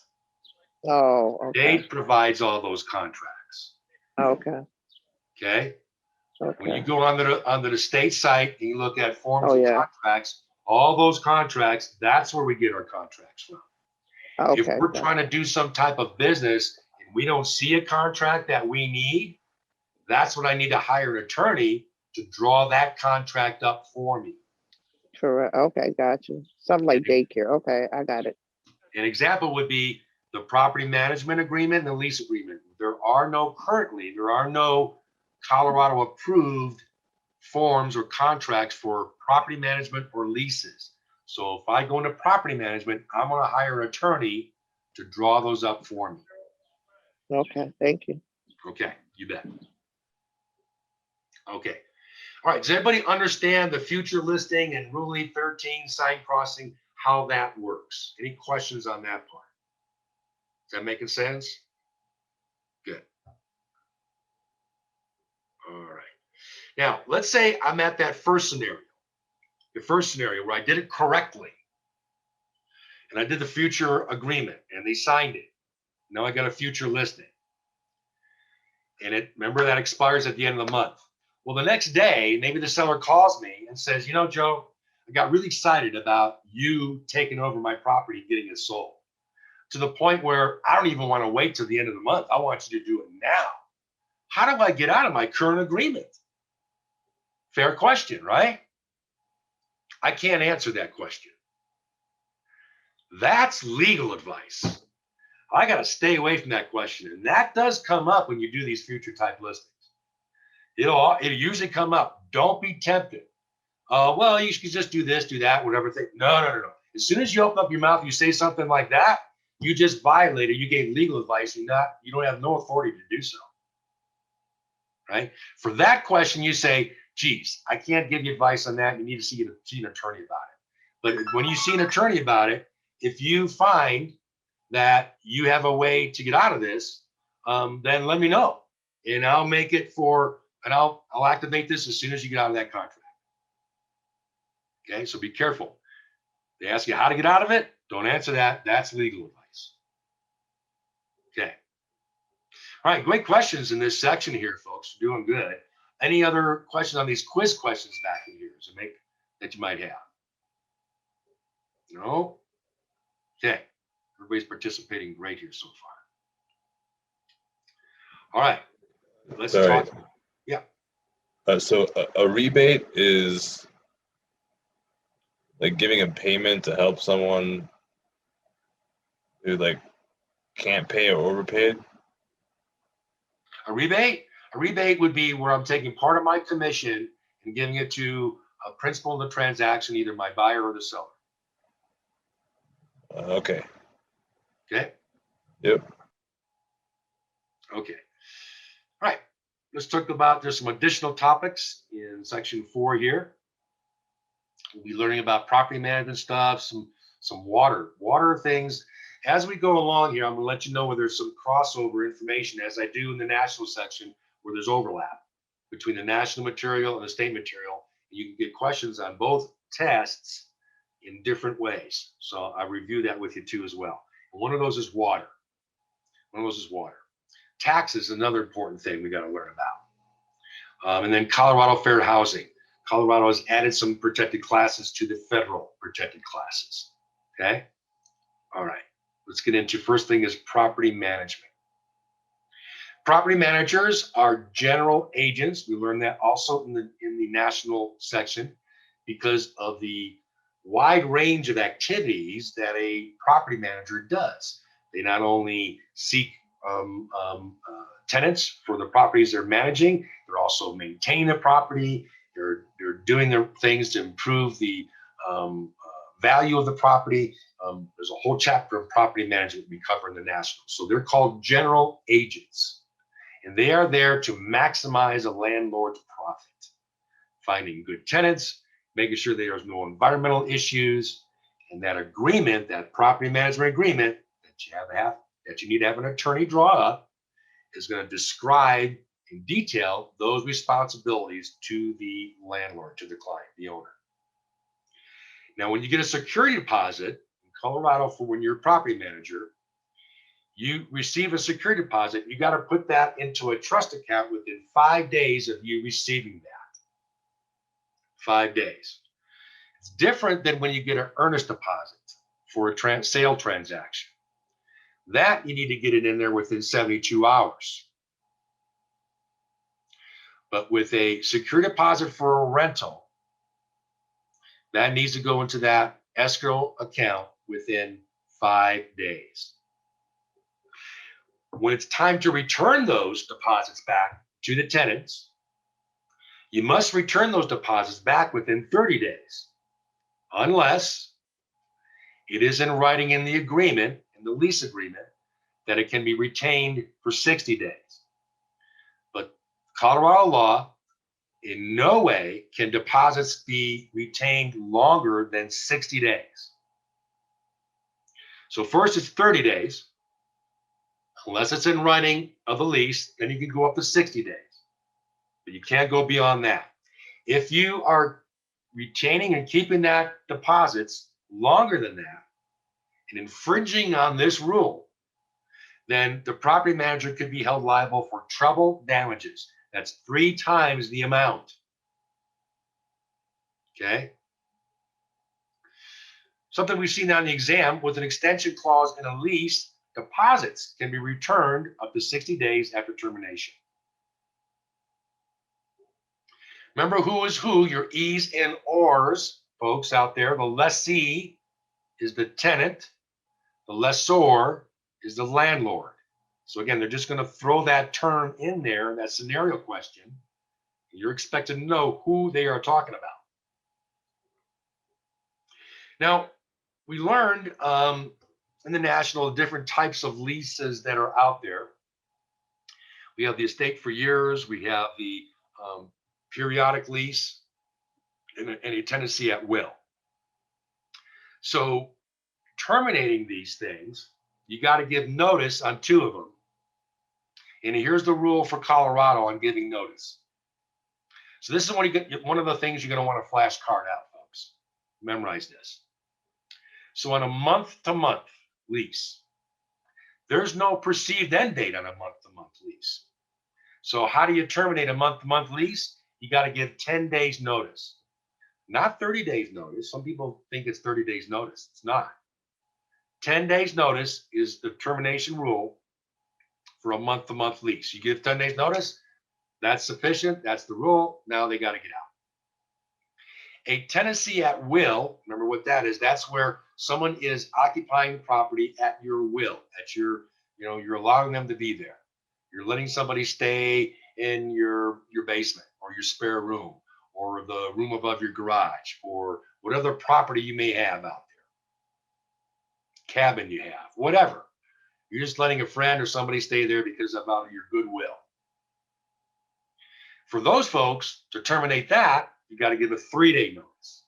Oh, okay. State provides all those contracts. Okay. Okay. Okay. When you go onto the state site and you look at forms of yeah. contracts, all those contracts, that's where we get our contracts from. Okay. If we're trying to do some type of business and we don't see a contract that we need, that's when I need to hire an attorney to draw that contract up for me. Correct. Okay, got you. Something like daycare. Okay, I got it. An example would be the property management agreement and the lease agreement. There are no Colorado approved forms or contracts for property management or leases. So if I go into property management, I'm going to hire an attorney to draw those up for me. Okay, thank you. Okay, you bet. Okay. All right, does everybody understand the future listing and Rule 13 sign crossing, how that works? Any questions on that part? Is that making sense? Good. All right. Now, let's say I'm at that first scenario, the first scenario where I did it correctly. And I did the future agreement and they signed it. Now I got a future listing. And remember that expires at the end of the month. Well, the next day, maybe the seller calls me and says, you know, Joe, I got really excited about you taking over my property and getting it sold, to the point where I don't even want to wait till the end of the month. I want you to do it now. How do I get out of my current agreement? Fair question, right? I can't answer that question. That's legal advice. I got to stay away from that question. And that does come up when you do these future type listings. It'll usually come up. Don't be tempted. Well, you should just do this, do that, whatever thing. No. As soon as you open up your mouth, you say something like that, you just violated. You gave legal advice. You don't have no authority to do so. Right? For that question, you say, geez, I can't give you advice on that. You need to see an attorney about it. But when you see an attorney about it, if you find that you have a way to get out of this, then let me know. And I'll make it and I'll activate this as soon as you get out of that contract. Okay, so be careful. They ask you how to get out of it. Don't answer that. That's legal advice. Okay. All right, great questions in this section here, folks. You're doing good. Any other questions on these quiz questions back in here that you might have? No? Okay. Everybody's participating great here so far. All right. Let's talk. Yeah. So a rebate is like giving a payment to help someone who like can't pay or overpaid. A rebate? A rebate would be where I'm taking part of my commission and giving it to a principal in the transaction, either my buyer or the seller. Okay. Okay. Yep. Okay. All right. Let's talk about, there's some additional topics in section 4 here. We'll be learning about property management stuff, some water things. As we go along here, I'm going to let you know where there's some crossover information, as I do in the national section, where there's overlap between the national material and the state material. You can get questions on both tests in different ways. So I review that with you too as well. And one of those is water. Tax is another important thing we got to learn about. And then Colorado Fair Housing. Colorado has added some protected classes to the federal protected classes. Okay. All right. let's get into first thing is property management. Property managers are general agents. We learned that also in the national section because of the wide range of activities that a property manager does. They not only seek tenants for the properties they're managing, they're also maintaining the property. They're doing their things to improve the value of the property. There's a whole chapter of property management we cover in the national. So they're called general agents, and they are there to maximize a landlord's profit, finding good tenants, making sure there's no environmental issues, and that agreement, that property management agreement that you need to have an attorney draw up, is going to describe in detail those responsibilities to the landlord, to the client, the owner. Now, when you get a security deposit in Colorado for when you're a property manager, you receive a security deposit, you got to put that into a trust account within 5 days of you receiving that. 5 days. It's different than when you get an earnest deposit for a sale transaction. That you need to get it in there within 72 hours. But with a security deposit for a rental, that needs to go into that escrow account within 5 days. When it's time to return those deposits back to the tenants, you must return those deposits back within 30 days, unless it is in writing in the agreement, in the lease agreement, that it can be retained for 60 days. But Colorado law, in no way can deposits be retained longer than 60 days. So first it's 30 days, unless it's in writing of the lease, then you can go up to 60 days. But you can't go beyond that. If you are retaining and keeping that deposits longer than that and infringing on this rule, then the property manager could be held liable for treble damages. That's 3 times the amount. Okay. Something we've seen on the exam, with an extension clause in a lease, deposits can be returned up to 60 days after termination. Remember who is who, your E's and R's, folks out there. The lessee is the tenant. The lessor is the landlord. So again, they're just going to throw that term in there, that scenario question. You're expected to know who they are talking about. Now, we learned in the national different types of leases that are out there. We have the estate for years. We have the periodic lease and a tenancy at will. So terminating these things, you got to give notice on 2 of them. And here's the rule for Colorado on giving notice. So this is one of the things you're going to want to flashcard out, folks. Memorize this. So on a month-to-month lease, there's no perceived end date on a month-to-month lease. So how do you terminate a month-to-month lease? You got to give 10 days notice, not 30 days notice. Some people think it's 30 days notice. It's not. 10 days notice is the termination rule for a month-to-month lease. You give 10 days notice, that's sufficient. That's the rule. Now they got to get out. A tenancy at will, remember what that is. That's where someone is occupying property at your will, at your, you're allowing them to be there. You're letting somebody stay in your basement or your spare room or the room above your garage or whatever property you may have out there. Cabin you have, whatever. You're just letting a friend or somebody stay there because of out of your goodwill. For those folks to terminate that, you got to give a 3-day notice.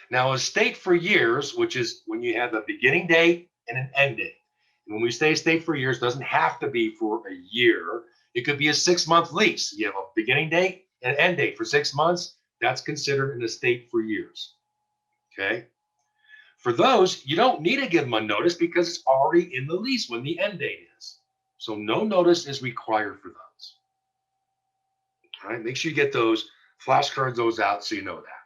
Now, estate for years, which is when you have a beginning date and an end date. And when we say estate for years, it doesn't have to be for a year. It could be a 6-month lease. You have a beginning date and an end date for 6 months. That's considered an estate for years. Okay. For those, you don't need to give them a notice because it's already in the lease when the end date is. So no notice is required for those. All right. Make sure you get those flashcards, those out so you know that.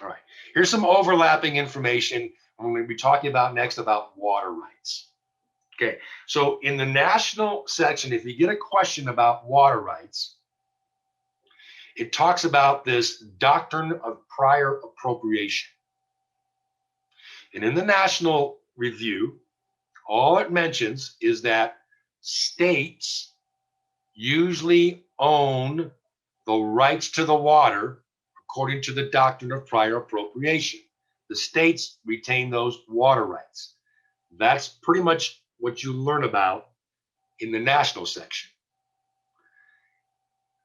All right. Here's some overlapping information I'm going to be talking about next about water rights. Okay, so in the national section, if you get a question about water rights, it talks about this doctrine of prior appropriation. And in the national review, all it mentions is that states usually own the rights to the water according to the doctrine of prior appropriation. The states retain those water rights. That's pretty much what you learn about in the national section.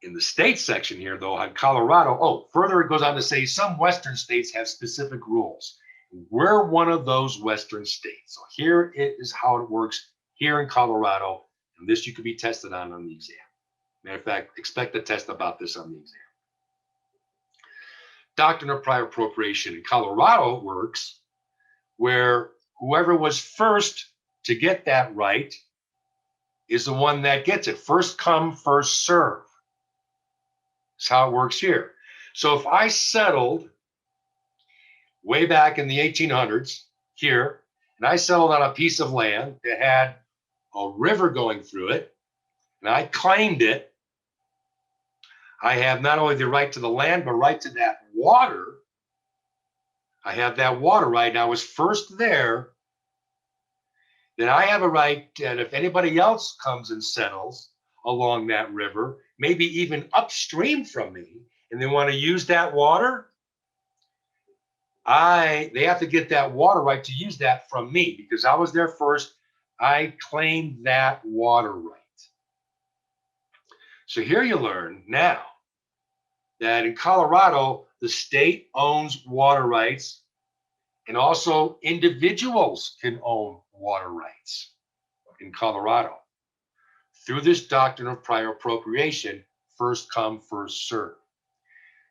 In the state section here, though, on Colorado, further it goes on to say some Western states have specific rules. We're one of those Western states. So here is how it works here in Colorado, and this you could be tested on the exam. Matter of fact, expect a test about this on the exam. Doctrine of prior appropriation in Colorado works where whoever was first to get that right is the one that gets it. First come, first serve. That's how it works here. So if I settled way back in the 1800s here, and I settled on a piece of land that had a river going through it, and I claimed it, I have not only the right to the land, but right to that water. I have that water right. And I was first there. Then I have a right that if anybody else comes and settles along that river, maybe even upstream from me, and they want to use that water, they have to get that water right to use that from me because I was there first. I claimed that water right. So here you learn now that in Colorado, the state owns water rights and also individuals can own water rights in Colorado through this doctrine of prior appropriation, first come, first serve.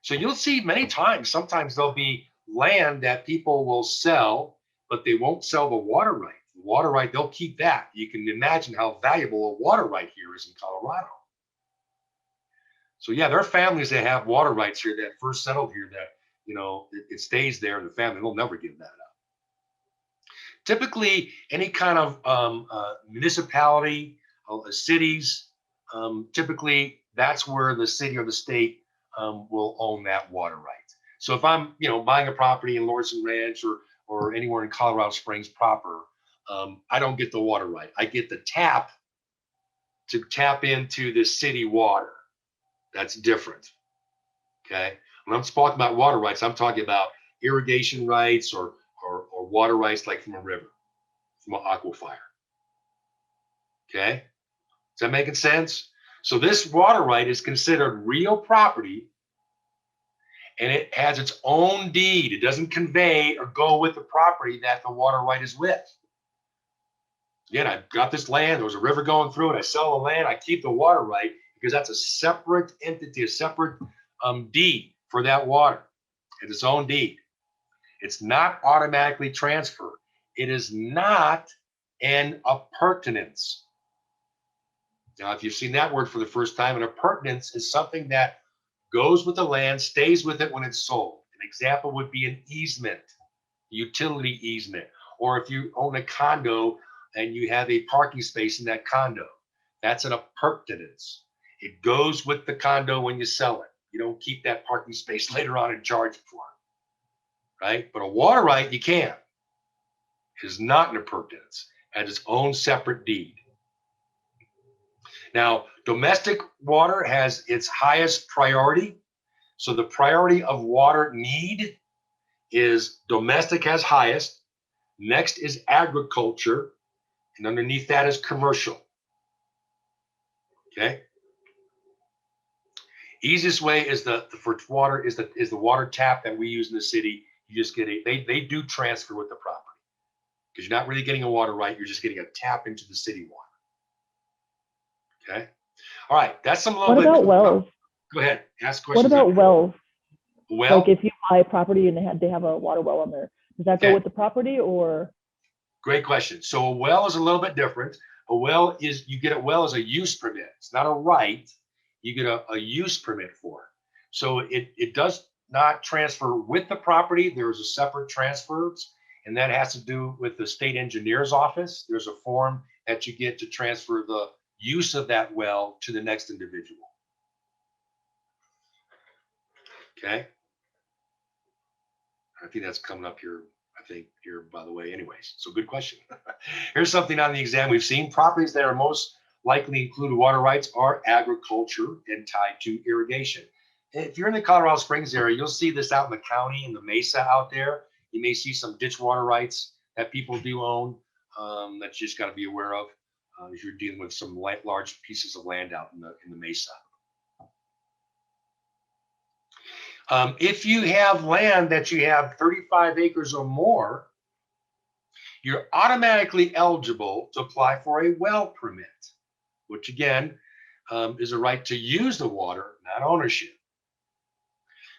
So you'll see many times, sometimes there'll be land that people will sell, but they won't sell the water right. The water right, they'll keep that. You can imagine how valuable a water right here is in Colorado. So yeah, there are families that have water rights here that first settled here that, it stays there in the family. They'll never give that up. Typically, any kind of municipality, cities, typically that's where the city or the state will own that water right. So if I'm, buying a property in Lawrence Ranch or anywhere in Colorado Springs proper, I don't get the water right. I get the tap to tap into the city water. That's different. Okay. When I'm talking about water rights, I'm talking about irrigation rights or water rights like from a river, from an aquifer. Okay. Is that making sense? So this water right is considered real property and it has its own deed. It doesn't convey or go with the property that the water right is with. Again, I've got this land. There was a river going through it. I sell the land. I keep the water right because that's a separate entity, a separate deed for that water. It's its own deed. It's not automatically transferred. It is not an appurtenance. Now, if you've seen that word for the first time, an appurtenance is something that goes with the land, stays with it when it's sold. An example would be an easement, utility easement, or if you own a condo and you have a parking space in that condo, that's an appurtenance. It goes with the condo when you sell it. You don't keep that parking space later on and charge for it, right? But a water right, you can. It is not an appurtenance. It has its own separate deed. Now, domestic water has its highest priority. So the priority of water need is domestic has highest. Next is agriculture. And underneath that is commercial. Okay. Easiest way is for water is the water tap that we use in the city. You just get they do transfer with the property because you're not really getting a water right. You're just getting a tap into the city water. Okay. All right. That's some little What bit. about wells? Go ahead. Ask questions. What about wells? Well, Like if you buy a property and they have a water well on there, does that go with the property or? Great question. So a well is a little bit different. A well is, you get a well as a use permit. It's not a right. You get a use permit for it. So it does not transfer with the property. There's a separate transfers. and that has to do with the state engineer's office. There's a form that you get to transfer the use of that well to the next individual. Okay. I think that's coming up here, by the way, anyways. So good question. Here's something on the exam we've seen. Properties that are most likely include water rights are agriculture and tied to irrigation. If you're in the Colorado Springs area, you'll see this out in the county, in the mesa out there. You may see some ditch water rights that people do own that you just got to be aware of if you're dealing with some large pieces of land out in the mesa. If you have land that you have 35 acres or more, you're automatically eligible to apply for a well permit, which again is a right to use the water, not ownership.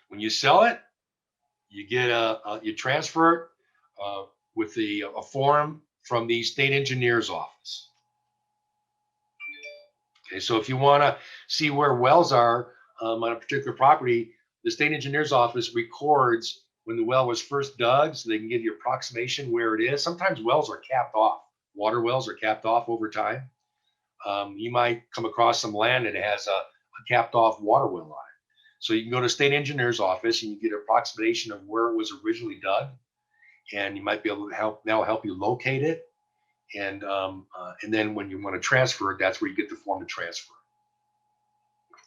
When you sell it, you get you transfer it with a form from the state engineer's office. Okay, so if you want to see where wells are on a particular property, the state engineer's office records when the well was first dug, so they can give you approximation where it is. Sometimes wells are capped off. Water wells are capped off over time. You might come across some land that has a capped off water well on it. So you can go to state engineer's office and you get an approximation of where it was originally dug, and you might be able to help you locate it. And then when you want to transfer it, that's where you get the form to transfer.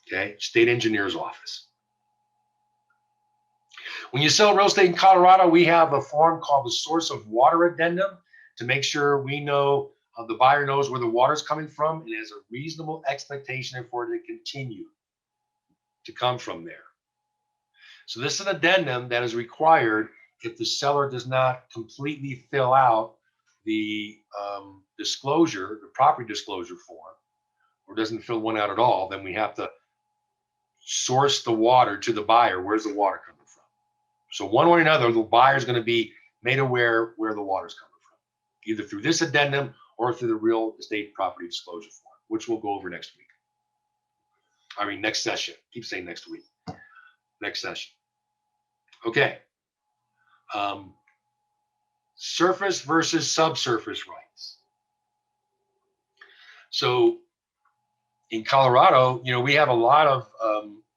Okay, state engineer's office. When you sell real estate in Colorado, we have a form called the source of water addendum to make sure we know the buyer knows where the water is coming from and has a reasonable expectation for it to continue to come from there. So this is an addendum that is required if the seller does not completely fill out the disclosure, the property disclosure form, or doesn't fill one out at all. Then we have to source the water to the buyer. Where's the water coming from? So one way or another, the buyer is going to be made aware where the water is coming from, either through this addendum or through the real estate property disclosure form, which we'll go over next week. I mean, next session. Keep saying next week. Next session. Okay. Surface versus subsurface rights. So in Colorado, you know, we have a lot of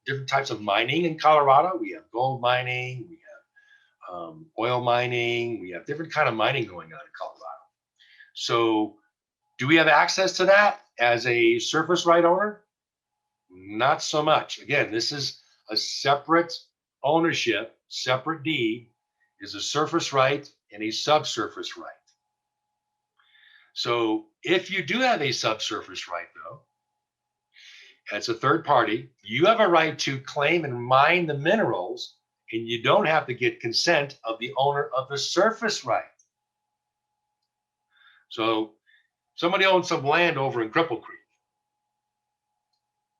different types of mining in Colorado. We have gold mining, we have oil mining, we have different kind of mining going on in Colorado. So do we have access to that as a surface right owner? Not so much. Again, this is a separate ownership, separate deed, is a surface right and a subsurface right. So if you do have a subsurface right, though, as a third party, you have a right to claim and mine the minerals, and you don't have to get consent of the owner of the surface right. So somebody owns some land over in Cripple Creek,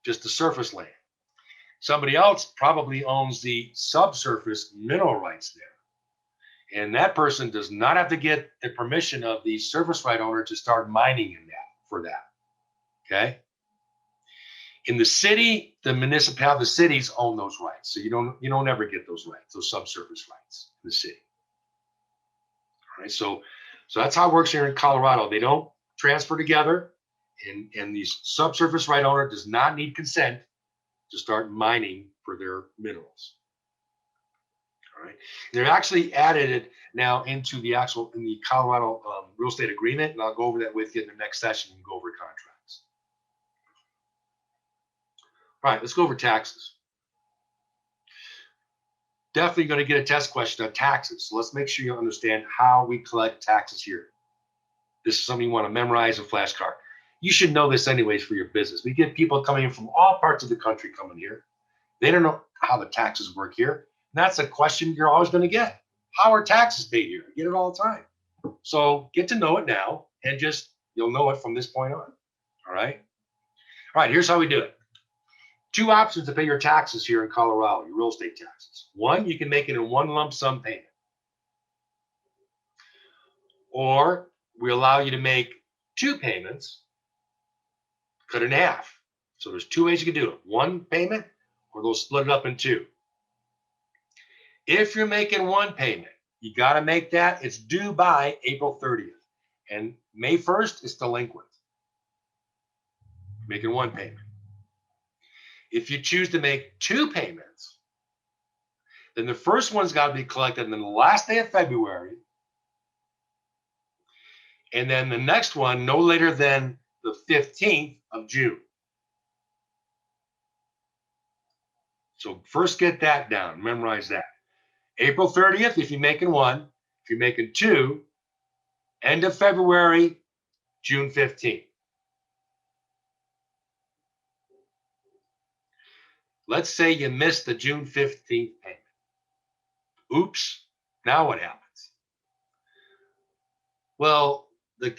just the surface land. Somebody else probably owns the subsurface mineral rights there. And that person does not have to get the permission of the surface right owner to start mining in that for that. Okay. In the city, the municipality, the cities own those rights. So you don't ever get those rights, those subsurface rights in the city. All right. So that's how it works here in Colorado. They don't transfer together, and the subsurface right owner does not need consent to start mining for their minerals. All right. They're actually added it now into the in the Colorado real estate agreement, and I'll go over that with you in the next session and go over contracts. All right, let's go over taxes. Definitely going to get a test question on taxes. So let's make sure you understand how we collect taxes here. This is something you want to memorize and flashcard. You should know this anyways for your business. We get people coming in from all parts of the country coming here. They don't know how the taxes work here. And that's a question you're always going to get. How are taxes paid here? You get it all the time. So get to know it now, and you'll know it from this point on. All right. All right, here's how we do it. Two options to pay your taxes here in Colorado, your real estate taxes. One, you can make it in one lump sum payment. Or we allow you to make two payments, cut it in half. So there's two ways you can do it. One payment, or they'll split it up in two. If you're making one payment, You got to make that. It's due by April 30th. And May 1st is delinquent. Making one payment. If you choose to make two payments, then the first one's got to be collected on the last day of February. And then the next one no later than the 15th of June. So first get that down, memorize that. April 30th, if you're making one. If you're making two, end of February, June 15th. Let's say you missed the June 15th payment. Oops, now what happens? Well, the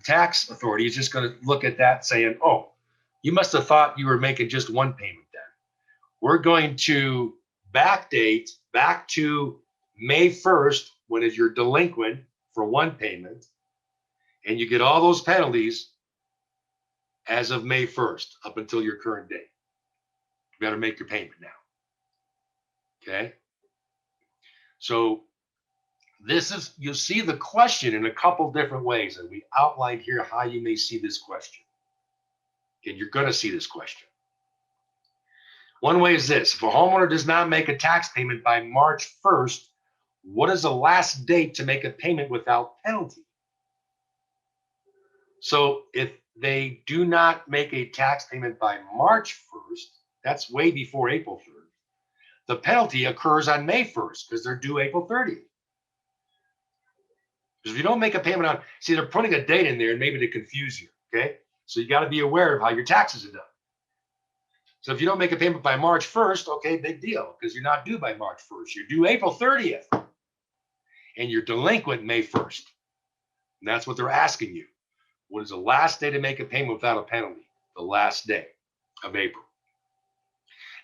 tax authority is just going to look at that saying, oh, you must have thought you were making just one payment then. We're going to backdate back to May 1st when you're delinquent for one payment, and you get all those penalties as of May 1st up until your current date. You better make your payment now. Okay? So this is, you'll see the question in a couple different ways, and we outlined here how you may see this question. And you're going to see this question. One way is this: if a homeowner does not make a tax payment by March 1st, what is the last date to make a payment without penalty? So if they do not make a tax payment by March 1st, that's way before April 3rd. The penalty occurs on May 1st because they're due April 30th. Because if you don't make a payment on, see, they're putting a date in there maybe to confuse you, okay? So you got to be aware of how your taxes are done. So if you don't make a payment by March 1st, okay, big deal, because you're not due by March 1st. You're due April 30th, and you're delinquent May 1st. And that's what they're asking you. What is the last day to make a payment without a penalty? The last day of April.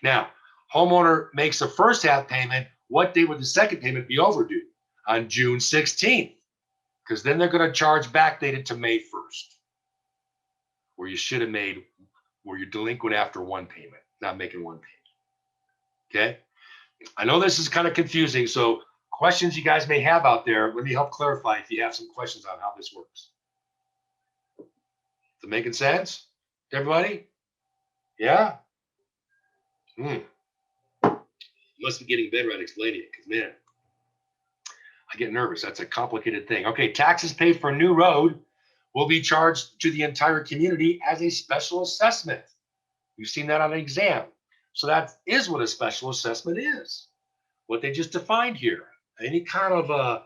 Now, homeowner makes the first half payment. What day would the second payment be overdue? On June 16th, because then they're going to charge backdated to May 1st, where you should have made, where you're delinquent after one payment, not making one payment. Okay? I know this is kind of confusing, so questions you guys may have out there, let me help clarify if you have some questions on how this works. Is it making sense to everybody? Yeah? Must be getting better at explaining it, because man, I get nervous. That's a complicated thing. Okay, taxes paid for a new road will be charged to the entire community as a special assessment. You've seen that on an exam. So that is what a special assessment is. What they just defined here. Any kind of a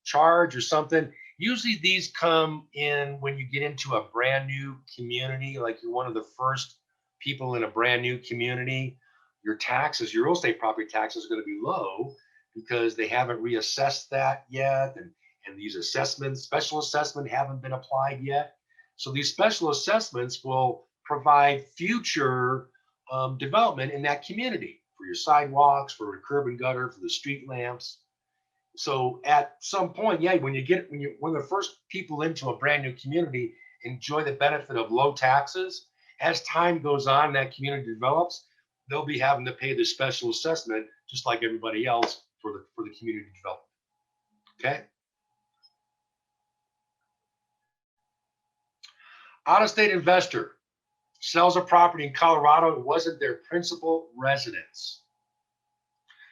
charge or something. Usually these come in when you get into a brand new community, like you're one of the first people in a brand new community. Your taxes, your real estate property taxes are going to be low because they haven't reassessed that yet. And these assessments, special assessment, haven't been applied yet. So these special assessments will provide future development in that community for your sidewalks, for curb and gutter, for the street lamps. So at some point, yeah, when the first people into a brand new community enjoy the benefit of low taxes, as time goes on, that community develops, they'll be having to pay the special assessment just like everybody else for the community development. Okay. Out-of-state investor sells a property in Colorado. It wasn't their principal residence.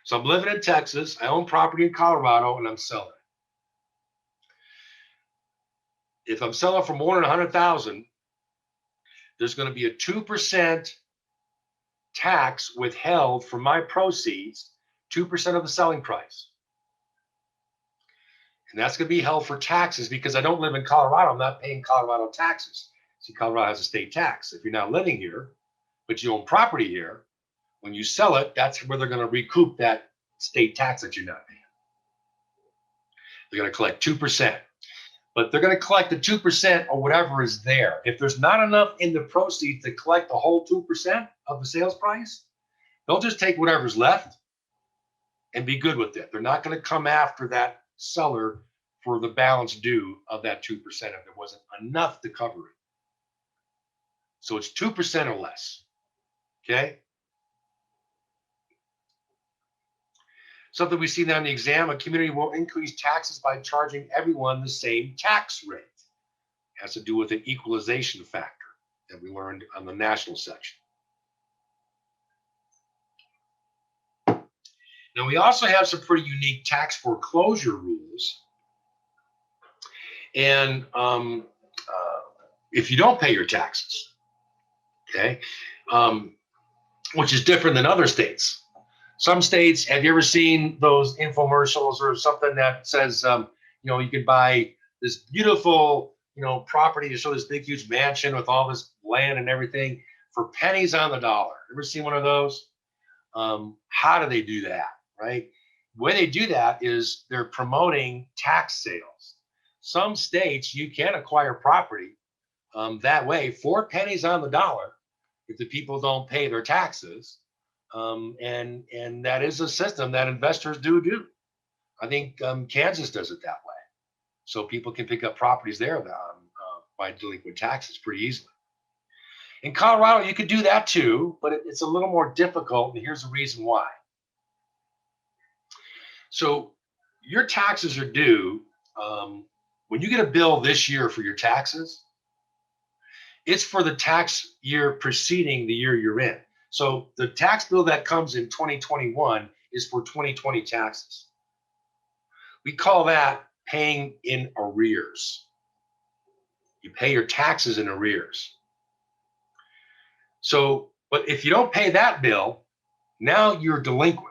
So I'm living in Texas. I own property in Colorado, and I'm selling it. If I'm selling for more than $100,000, there's going to be a 2% tax withheld from my proceeds, 2% of the selling price. And that's going to be held for taxes because I don't live in Colorado. I'm not paying Colorado taxes. See, Colorado has a state tax. If you're not living here, but you own property here, when you sell it, that's where they're going to recoup that state tax that you're not paying. They're going to collect 2%. But they're going to collect the 2% or whatever is there. If there's not enough in the proceeds to collect the whole 2% of the sales price, they'll just take whatever's left and be good with it. They're not going to come after that seller for the balance due of that 2% if there wasn't enough to cover it. So it's 2% or less. Okay. Something we see on the exam, a community will increase taxes by charging everyone the same tax rate. It has to do with an equalization factor that we learned on the national section. Now, we also have some pretty unique tax foreclosure rules. And if you don't pay your taxes, okay, which is different than other states. Some states, have you ever seen those infomercials or something that says, you can buy this beautiful, property to show this big, huge mansion with all this land and everything for pennies on the dollar? Ever seen one of those? How do they do that, right? The way they do that is they're promoting tax sales. Some states, you can acquire property that way for pennies on the dollar if the people don't pay their taxes. And that is a system that investors do. I think Kansas does it that way. So people can pick up properties there by delinquent taxes pretty easily. In Colorado, you could do that too, but it's a little more difficult, and here's the reason why. So your taxes are due when you get a bill this year for your taxes. It's for the tax year preceding the year you're in. So the tax bill that comes in 2021 is for 2020 taxes. We call that paying in arrears. You pay your taxes in arrears. So, but if you don't pay that bill, now you're delinquent.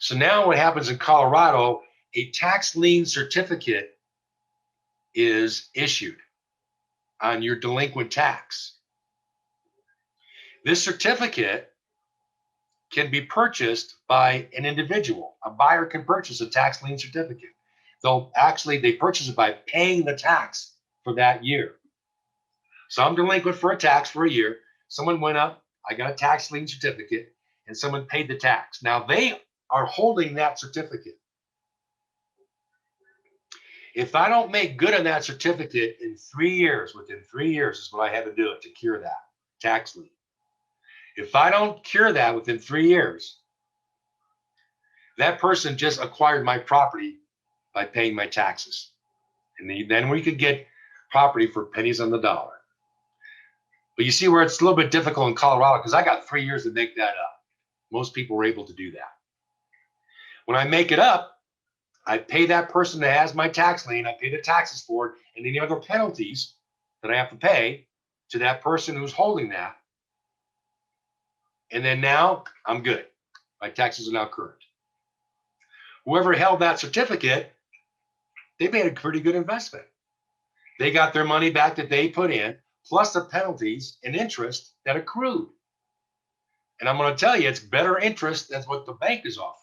So now what happens in Colorado, a tax lien certificate is issued on your delinquent tax. This certificate can be purchased by an individual. A buyer can purchase a tax lien certificate. They purchase it by paying the tax for that year. So I'm delinquent for a tax for a year. Someone went up, I got a tax lien certificate, and someone paid the tax. Now they are holding that certificate. If I don't make good on that certificate in 3 years, within 3 years is what I had to do it to cure that tax lien. If I don't cure that within 3 years, that person just acquired my property by paying my taxes. And then we could get property for pennies on the dollar. But you see where it's a little bit difficult in Colorado because I got 3 years to make that up. Most people were able to do that. When I make it up, I pay that person that has my tax lien, I pay the taxes for it, and any other penalties that I have to pay to that person who's holding that. And then now I'm good. My taxes are now current. Whoever held that certificate, they made a pretty good investment. They got their money back that they put in, plus the penalties and interest that accrued. And I'm going to tell you, it's better interest than what the bank is offering.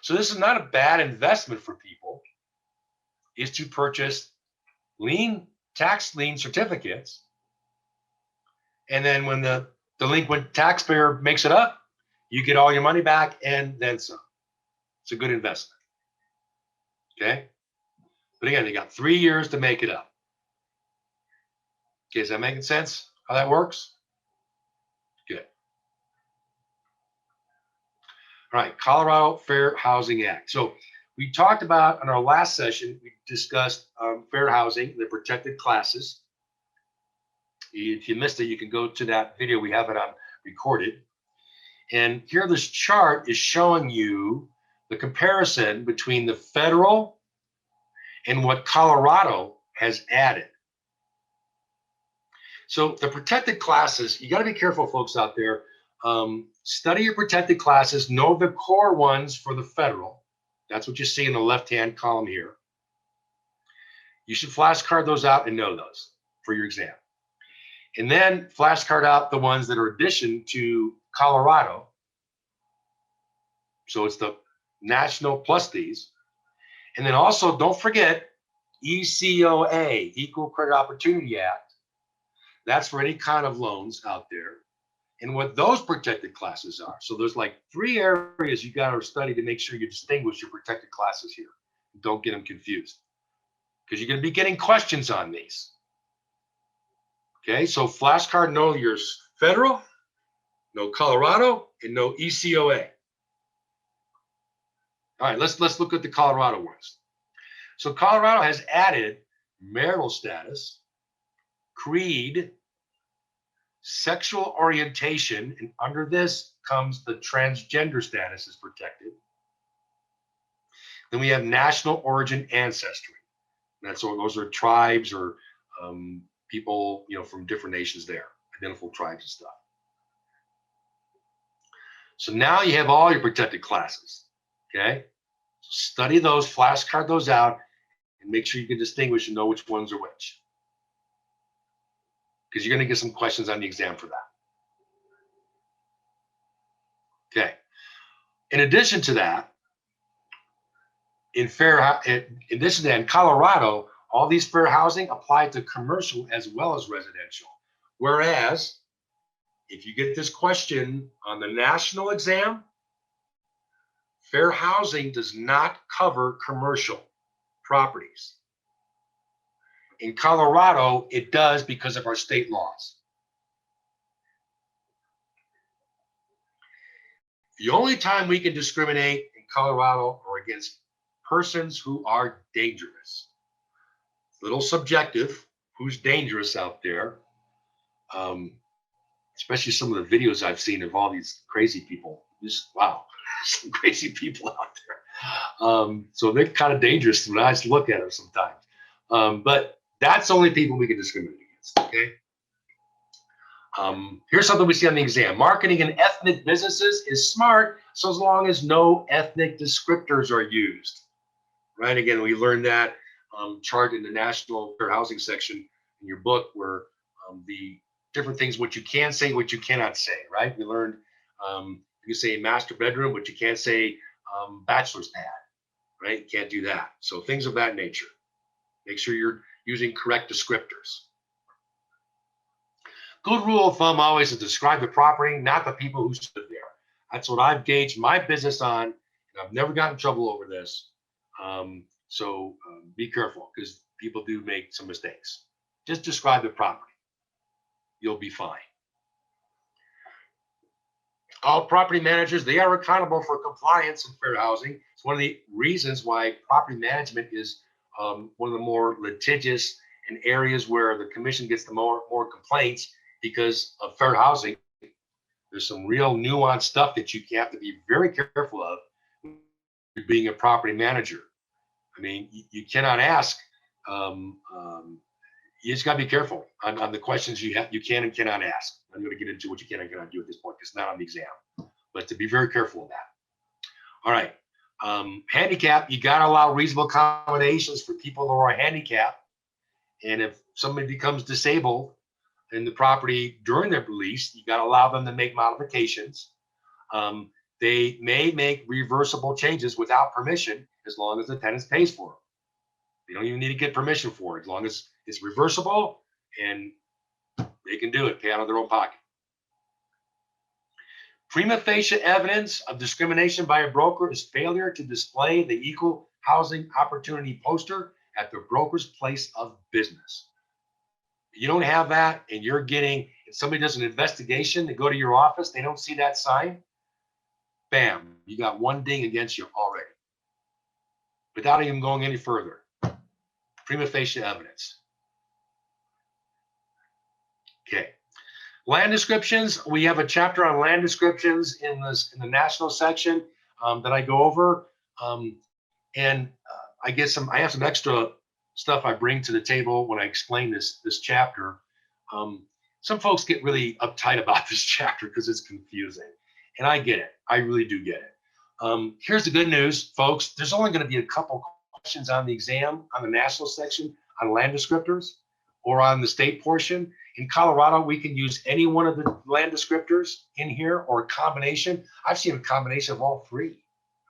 So this is not a bad investment for people, is to purchase tax lien certificates. And then when the delinquent taxpayer makes it up, you get all your money back and then some. It's a good investment. Okay. But again, they got 3 years to make it up. Okay, is that making sense how that works? Good. All right, Colorado Fair Housing Act. So we talked about in our last session, we discussed fair housing, the protected classes. If you missed it, you can go to that video. We have it on recorded. And here this chart is showing you the comparison between the federal and what Colorado has added. So the protected classes, you got to be careful, folks out there. Study your protected classes, know the core ones for the federal. That's what you see in the left-hand column here. You should flashcard those out and know those for your exam. And then flashcard out the ones that are addition to Colorado. So it's the national plus these. And then also don't forget ECOA, Equal Credit Opportunity Act. That's for any kind of loans out there. And what those protected classes are. So there's like 3 areas you got to study to make sure you distinguish your protected classes here. Don't get them confused because you're going to be getting questions on these. Okay, so flashcard, know your federal, know Colorado, and know ECOA. All right, let's look at the Colorado ones. So Colorado has added marital status, creed, sexual orientation, and under this comes the transgender status is protected. Then we have national origin ancestry. That's all, those are tribes or people, from different nations there, identifiable tribes and stuff. So now you have all your protected classes, okay? Study those, flashcard those out, and make sure you can distinguish and know which ones are which. Because you're going to get some questions on the exam for that. Okay. In addition to that, in Colorado, all these fair housing apply to commercial as well as residential. Whereas, if you get this question on the national exam, fair housing does not cover commercial properties. In Colorado, it does because of our state laws. The only time we can discriminate in Colorado are against persons who are dangerous. It's a little subjective, who's dangerous out there, especially some of the videos I've seen of all these crazy people. Just, wow, some crazy people out there. So they're kind of dangerous when I just look at them sometimes. But that's the only people we can discriminate against, okay? Here's something we see on the exam. Marketing in ethnic businesses is smart so as long as no ethnic descriptors are used, right? Again, we learned that chart in the National Fair Housing section in your book where the different things, what you can say, what you cannot say, right? We learned you can say master bedroom, but you can't say bachelor's pad, right? You can't do that. So things of that nature. Make sure you're using correct descriptors. Good rule of thumb always is describe the property, not the people who stood there. That's what I've gauged my business on, and I've never gotten in trouble over this. So be careful because people do make some mistakes. Just describe the property. You'll be fine. All property managers, they are accountable for compliance in fair housing. It's one of the reasons why property management is one of the more litigious and areas where the commission gets the more complaints because of fair housing. There's some real nuanced stuff that you have to be very careful of being a property manager. I mean, you cannot ask. You just got to be careful on the questions you can and cannot ask. I'm going to get into what you can and cannot do at this point because it's not on the exam, but to be very careful of that. All right. Handicap, you got to allow reasonable accommodations for people who are handicapped. And if somebody becomes disabled in the property during their release, you got to allow them to make modifications. They may make reversible changes without permission as long as the tenant pays for them. They don't even need to get permission for it as long as it's reversible and they can do it, pay out of their own pocket. Prima facie evidence of discrimination by a broker is failure to display the equal housing opportunity poster at the broker's place of business. If you don't have that and you're getting, if somebody does an investigation, they go to your office, they don't see that sign, bam, you got one ding against you already without even going any further. Prima facie evidence. Okay. Land descriptions. We have a chapter on land descriptions in the national section that I go over, and I have some extra stuff I bring to the table when I explain this chapter. Some folks get really uptight about this chapter because it's confusing, and I get it. I really do get it. Here's the good news, folks. There's only going to be a couple questions on the exam on the national section on land descriptors or on the state portion. In Colorado, we can use any one of the land descriptors in here or a combination. I've seen a combination of all three,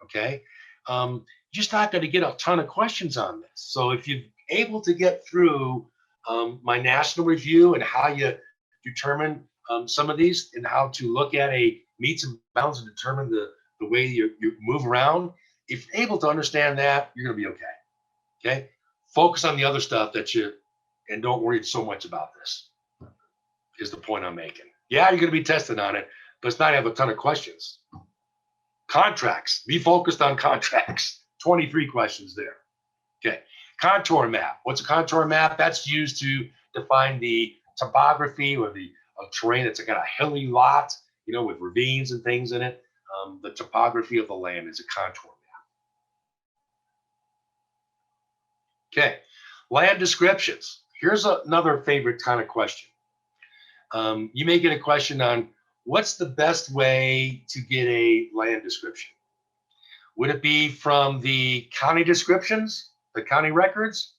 okay? You're just not going to get a ton of questions on this. So if you're able to get through my national review and how you determine some of these and how to look at a meets and bounds and determine the way you move around, if you're able to understand that, you're going to be okay, okay? Focus on the other stuff and don't worry so much about this. Is the point I'm making. Yeah, you're going to be tested on it, but it's not have a ton of questions. Contracts. Be focused on contracts. 23 questions there. Okay. Contour map. What's a contour map? That's used to define the topography or the terrain. It's got a hilly lot, you know, with ravines and things in it. The topography of the land is a contour map. Okay. Land descriptions. Here's another favorite kind of question. You may get a question on what's the best way to get a land description? Would it be from the county descriptions, the county records?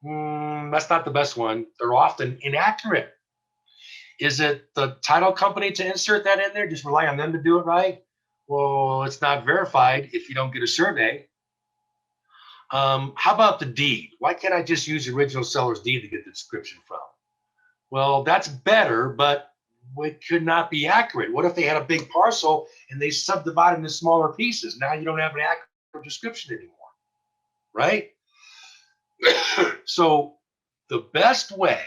That's not the best one. They're often inaccurate. Is it the title company to insert that in there? Just rely on them to do it right? Well, it's not verified if you don't get a survey. How about the deed? Why can't I just use the original seller's deed to get the description from? Well, that's better, but it could not be accurate. What if they had a big parcel and they subdivided into smaller pieces? Now you don't have an accurate description anymore, right? So the best way,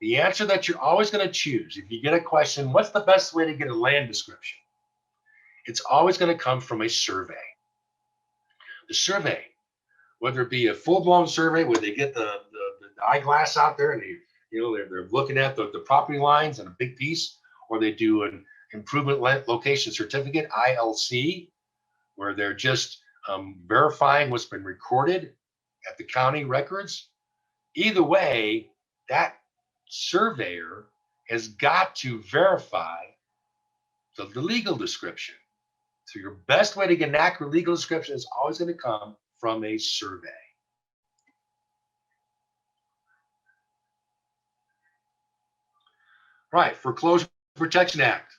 the answer that you're always going to choose, if you get a question, what's the best way to get a land description? It's always going to come from a survey. The survey, whether it be a full-blown survey where they get the eyeglass out there and they're looking at the property lines in a big piece, or they do an improvement location certificate, ILC, where they're just verifying what's been recorded at the county records. Either way, that surveyor has got to verify the legal description. So your best way to get an accurate legal description is always going to come from a survey. Right, Foreclosure Protection Act.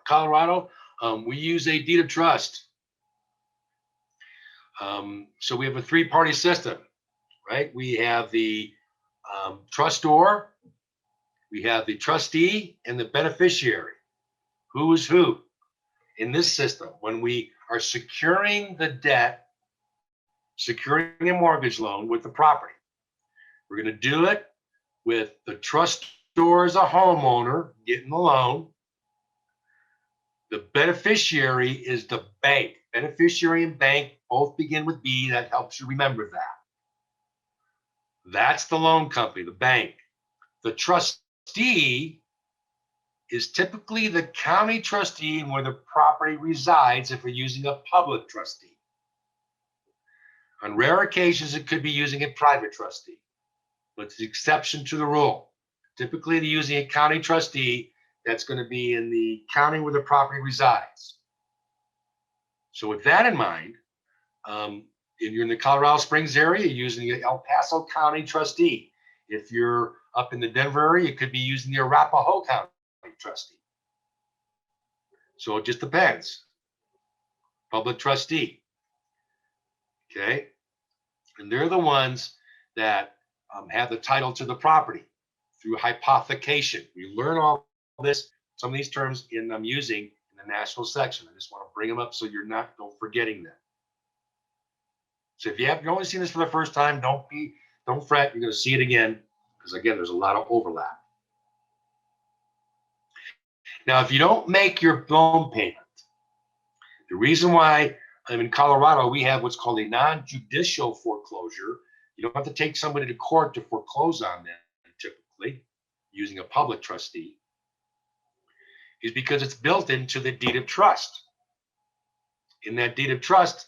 Colorado, we use a deed of trust. So we have a three-party system, right? We have the trustor, we have the trustee, and the beneficiary. Who is who in this system? When we are securing the debt, securing a mortgage loan with the property, we're going to do it with the trustor as a homeowner getting the loan. The beneficiary is the bank. Beneficiary and bank both begin with B. That helps you remember that. That's the loan company, the bank. The trustee is typically the county trustee where the property resides if we're using a public trustee. On rare occasions, it could be using a private trustee, but it's the exception to the rule. Typically, they're using a county trustee that's going to be in the county where the property resides. So with that in mind, if you're in the Colorado Springs area, you're using the El Paso County trustee. If you're up in the Denver area, you could be using the Arapahoe County trustee. So it just depends. Public trustee. Okay. And they're the ones that have the title to the property through hypothecation. We learn all this, some of these terms I'm using in the national section. I just want to bring them up so you're not forgetting them. So if you're only seeing this for the first time, don't fret. You're going to see it again because again, there's a lot of overlap. Now, if you don't make your loan payment, the reason why in Colorado we have what's called a non-judicial foreclosure. You don't have to take somebody to court to foreclose on them, typically using a public trustee, is because it's built into the deed of trust. In that deed of trust,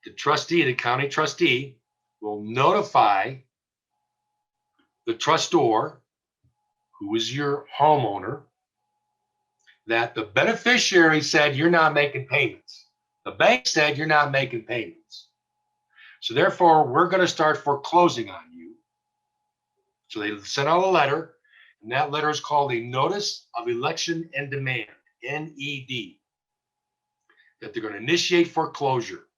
the trustee, the county trustee, will notify the trustor, who is your homeowner, that the beneficiary said you're not making payments. The bank said you're not making payments. So therefore, we're going to start foreclosing on you. So they sent out a letter, and that letter is called a Notice of Election and Demand, NED, that they're going to initiate foreclosure.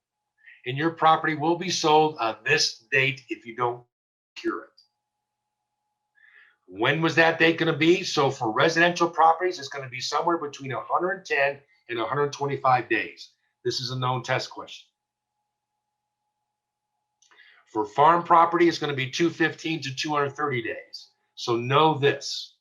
And your property will be sold on this date if you don't cure it. When was that date going to be? So for residential properties, it's going to be somewhere between 110 and 125 days. This is a known test question. For farm property, it's going to be 215 to 230 days. So know this.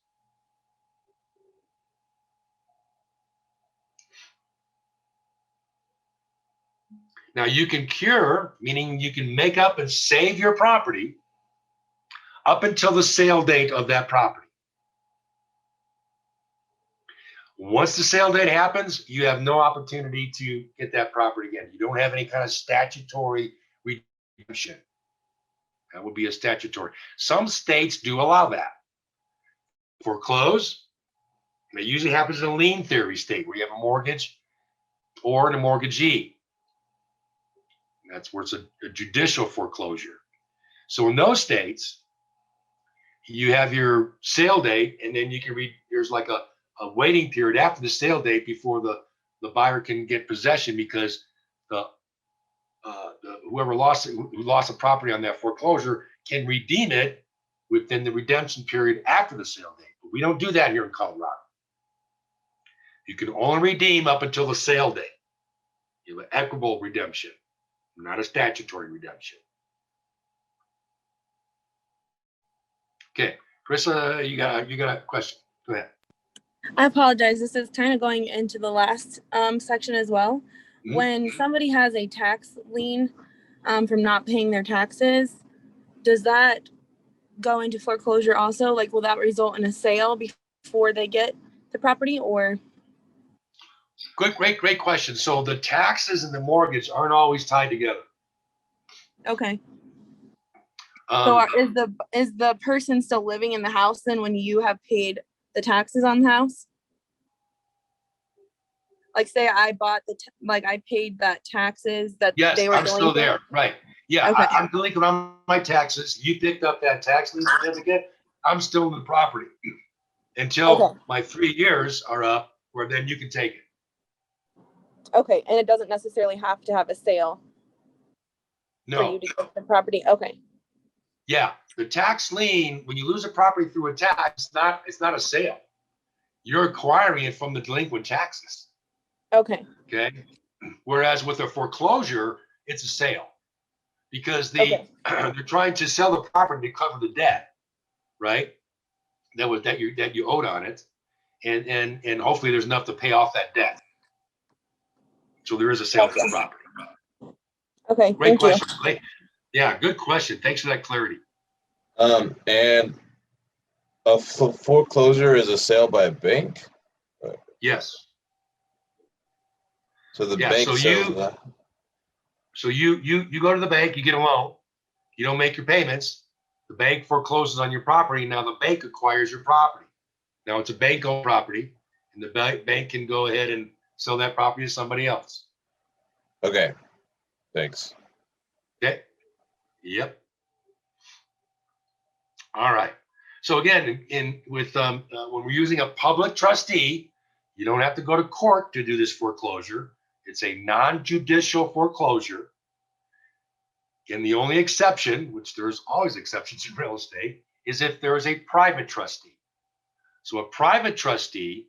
Now you can cure, meaning you can make up and save your property up until the sale date of that property. Once the sale date happens, you have no opportunity to get that property again. You don't have any kind of statutory redemption. That would be a statutory. Some states do allow that. Foreclose, and it usually happens in a lien theory state where you have a mortgage or a mortgagee. That's where it's a judicial foreclosure. So in those states, you have your sale date, and then you can read, there's like a waiting period after the sale date before the buyer can get possession, because whoever who lost the property on that foreclosure can redeem it within the redemption period after the sale date. But we don't do that here in Colorado. You can only redeem up until the sale date. You have an equitable redemption, not a statutory redemption. Okay, Carissa, you got a question? Go ahead. I apologize. This is kind of going into the last section as well. Mhm. When somebody has a tax lien from not paying their taxes, does that go into foreclosure also? Like, will that result in a sale before they get the property, or? Great question. So the taxes and the mortgage aren't always tied together. Okay. So is the person still living in the house then when you have paid the taxes on the house? Like, say I bought I paid that taxes that Yes, they were I'm still there. Right. Yeah, Okay. I'm delinquent on my taxes. You picked up that tax lien certificate. I'm still in the property until Okay. my 3 years are up, where then you can take it. Okay, and it doesn't necessarily have to have a sale for No. you to get the property. Okay. Yeah, the tax lien, when you lose a property through a tax, it's not a sale. You're acquiring it from the delinquent taxes. Okay. Okay. Whereas with a foreclosure, it's a sale, because Okay. they're trying to sell the property to cover the debt, right? That you owed on it, and hopefully there's enough to pay off that debt. So there is a sale for the property. Okay. Great Thank you. question. Yeah, good question. Thanks for that clarity. And a foreclosure is a sale by a bank. Yes. So the Yeah, bank so sells that. So you go to the bank, you get a loan, you don't make your payments, the bank forecloses on your property. Now the bank acquires your property. Now it's a bank-owned property, and the bank can go ahead and sell that property to somebody else. Okay, thanks. Okay. Yep. All right. So again, when we're using a public trustee, you don't have to go to court to do this foreclosure. It's a non-judicial foreclosure. And the only exception, which there's always exceptions in real estate, is if there is a private trustee. So a private trustee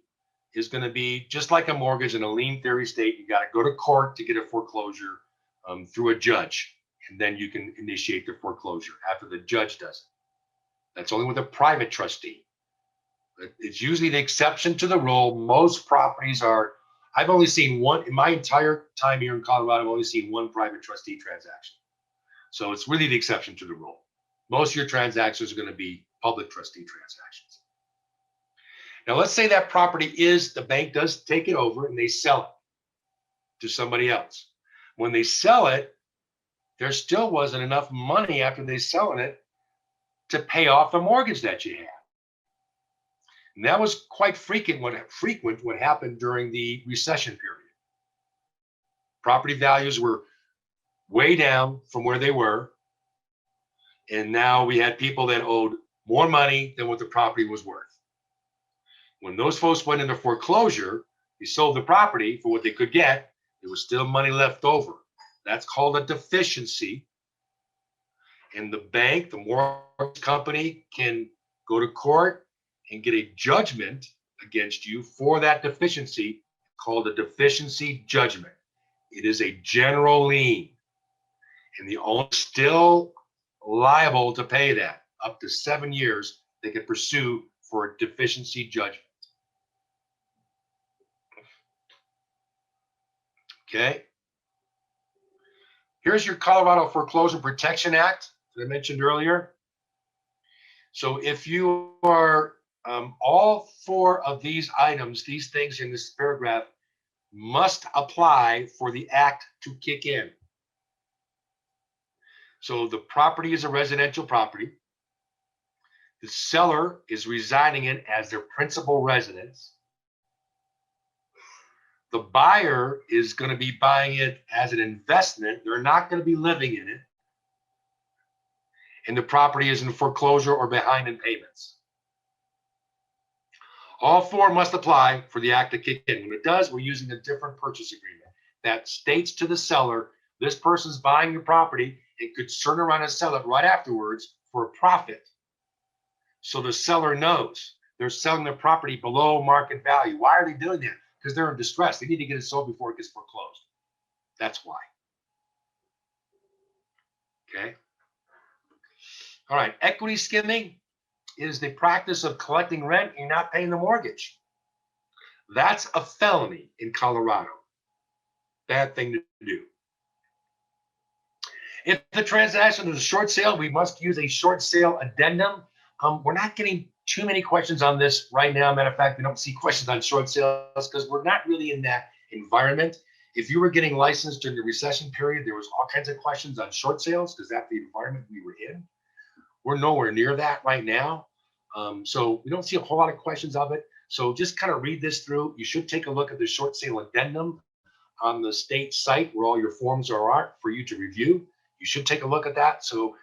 is going to be just like a mortgage in a lien theory state. You got to go to court to get a foreclosure through a judge, and then you can initiate the foreclosure after the judge does it. That's only with a private trustee. It's usually the exception to the rule. Most properties are, I've only seen one, in my entire time here in Colorado, I've only seen one private trustee transaction. So it's really the exception to the rule. Most of your transactions are going to be public trustee transactions. Now, let's say that property the bank does take it over and they sell it to somebody else. When they sell it, there still wasn't enough money after they selling it to pay off the mortgage that you had. And that was quite frequent what happened during the recession period. Property values were way down from where they were. And now we had people that owed more money than what the property was worth. When those folks went into foreclosure, they sold the property for what they could get. There was still money left over. That's called a deficiency. And the bank, the mortgage company, can go to court and get a judgment against you for that deficiency, called a deficiency judgment. It is a general lien, and the owner is still liable to pay that. Up to 7 years, they can pursue for a deficiency judgment. Okay. Here's your Colorado Foreclosure Protection Act that I mentioned earlier. So if you are all four of these items, these things in this paragraph must apply for the act to kick in. So the property is a residential property. The seller is residing in as their principal residence. The buyer is going to be buying it as an investment. They're not going to be living in it. And the property is in foreclosure or behind in payments. All four must apply for the act to kick in. When it does, we're using a different purchase agreement that states to the seller, this person's buying your property and could turn around and sell it right afterwards for a profit. So the seller knows they're selling their property below market value. Why are they doing that? Because they're in distress. They need to get it sold before it gets foreclosed. That's why. Okay. All right. Equity skimming is the practice of collecting rent and not paying the mortgage. That's a felony in Colorado. Bad thing to do. If the transaction is a short sale, we must use a short sale addendum. We're not getting too many questions on this right now. Matter of fact, we don't see questions on short sales because we're not really in that environment. If you were getting licensed during the recession period, there was all kinds of questions on short sales because that's the environment we were in. We're nowhere near that right now. So we don't see a whole lot of questions of it. So just kind of read this through. You should take a look at the short sale addendum on the state site where all your forms are for you to review. You should take a look at that. So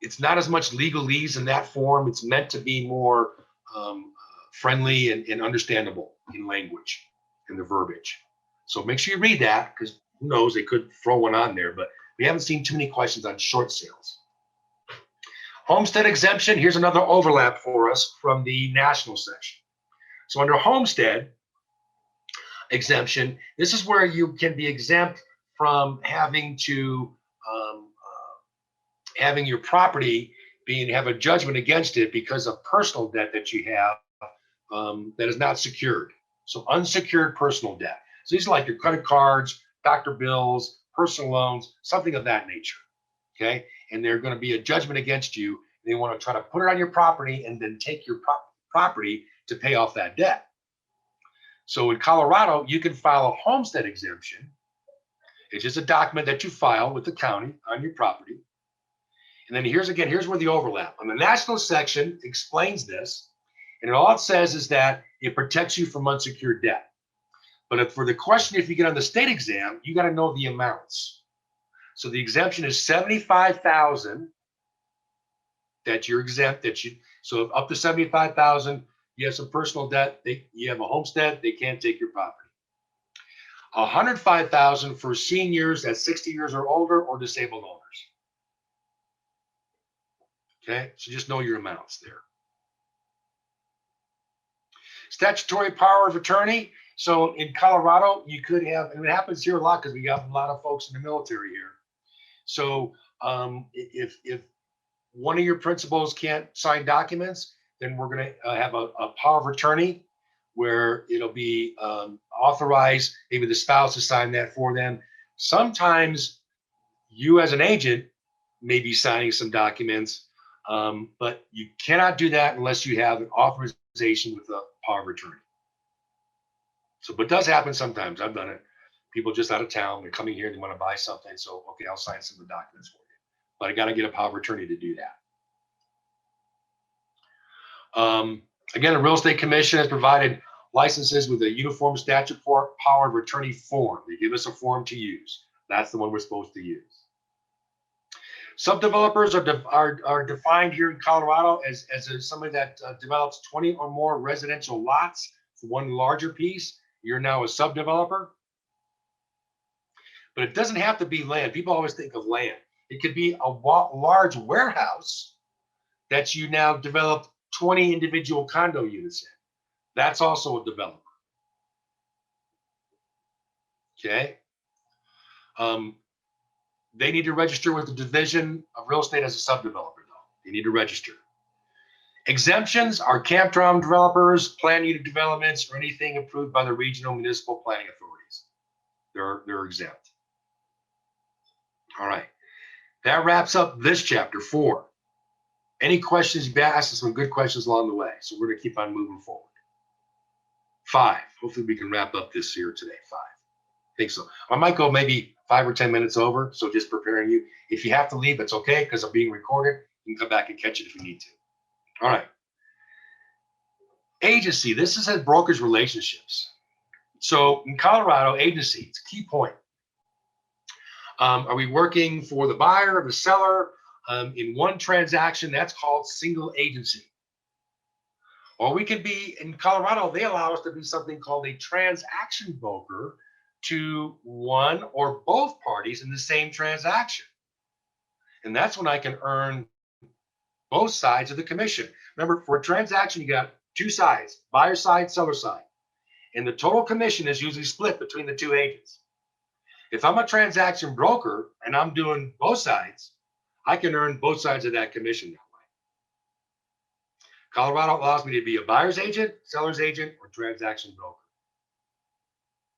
it's not as much legalese in that form. It's meant to be more friendly and understandable in language and the verbiage. So make sure you read that because who knows, they could throw one on there, but we haven't seen too many questions on short sales. Homestead exemption, here's another overlap for us from the national section. So under homestead exemption, this is where you can be exempt from having to having your property have a judgment against it because of personal debt that you have that is not secured. So unsecured personal debt. So these are like your credit cards, doctor bills, personal loans, something of that nature. Okay, and they're going to be a judgment against you. They want to try to put it on your property and then take your property to pay off that debt. So in Colorado, you can file a homestead exemption. It's just a document that you file with the county on your property. And then here's where the overlap. On the national section explains this, and all it says is that it protects you from unsecured debt. But for the question, if you get on the state exam, you got to know the amounts. So the exemption is $75,000 that you're exempt. So up to $75,000, you have some personal debt. You have a homestead. They can't take your property. $105,000 for seniors at 60 years or older or disabled owners. Okay, so just know your amounts there. Statutory power of attorney. So in Colorado, you could have, and it happens here a lot because we got a lot of folks in the military here. So if one of your principals can't sign documents, then we're going to have a power of attorney where it'll be authorized, maybe the spouse to sign that for them. Sometimes you as an agent may be signing some documents, but you cannot do that unless you have an authorization with a power of attorney. So, but it does happen sometimes. I've done it. People just out of town, they're coming here, they want to buy something. So, okay, I'll sign some of the documents for you. But I got to get a power of attorney to do that. Again, the Real Estate Commission has provided licenses with a uniform statute for power of attorney form. They give us a form to use. That's the one we're supposed to use. Subdevelopers are defined here in Colorado as somebody that develops 20 or more residential lots for one larger piece. You're now a subdeveloper. But it doesn't have to be land. People always think of land. It could be a large warehouse that you now develop 20 individual condo units in. That's also a developer. Okay. They need to register with the Division of Real Estate as a subdeveloper, though. They need to register. Exemptions are campground developers, planned unit developments, or anything approved by the regional municipal planning authorities. They're exempt. All right. That wraps up this chapter 4. Any questions you've asked? Some good questions along the way. So we're going to keep on moving forward. 5. Hopefully we can wrap up this here today. 5. I think so. I might go maybe 5 or 10 minutes over. So just preparing you. If you have to leave, it's okay because I'm being recorded. You can come back and catch it if you need to. All right. Agency. This is at brokerage relationships. So in Colorado, agency, it's a key point. Are we working for the buyer or the seller in one transaction? That's called single agency. Or we could be, in Colorado, they allow us to be something called a transaction broker to one or both parties in the same transaction. And that's when I can earn both sides of the commission. Remember, for a transaction, you got 2 sides, buyer side, seller side. And the total commission is usually split between the 2 agents. If I'm a transaction broker and I'm doing both sides, I can earn both sides of that commission that way. Colorado allows me to be a buyer's agent, seller's agent, or transaction broker.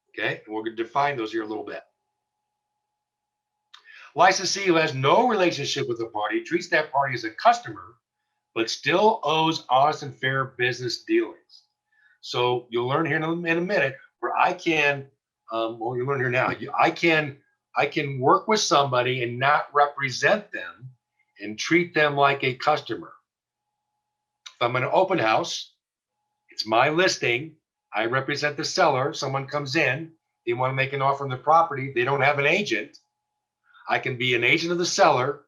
Okay, and we're going to define those here a little bit. Licensee who has no relationship with the party treats that party as a customer, but still owes honest and fair business dealings. So you'll learn here in a minute where I can, well, you learn here now. I can work with somebody and not represent them and treat them like a customer. If I'm in an open house, it's my listing. I represent the seller. Someone comes in, they want to make an offer on the property. They don't have an agent. I can be an agent of the seller,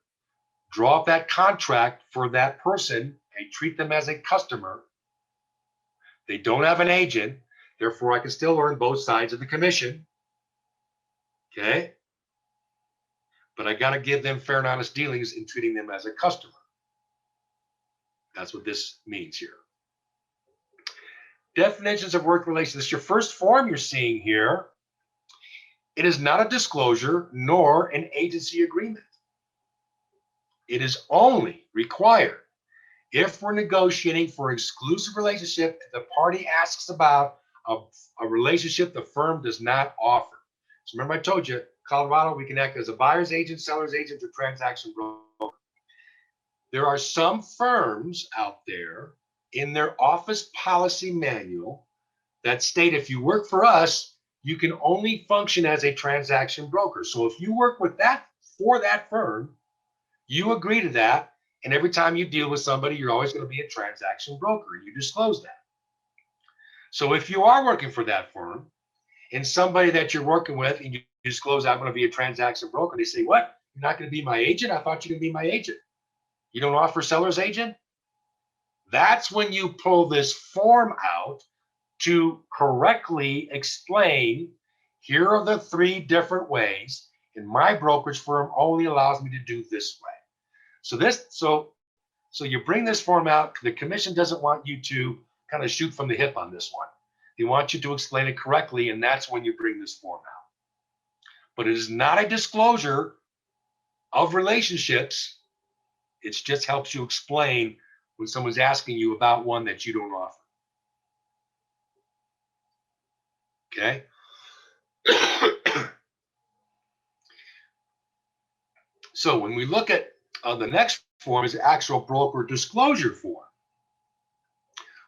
draw up that contract for that person, and treat them as a customer. They don't have an agent, therefore I can still earn both sides of the commission. Okay? But I got to give them fair and honest dealings in treating them as a customer. That's what this means here. Definitions of work relations. This is your first form you're seeing here. It is not a disclosure nor an agency agreement. It is only required if we're negotiating for exclusive relationship, if the party asks about a relationship the firm does not offer. So remember I told you, Colorado, we can act as a buyer's agent, seller's agent, or transaction broker. There are some firms out there in their office policy manual that state if you work for us, you can only function as a transaction broker. So if you work with that for that firm, you agree to that. And every time you deal with somebody, you're always going to be a transaction broker. You disclose that. So if you are working for that firm and somebody that you're working with and you disclose I'm going to be a transaction broker, they say, what? You're not going to be my agent? I thought you were going to be my agent. You don't offer seller's agent? That's when you pull this form out to correctly explain, here are the 3 different ways, and my brokerage firm only allows me to do this way. So you bring this form out. The commission doesn't want you to kind of shoot from the hip on this one. They want you to explain it correctly, and that's when you bring this form out. But it is not a disclosure of relationships. It just helps you explain when someone's asking you about one that you don't offer. Okay? So when we look at the next form is the actual broker disclosure form,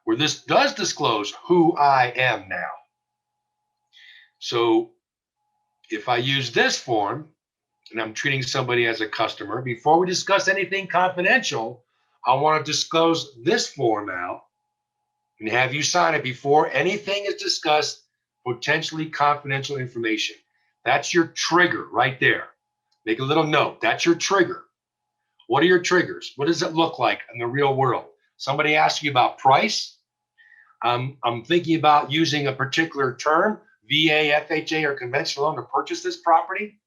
where this does disclose who I am now. So if I use this form and I'm treating somebody as a customer, before we discuss anything confidential, I want to disclose this form out and have you sign it before anything is discussed, potentially confidential information. That's your trigger right there. Make a little note. That's your trigger. What are your triggers? What does it look like in the real world? Somebody asks you about price. I'm thinking about using a particular term, VA, FHA, or conventional loan to purchase this property.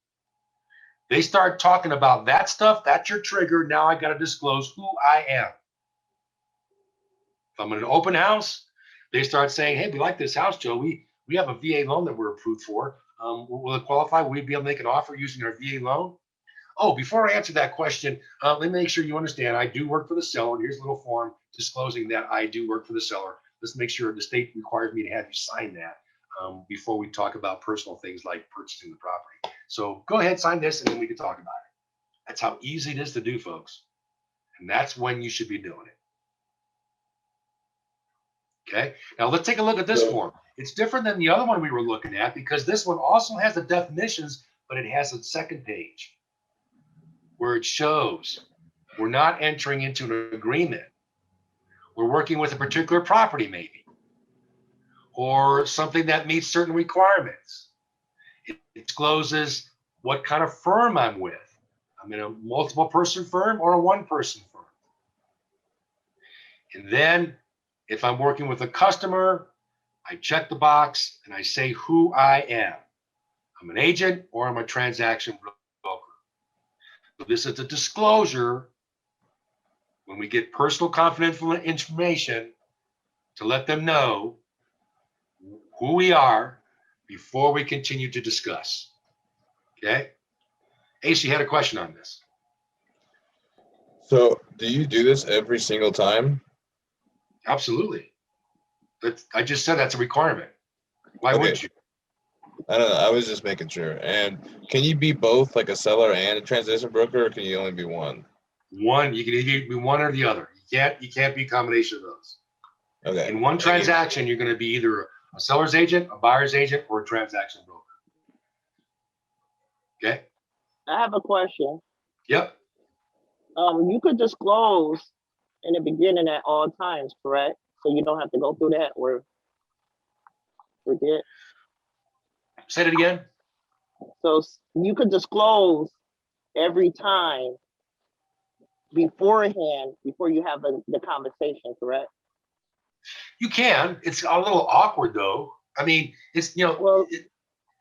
They start talking about that stuff. That's your trigger. Now I got to disclose who I am. If I'm in an open house, they start saying, hey, we like this house, Joe. We have a VA loan that we're approved for. Will it qualify? Will we be able to make an offer using our VA loan? Oh, before I answer that question, let me make sure you understand I do work for the seller. Here's a little form disclosing that I do work for the seller. Let's make sure the state requires me to have you sign that before we talk about personal things like purchasing the property. So go ahead, sign this, and then we can talk about it. That's how easy it is to do, folks. And that's when you should be doing it. Okay, now let's take a look at this form. It's different than the other one we were looking at because this one also has the definitions, but it has a second page where it shows we're not entering into an agreement. We're working with a particular property maybe, or something that meets certain requirements. It discloses what kind of firm I'm with. I'm in a multiple person firm or a one person firm. And then if I'm working with a customer, I check the box and I say who I am. I'm an agent or I'm a transaction broker. So this is a disclosure when we get personal confidential information to let them know who we are before we continue to discuss. Okay? Ace, you had a question on this. So do you do this every single time? Absolutely. I just said that's a requirement. Why wouldn't you? I don't know. I was just making sure. And can you be both, like a seller and a transaction broker, or can you only be one? One, you can either be one or the other. You can't be a combination of those. Okay. In one transaction, you're going to be either a seller's agent, a buyer's agent, or a transaction broker. Okay? I have a question. Yep. You could disclose in the beginning at all times, correct? So you don't have to go through that or forget. Say it again. So you could disclose every time beforehand before you have the conversation, correct? You can. It's a little awkward though. I mean, it's Well,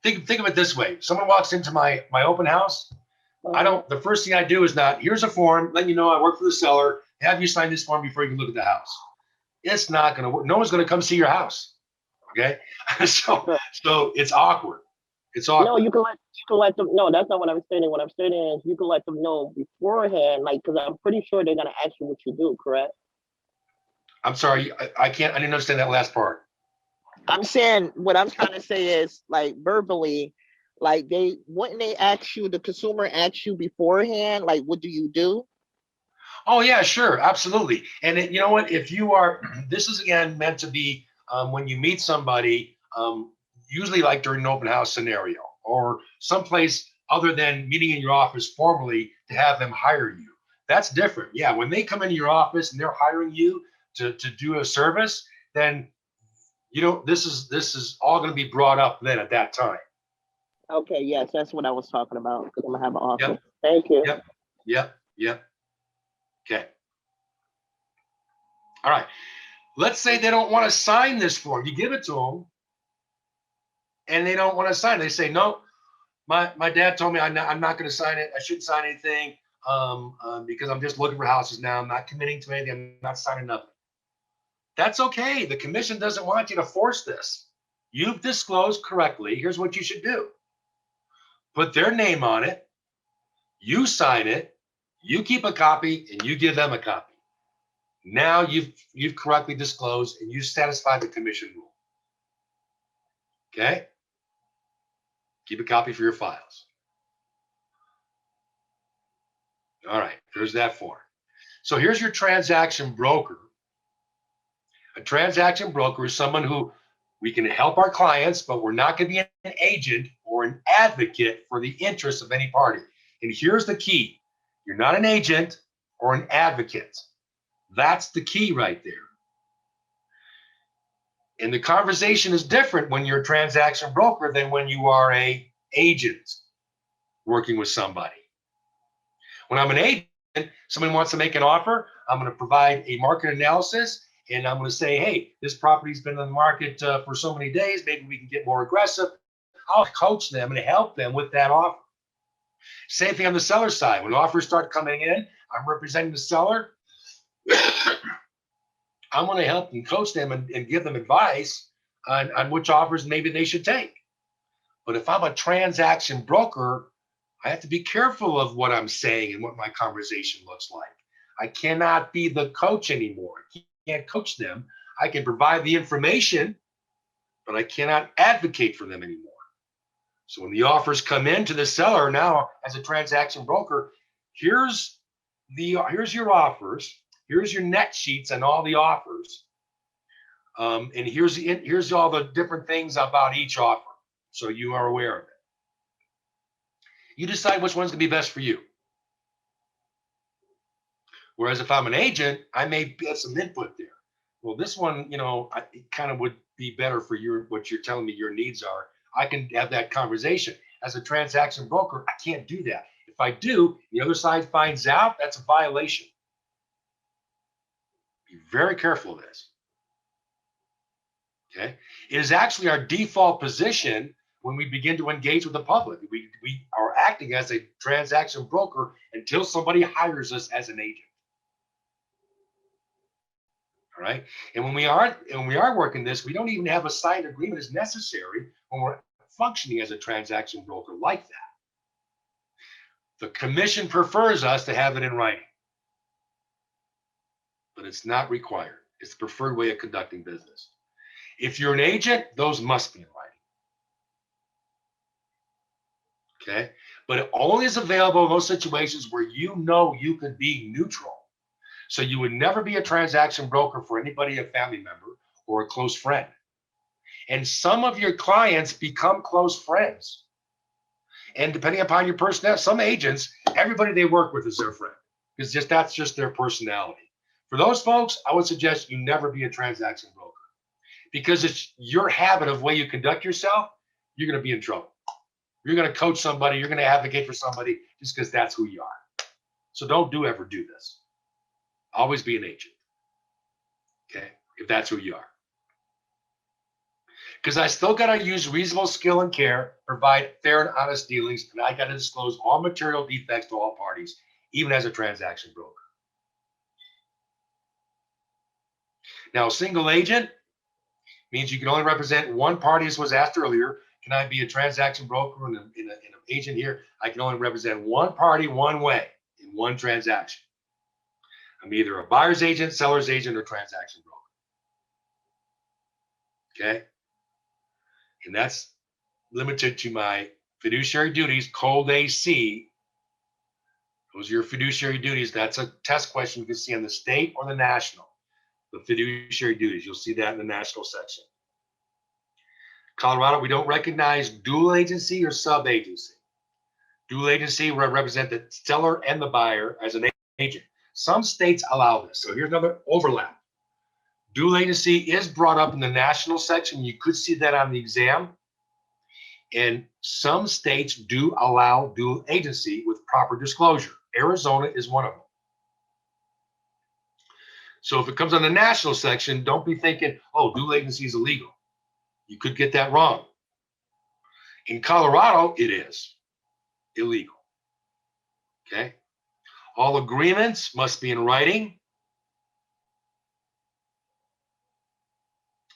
think of it this way. Someone walks into my open house. The first thing I do is not, here's a form, let you know I work for the seller, have you sign this form before you can look at the house. It's not going to work. No one's going to come see your house. Okay. So it's awkward. It's awkward. No, you can let them. No, that's not what I'm stating. What I'm stating is you can let them know beforehand, like, because I'm pretty sure they're gonna ask you what you do, correct? I'm sorry, I didn't understand that last part. I'm saying what I'm trying to say is like verbally, like wouldn't they ask you, the consumer asks you beforehand, like, what do you do? Oh yeah, sure, absolutely. And you know what? If you are, this is again meant to be when you meet somebody, usually like during an open house scenario or someplace other than meeting in your office formally to have them hire you. That's different. Yeah, when they come into your office and they're hiring you to do a service, then this is all going to be brought up then at that time. Okay, yes, that's what I was talking about. Because I'm gonna have an office. Yep. Thank you. Yep. Okay. All right. Let's say they don't want to sign this form. You give it to them, and they don't want to sign it. They say, no, my dad told me I'm not going to sign it. I shouldn't sign anything because I'm just looking for houses now. I'm not committing to anything. I'm not signing nothing. That's okay. The commission doesn't want you to force this. You've disclosed correctly. Here's what you should do. Put their name on it. You sign it. You keep a copy, and you give them a copy. Now you've correctly disclosed, and you satisfy the commission rule. Okay? Keep a copy for your files. All right, there's that form. So here's your transaction broker. A transaction broker is someone who we can help our clients, but we're not going to be an agent or an advocate for the interests of any party. And here's the key. You're not an agent or an advocate. That's the key right there. And the conversation is different when you're a transaction broker than when you are an agent working with somebody. When I'm an agent, somebody wants to make an offer, I'm going to provide a market analysis, and I'm going to say, hey, this property's been on the market for so many days. Maybe we can get more aggressive. I'll coach them and help them with that offer. Same thing on the seller side. When offers start coming in, I'm representing the seller. I'm going to help and coach them and give them advice on which offers maybe they should take. But if I'm a transaction broker, I have to be careful of what I'm saying and what my conversation looks like. I cannot be the coach anymore. I can't coach them. I can provide the information, but I cannot advocate for them anymore. So when the offers come in to the seller now as a transaction broker, here's your offers, here's your net sheets and all the offers, and here's all the different things about each offer, so you are aware of it. You decide which one's gonna be best for you. Whereas if I'm an agent, I may get some input there. Well, this one, it kind of would be better for what you're telling me your needs are. I can have that conversation. As a transaction broker, I can't do that. If I do, the other side finds out, that's a violation. Be very careful of this. Okay? It is actually our default position when we begin to engage with the public. We are acting as a transaction broker until somebody hires us as an agent. All right. And when we are working this, we don't even have a signed agreement as necessary when we're functioning as a transaction broker like that. The commission prefers us to have it in writing, but it's not required. It's the preferred way of conducting business. If you're an agent, those must be in writing. Okay. But it only is available in those situations where you could be neutral. So you would never be a transaction broker for anybody, a family member or a close friend. And some of your clients become close friends. And depending upon your personality, some agents, everybody they work with is their friend, because that's just their personality. For those folks, I would suggest you never be a transaction broker, because it's your habit of way you conduct yourself. You're going to be in trouble. You're going to coach somebody. You're going to advocate for somebody just because that's who you are. So don't ever do this. Always be an agent. Okay, if that's who you are. Because I still got to use reasonable skill and care, provide fair and honest dealings, and I got to disclose all material defects to all parties, even as a transaction broker. Now, a single agent means you can only represent one party, as was asked earlier. Can I be a transaction broker and an agent here? I can only represent one party one way in one transaction. I'm either a buyer's agent, seller's agent, or transaction broker. Okay? And that's limited to my fiduciary duties, cold AC. Those are your fiduciary duties. That's a test question you can see on the state or the national. The fiduciary duties. You'll see that in the national section. Colorado, we don't recognize dual agency or sub-agency. Dual agency will represent the seller and the buyer as an agent. Some states allow this. So here's another overlap. Dual agency is brought up in the national section. You could see that on the exam. And some states do allow dual agency with proper disclosure. Arizona is one of them. So if it comes on the national section, don't be thinking, oh, dual agency is illegal. You could get that wrong. In Colorado, it is illegal. Okay. All agreements must be in writing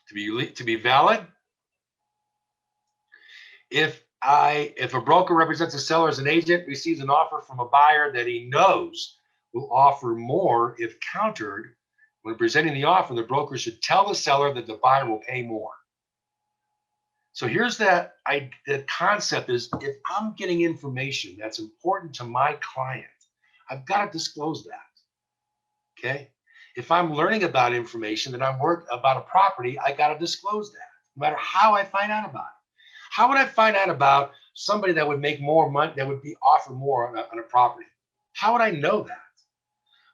to be valid. If a broker represents a seller as an agent, receives an offer from a buyer that he knows will offer more if countered, when presenting the offer, the broker should tell the seller that the buyer will pay more. So here's the concept is, if I'm getting information that's important to my client, I've got to disclose that. Okay. If I'm learning about information that I'm about a property, I got to disclose that, no matter how I find out about it. How would I find out about somebody that would make more money, that would be offered more on a property? How would I know that?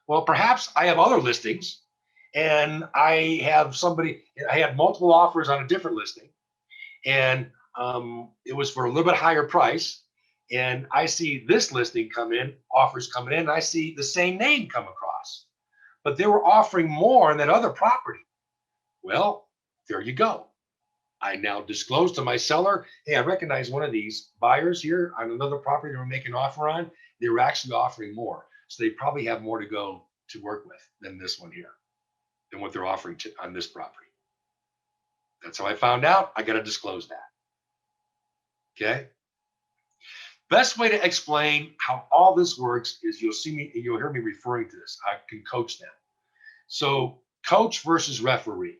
Well, perhaps I have other listings and I had multiple offers on a different listing, and it was for a little bit higher price. And I see this listing come in, offers coming in, and I see the same name come across, but they were offering more on that other property. Well, there you go. I now disclose to my seller, hey, I recognize one of these buyers here on another property they were making an offer on. They were actually offering more. So they probably have more to go to work with than this one here, than what they're offering on this property. That's how I found out. I got to disclose that. Okay. Best way to explain how all this works is you'll hear me referring to this. I can coach them. So coach versus referee.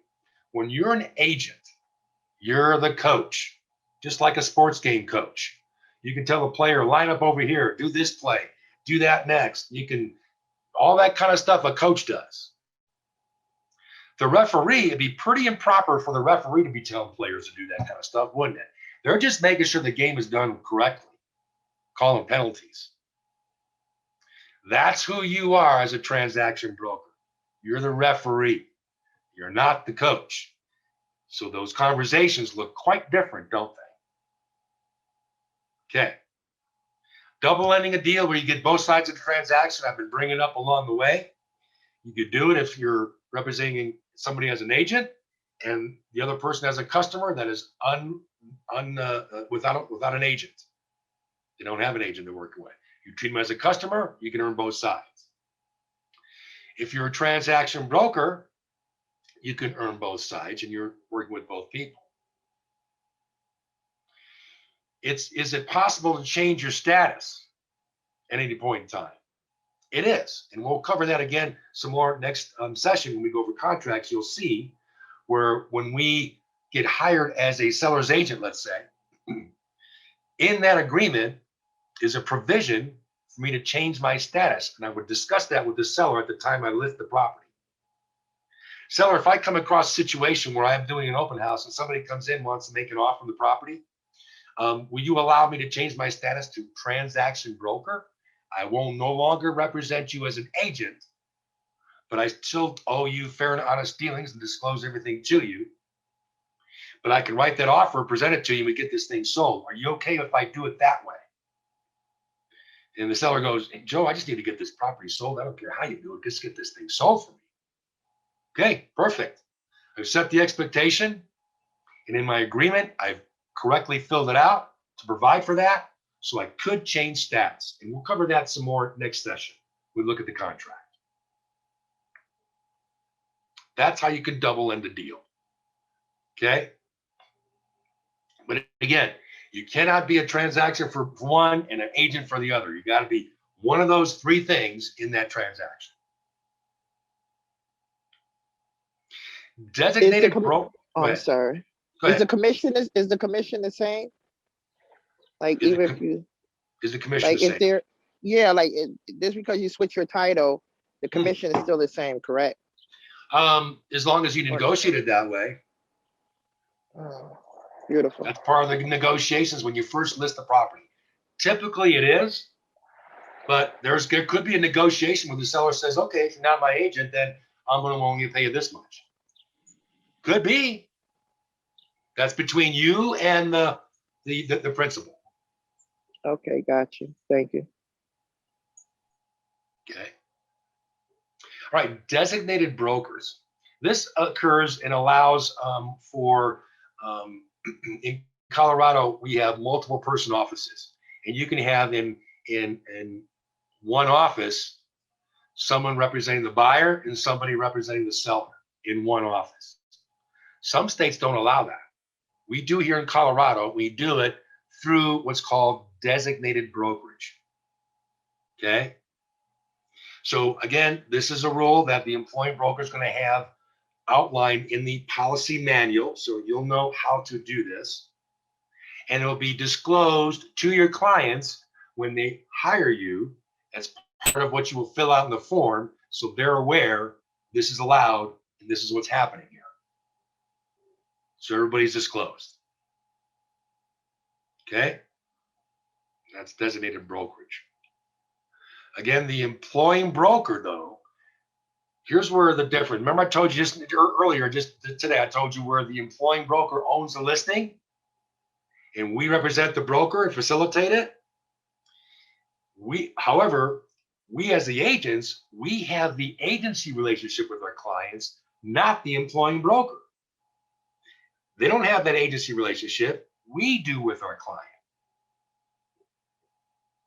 When you're an agent, you're the coach. just like a sports game coach. You can tell the player, line up over here, do this play, do that next. You can, all that kind of stuff a coach does. The referee, it'd be pretty improper for the referee to be telling players to do that kind of stuff, wouldn't it? They're just making sure the game is done correctly, calling penalties. That's who you are as a transaction broker. You're the referee. You're not the coach. So those conversations look quite different, don't they? Okay. Double ending a deal where you get both sides of the transaction. I've been bringing up along the way. You could do it if you're representing somebody as an agent and the other person as a customer that is without an agent. They don't have an agent they're working with. You treat them as a customer, you can earn both sides. If you're a transaction broker, you can earn both sides and you're working with both people. Is it possible to change your status at any point in time? It is, and we'll cover that again some more next session when we go over contracts. You'll see where when we get hired as a seller's agent, let's say, in that agreement is a provision for me to change my status, and I would discuss that with the seller at the time I list the property. Seller, if I come across a situation where I'm doing an open house and somebody comes in, wants to make an offer on the property, will you allow me to change my status to transaction broker? I will no longer represent you as an agent, but I still owe you fair and honest dealings and disclose everything to you. But I can write that offer, present it to you, and we get this thing sold. Are you okay if I do it that way? And the seller goes, hey, Joe, I just need to get this property sold. I don't care how you do it. Just get this thing sold for me. Okay, perfect. I've set the expectation, and in my agreement, I've correctly filled it out to provide for that, so I could change stats. And we'll cover that some more next session. We look at the contract. That's how you can double end a deal. Okay? But again, you cannot be a transaction for one and an agent for the other. You got to be one of those three things in that transaction. Designated broker. Oh, I'm sorry. Is the commission the same? Like Is even if you is the commission like the is same? there just because you switch your title, the commission is still the same, correct? As long as you negotiate it that way. Oh, beautiful. That's part of the negotiations when you first list the property. Typically it is, but there could be a negotiation where the seller says, okay, if you're not my agent, then I'm going to only pay you this much. Could be. That's between you and the principal. Okay, got you. Thank you. Okay. All right, designated brokers. This occurs and allows for, in Colorado, we have multiple person offices, and you can have in one office, someone representing the buyer and somebody representing the seller in one office. Some states don't allow that. We do here in Colorado. We do it through what's called designated brokerage. Okay. So again, this is a rule that the employee broker is going to have outlined in the policy manual. So you'll know how to do this. And it will be disclosed to your clients when they hire you as part of what you will fill out in the form. So they're aware this is allowed and this is what's happening here. So everybody's disclosed. Okay. That's designated brokerage. Again, the employing broker, though, here's where the difference. Remember, I told you just earlier, just today, I told you where the employing broker owns the listing and we represent the broker and facilitate it. However, we as the agents, we have the agency relationship with our clients, not the employing broker. They don't have that agency relationship. We do with our client.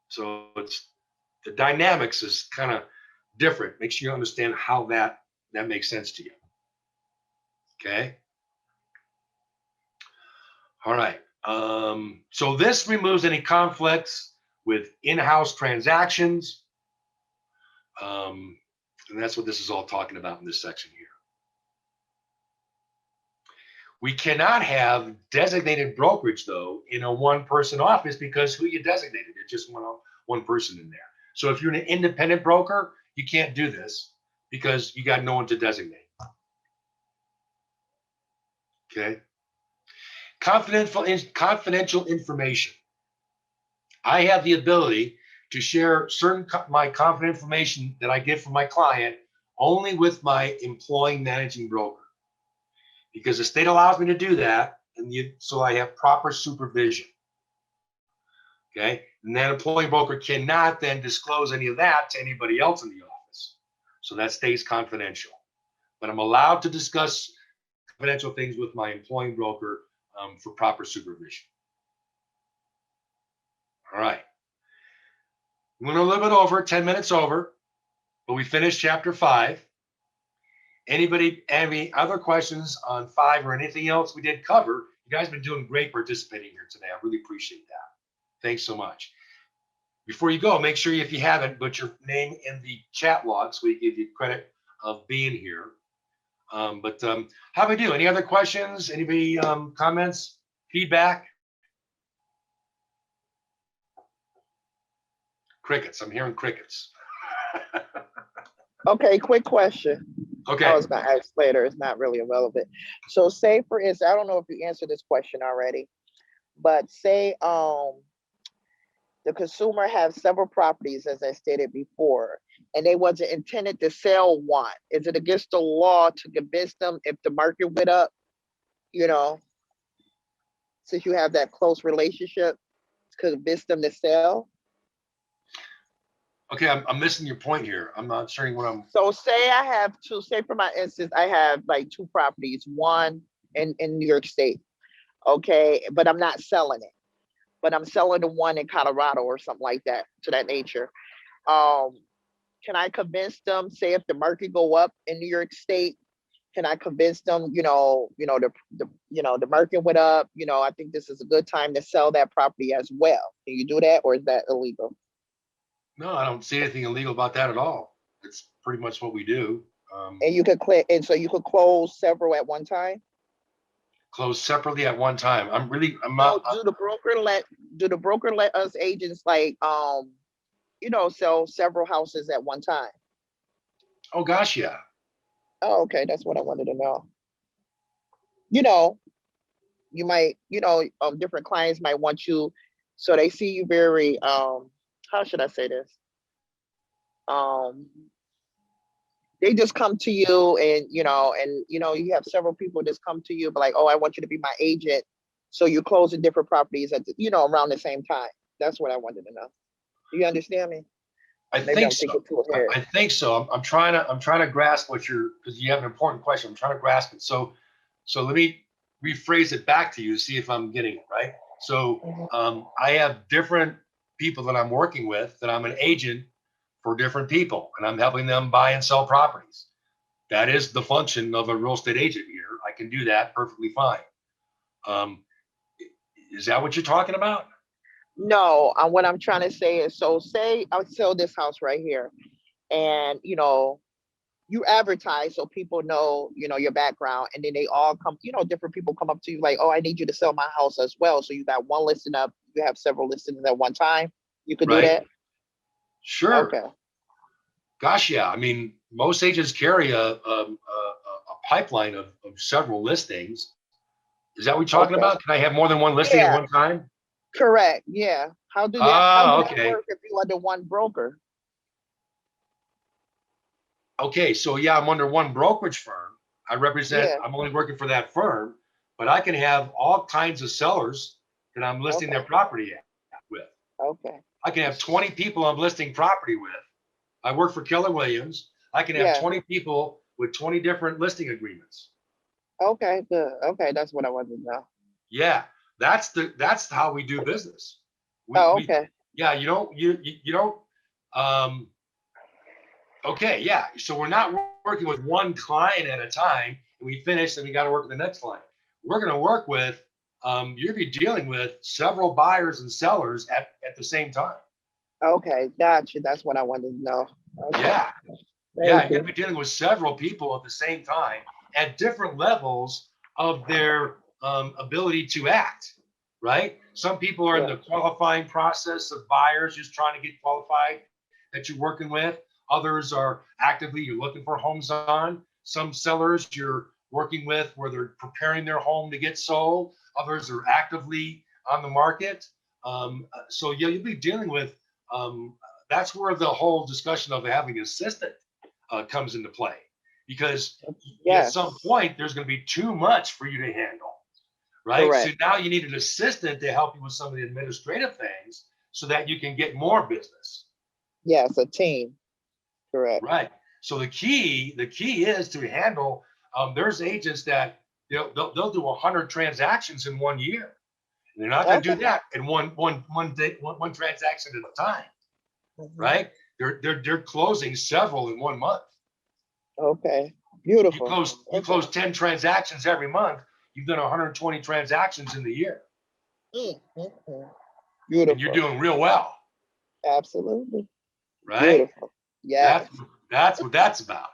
So the dynamics is kind of different. Make sure you understand how that makes sense to you. Okay. All right. So this removes any conflicts with in-house transactions. And that's what this is all talking about in this section here. We cannot have designated brokerage though in a one-person office because who you designated? It's just one person in there. So if you're an independent broker, you can't do this because you got no one to designate. Okay. Confidential information. I have the ability to share my confidential information that I get from my client only with my employing managing broker, because the state allows me to do that, and so I have proper supervision. Okay, and that employing broker cannot then disclose any of that to anybody else in the office, so that stays confidential. But I'm allowed to discuss confidential things with my employing broker for proper supervision. All right. We went a little bit over, 10 minutes over, but we finished chapter 5. Anybody have any other questions on 5 or anything else we did cover? You guys have been doing great participating here today. I really appreciate that. Thanks so much. Before you go, make sure if you haven't, put your name in the chat log so we give you credit of being here. How do we do? Any other questions? Anybody comments, feedback? Crickets. I'm hearing crickets. Okay, quick question. Okay. I was gonna ask later. It's not really irrelevant. So say for instance, I don't know if you answered this question already, but say the consumer has several properties, as I stated before, and they wasn't intended to sell one. Is it against the law to convince them if the market went up, since you have that close relationship, to convince them to sell? Okay, I'm missing your point here. I'm not sure what I'm. So say I have two, say for my instance, I have like 2 properties, one in New York State, okay, but I'm not selling it, but I'm selling the one in Colorado or something like that, to that nature. Can I convince them, say if the market go up in New York State, can I convince them, the market went up, I think this is a good time to sell that property as well. Can you do that, or is that illegal? No, I don't see anything illegal about that at all. It's pretty much what we do. And you could so you could close several at one time? Close separately at one time. I'm So not. do the broker let us agents sell several houses at one time? Oh gosh, yeah. Oh, okay, that's what I wanted to know. You might, different clients might want you, so they see you very, how should I say this? They just come to you and, you have several people just come to you, but like, oh, I want you to be my agent. So you close in different properties at, around the same time. That's what I wanted to know. Do you understand me? I think so. I think so. I'm trying to grasp what because you have an important question. I'm trying to grasp it. So let me rephrase it back to you, see if I'm getting it right. So I have different people that I'm working with, that I'm an agent for different people, and I'm helping them buy and sell properties. That is the function of a real estate agent here. I can do that perfectly fine. Is that what you're talking about? No, what I'm trying to say is, so say I sell this house right here, and you advertise so people know, your background, and then they all come, different people come up to you like, oh, I need you to sell my house as well. So you got one listing up, you have several listings at one time. You could do that? Sure. Okay. Gosh, yeah. I mean, most agents carry a pipeline of several listings. Is that what you're talking about? Can I have more than one listing at one time? Correct. Yeah. How do that work if you're under one broker? Okay, so yeah, I'm under one brokerage firm. I represent, I'm only working for that firm, but I can have all kinds of sellers that I'm listing their property with. Okay. I can have 20 people I'm listing property with. I work for Keller Williams. I can have 20 people with 20 different listing agreements. Okay, good. Okay, that's what I wanted to know. Yeah, that's how we do business. Okay. You don't. Okay, yeah. So we're not working with one client at a time, and we finish, and we got to work with the next client. We're going to work with. You'll be dealing with several buyers and sellers at the same time. Okay, gotcha. That's what I wanted to know. Okay. Yeah, you're going to be dealing with several people at the same time at different levels of their ability to act, right? Some people are in the qualifying process of buyers just trying to get qualified that you're working with. Others are actively, you're looking for homes on. Some sellers you're working with where they're preparing their home to get sold. Others are actively on the market. So yeah, you'll be dealing with, that's where the whole discussion of having an assistant comes into play. Because at some point, there's going to be too much for you to handle, right? Correct. So now you need an assistant to help you with some of the administrative things so that you can get more business. Yes, a team. Correct. Right. So the key is to handle, there's agents that they'll do 100 transactions in 1 year. And they're not going to do that in one transaction at a time, right? They're closing several in 1 month. Okay. Beautiful. You close 10 transactions every month. You've done 120 transactions in the year. Beautiful. And you're doing real well. Absolutely. Right? Beautiful. Yeah. That's what that's about.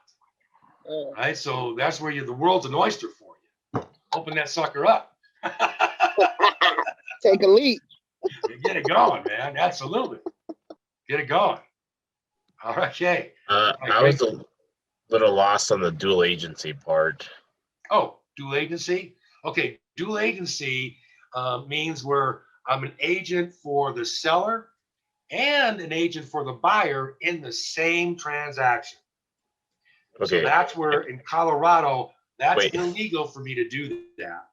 Right? So that's where the world's an oyster for you. Open that sucker up. Take a leap. Get it going, man. Absolutely. Get it going. All right. Okay. I was a little lost on the dual agency part. Oh, dual agency? Okay. Dual agency means where I'm an agent for the seller and an agent for the buyer in the same transaction. Okay. So that's where in Colorado, that's illegal for me to do that.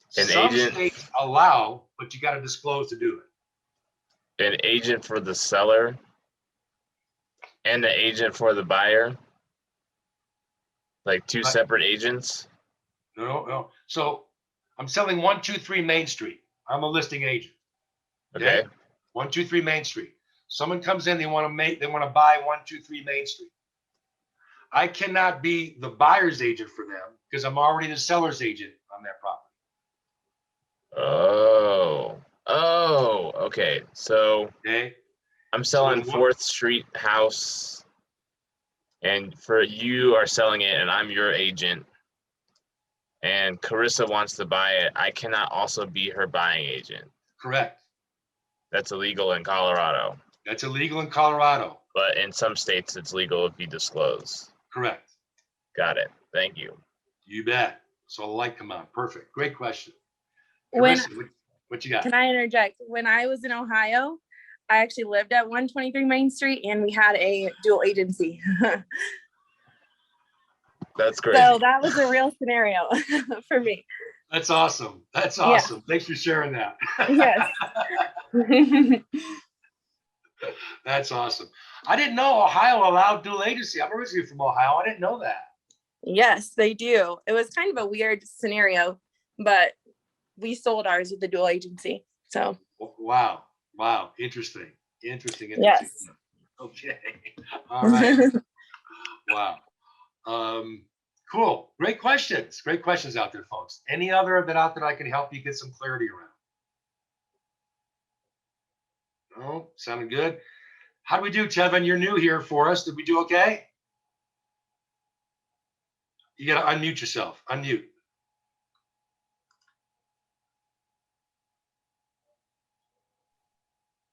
Some states allow, but you got to disclose to do it. An agent for the seller and an agent for the buyer? Like two separate agents? No. So I'm selling 123 Main Street. I'm a listing agent. Okay. 123 Main Street. Someone comes in, they want to buy 123 Main Street. I cannot be the buyer's agent for them because I'm already the seller's agent on that property. Oh, okay. So I'm selling 4th Street house, and you are selling it, and I'm your agent. And Carissa wants to buy it. I cannot also be her buying agent. Correct. That's illegal in Colorado. That's illegal in Colorado. But in some states, it's legal if you disclose. Correct. Got it. Thank you. You bet. So the light come on. Perfect. Great question. Carissa, what you got? Can I interject? When I was in Ohio, I actually lived at 123 Main Street, and we had a dual agency. That's great. So that was a real scenario for me. That's awesome. That's awesome. Yeah. Thanks for sharing that. Yes. That's awesome. I didn't know Ohio allowed dual agency. I'm originally from Ohio. I didn't know that. Yes, they do. It was kind of a weird scenario, but we sold ours with the dual agency. So. Wow. Interesting. Yes. Okay. All right. Wow. Cool. Great questions. Great questions out there, folks. Any other that I can help you get some clarity around? No, sounding good. How do we do, Tevin? You're new here for us. Did we do okay? You got to unmute yourself. Unmute.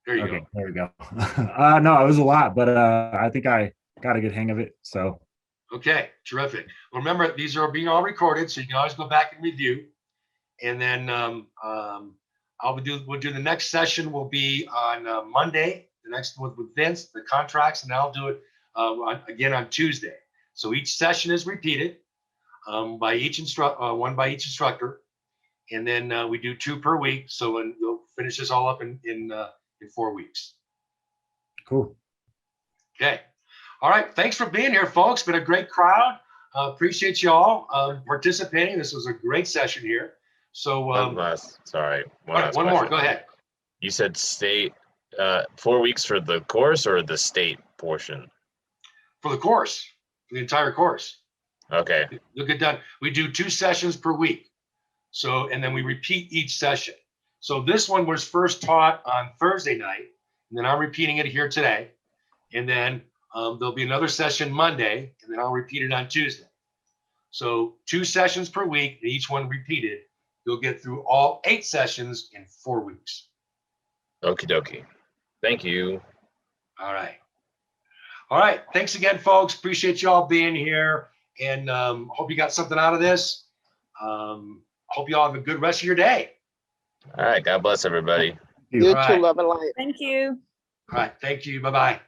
There you go. There we go. No, it was a lot, but I think I got a good hang of it. So. Okay, terrific. Well, remember, these are being all recorded, so you can always go back and review. And then we'll do the next session will be on Monday. The next one with Vince, the contracts, and I'll do it again on Tuesday. So each session is repeated one by each instructor, and then we do 2 per week. So we'll finish this all up in 4 weeks. Cool. Okay. All right. Thanks for being here, folks. Been a great crowd. Appreciate you all participating. This was a great session here. So one more. Go ahead. You said state 4 weeks for the course or the state portion? For the course, for the entire course. Okay. You'll get done. We do 2 sessions per week. So, and then we repeat each session. So this one was first taught on Thursday night, and then I'm repeating it here today. And then there'll be another session Monday, and then I'll repeat it on Tuesday. So 2 sessions per week, each one repeated. You'll get through all 8 sessions in 4 weeks. Okie dokie. Thank you. All right. All right. Thanks again, folks. Appreciate you all being here, and hope you got something out of this. Hope you all have a good rest of your day. All right. God bless everybody. You All too, right. love and light. Thank you. All right. Thank you. Bye-bye.